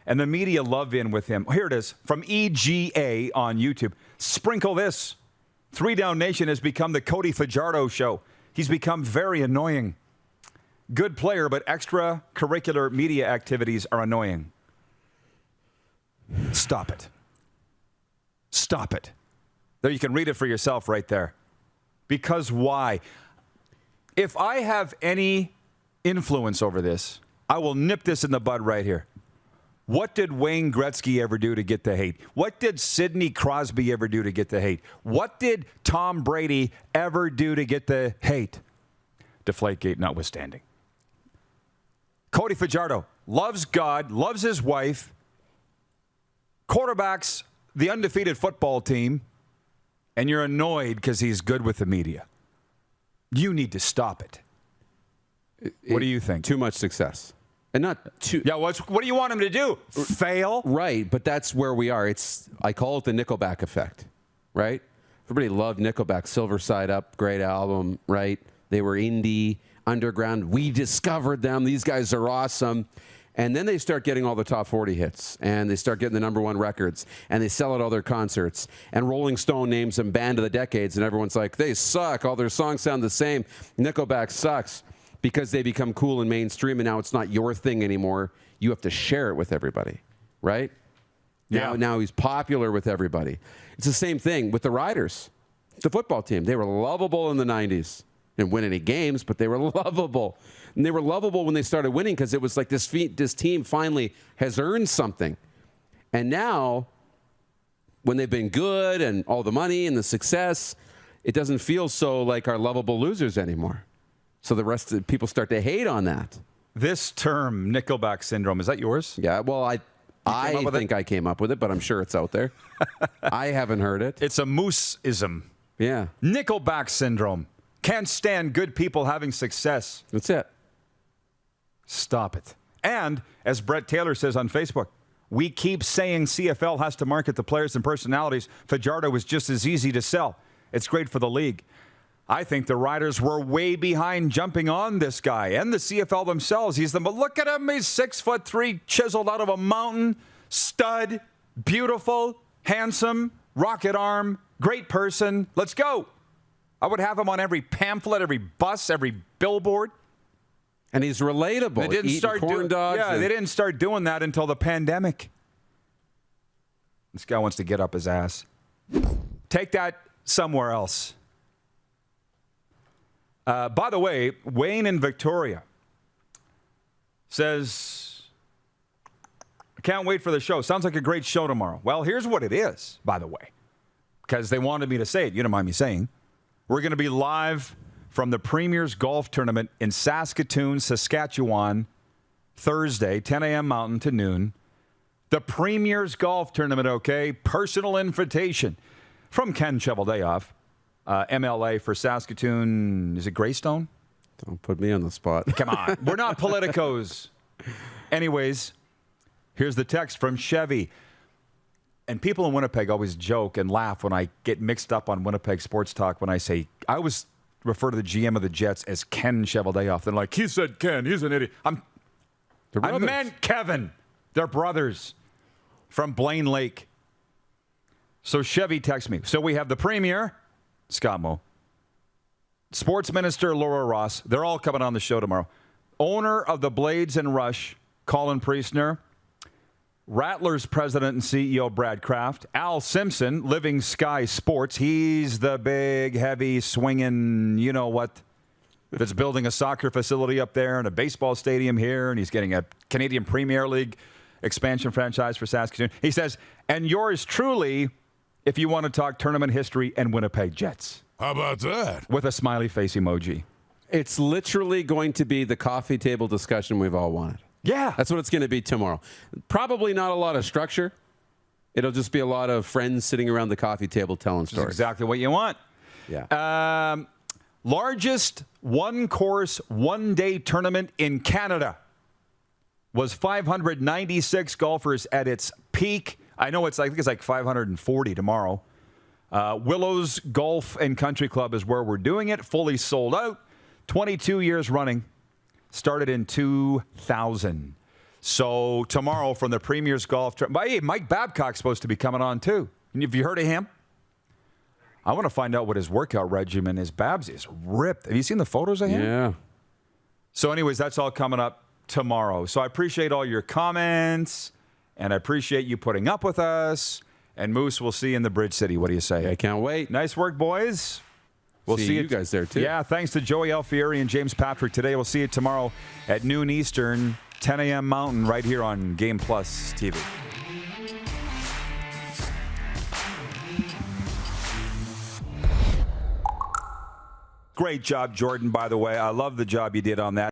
and the media love in with him. Here it is from EGA on YouTube. Sprinkle this. 3 Down Nation has become the Cody Fajardo show. He's become very annoying. Good player, but extracurricular media activities are annoying. Stop it. Stop it. There, you can read it for yourself right there. Because why? If I have any influence over this, I will nip this in the bud right here. What did Wayne Gretzky ever do to get the hate? What did Sidney Crosby ever do to get the hate? What did Tom Brady ever do to get the hate? Deflategate notwithstanding. Cody Fajardo loves God, loves his wife, quarterbacks the undefeated football team, and you're annoyed because he's good with the media. You need to stop it. What do you think?
Too much success. And not too...
Yeah, what do you want him to do? Fail?
Right, but that's where we are. I call it the Nickelback effect, right? Everybody loved Nickelback. Silver Side Up, great album, right? They were indie, underground. We discovered them. These guys are awesome. And then they start getting all the top 40 hits, and they start getting the #1 records, and they sell out all their concerts. And Rolling Stone names them Band of the Decades, and everyone's like, they suck. All their songs sound the same. Nickelback sucks. Because they become cool and mainstream, and now it's not your thing anymore. You have to share it with everybody, right?
Yeah.
Now he's popular with everybody. It's the same thing with the Riders, the football team. They were lovable in the 90s. Didn't win any games, but they were lovable. And they were lovable when they started winning because it was like this team finally has earned something. And now, when they've been good and all the money and the success, it doesn't feel so like our lovable losers anymore. So the rest of the people start to hate on that.
This term, Nickelback syndrome, is that yours?
Yeah, well, I think I came up with it, but I'm sure it's out there. I haven't heard it.
It's a moose-ism.
Yeah.
Nickelback syndrome. Can't stand good people having success.
That's it.
Stop it. And, as Brett Taylor says on Facebook, we keep saying CFL has to market the players and personalities. Fajardo was just as easy to sell. It's great for the league. I think the Riders were way behind jumping on this guy and the CFL themselves. Look at him. He's 6'3", chiseled out of a mountain, stud, beautiful, handsome, rocket arm, great person. Let's go. I would have him on every pamphlet, every bus, every billboard.
And he's relatable.
They didn't start
corn dogs.
Yeah, they didn't start doing that until the pandemic. This guy wants to get up his ass. Take that somewhere else. By the way, Wayne in Victoria says, I can't wait for the show. Sounds like a great show tomorrow. Well, here's what it is, by the way, because they wanted me to say it. You don't mind me saying. We're going to be live from the Premier's Golf Tournament in Saskatoon, Saskatchewan, Thursday, 10 a.m. Mountain to noon. The Premier's Golf Tournament, okay? Personal invitation from Ken Cheveldayoff, MLA for Saskatoon. Is it Greystone?
Don't put me on the spot.
Come on. We're not politicos. Anyways, here's the text from Chevy. And people in Winnipeg always joke and laugh when I get mixed up on Winnipeg Sports Talk when I say, I always refer to the GM of the Jets as Ken Cheveldayoff. They're like, he said Ken, he's an idiot. I meant Kevin. They're brothers from Blaine Lake. So Chevy texts me. So we have the Premier, Scott Moe, Sports Minister Laura Ross. They're all coming on the show tomorrow. Owner of the Blades and Rush, Colin Priestner. Rattlers President and CEO Brad Kraft. Al Simpson, Living Sky Sports. He's the big, heavy, swinging, you know what, that's building a soccer facility up there and a baseball stadium here, and he's getting a Canadian Premier League expansion franchise for Saskatoon. He says, and yours truly, if you want to talk tournament history and Winnipeg Jets.
How about that?
With a smiley face emoji.
It's literally going to be the coffee table discussion we've all wanted.
Yeah.
That's what it's going to be tomorrow. Probably not a lot of structure. It'll just be a lot of friends sitting around the coffee table telling stories.
That's exactly what you want.
Yeah.
Largest one-course, one-day tournament in Canada was 596 golfers at its peak. I think it's like 540 tomorrow. Willows Golf and Country Club is where we're doing it. Fully sold out. 22 years running. Started in 2000. So tomorrow from the Premier's Golf Tournament. Hey, Mike Babcock's supposed to be coming on too. Have you heard of him? I want to find out what his workout regimen is. Babs is ripped. Have you seen the photos of him?
Yeah.
So anyways, that's all coming up tomorrow. So I appreciate all your comments, and I appreciate you putting up with us. And Moose, we'll see you in the Bridge City. What do you say?
I can't wait.
Nice work, boys. We'll see
you guys there, too.
Yeah, thanks to Joey Alfieri and James Patrick today. We'll see you tomorrow at noon Eastern, 10 a.m. Mountain, right here on Game Plus TV. Great job, Jordan, by the way. I love the job you did on that.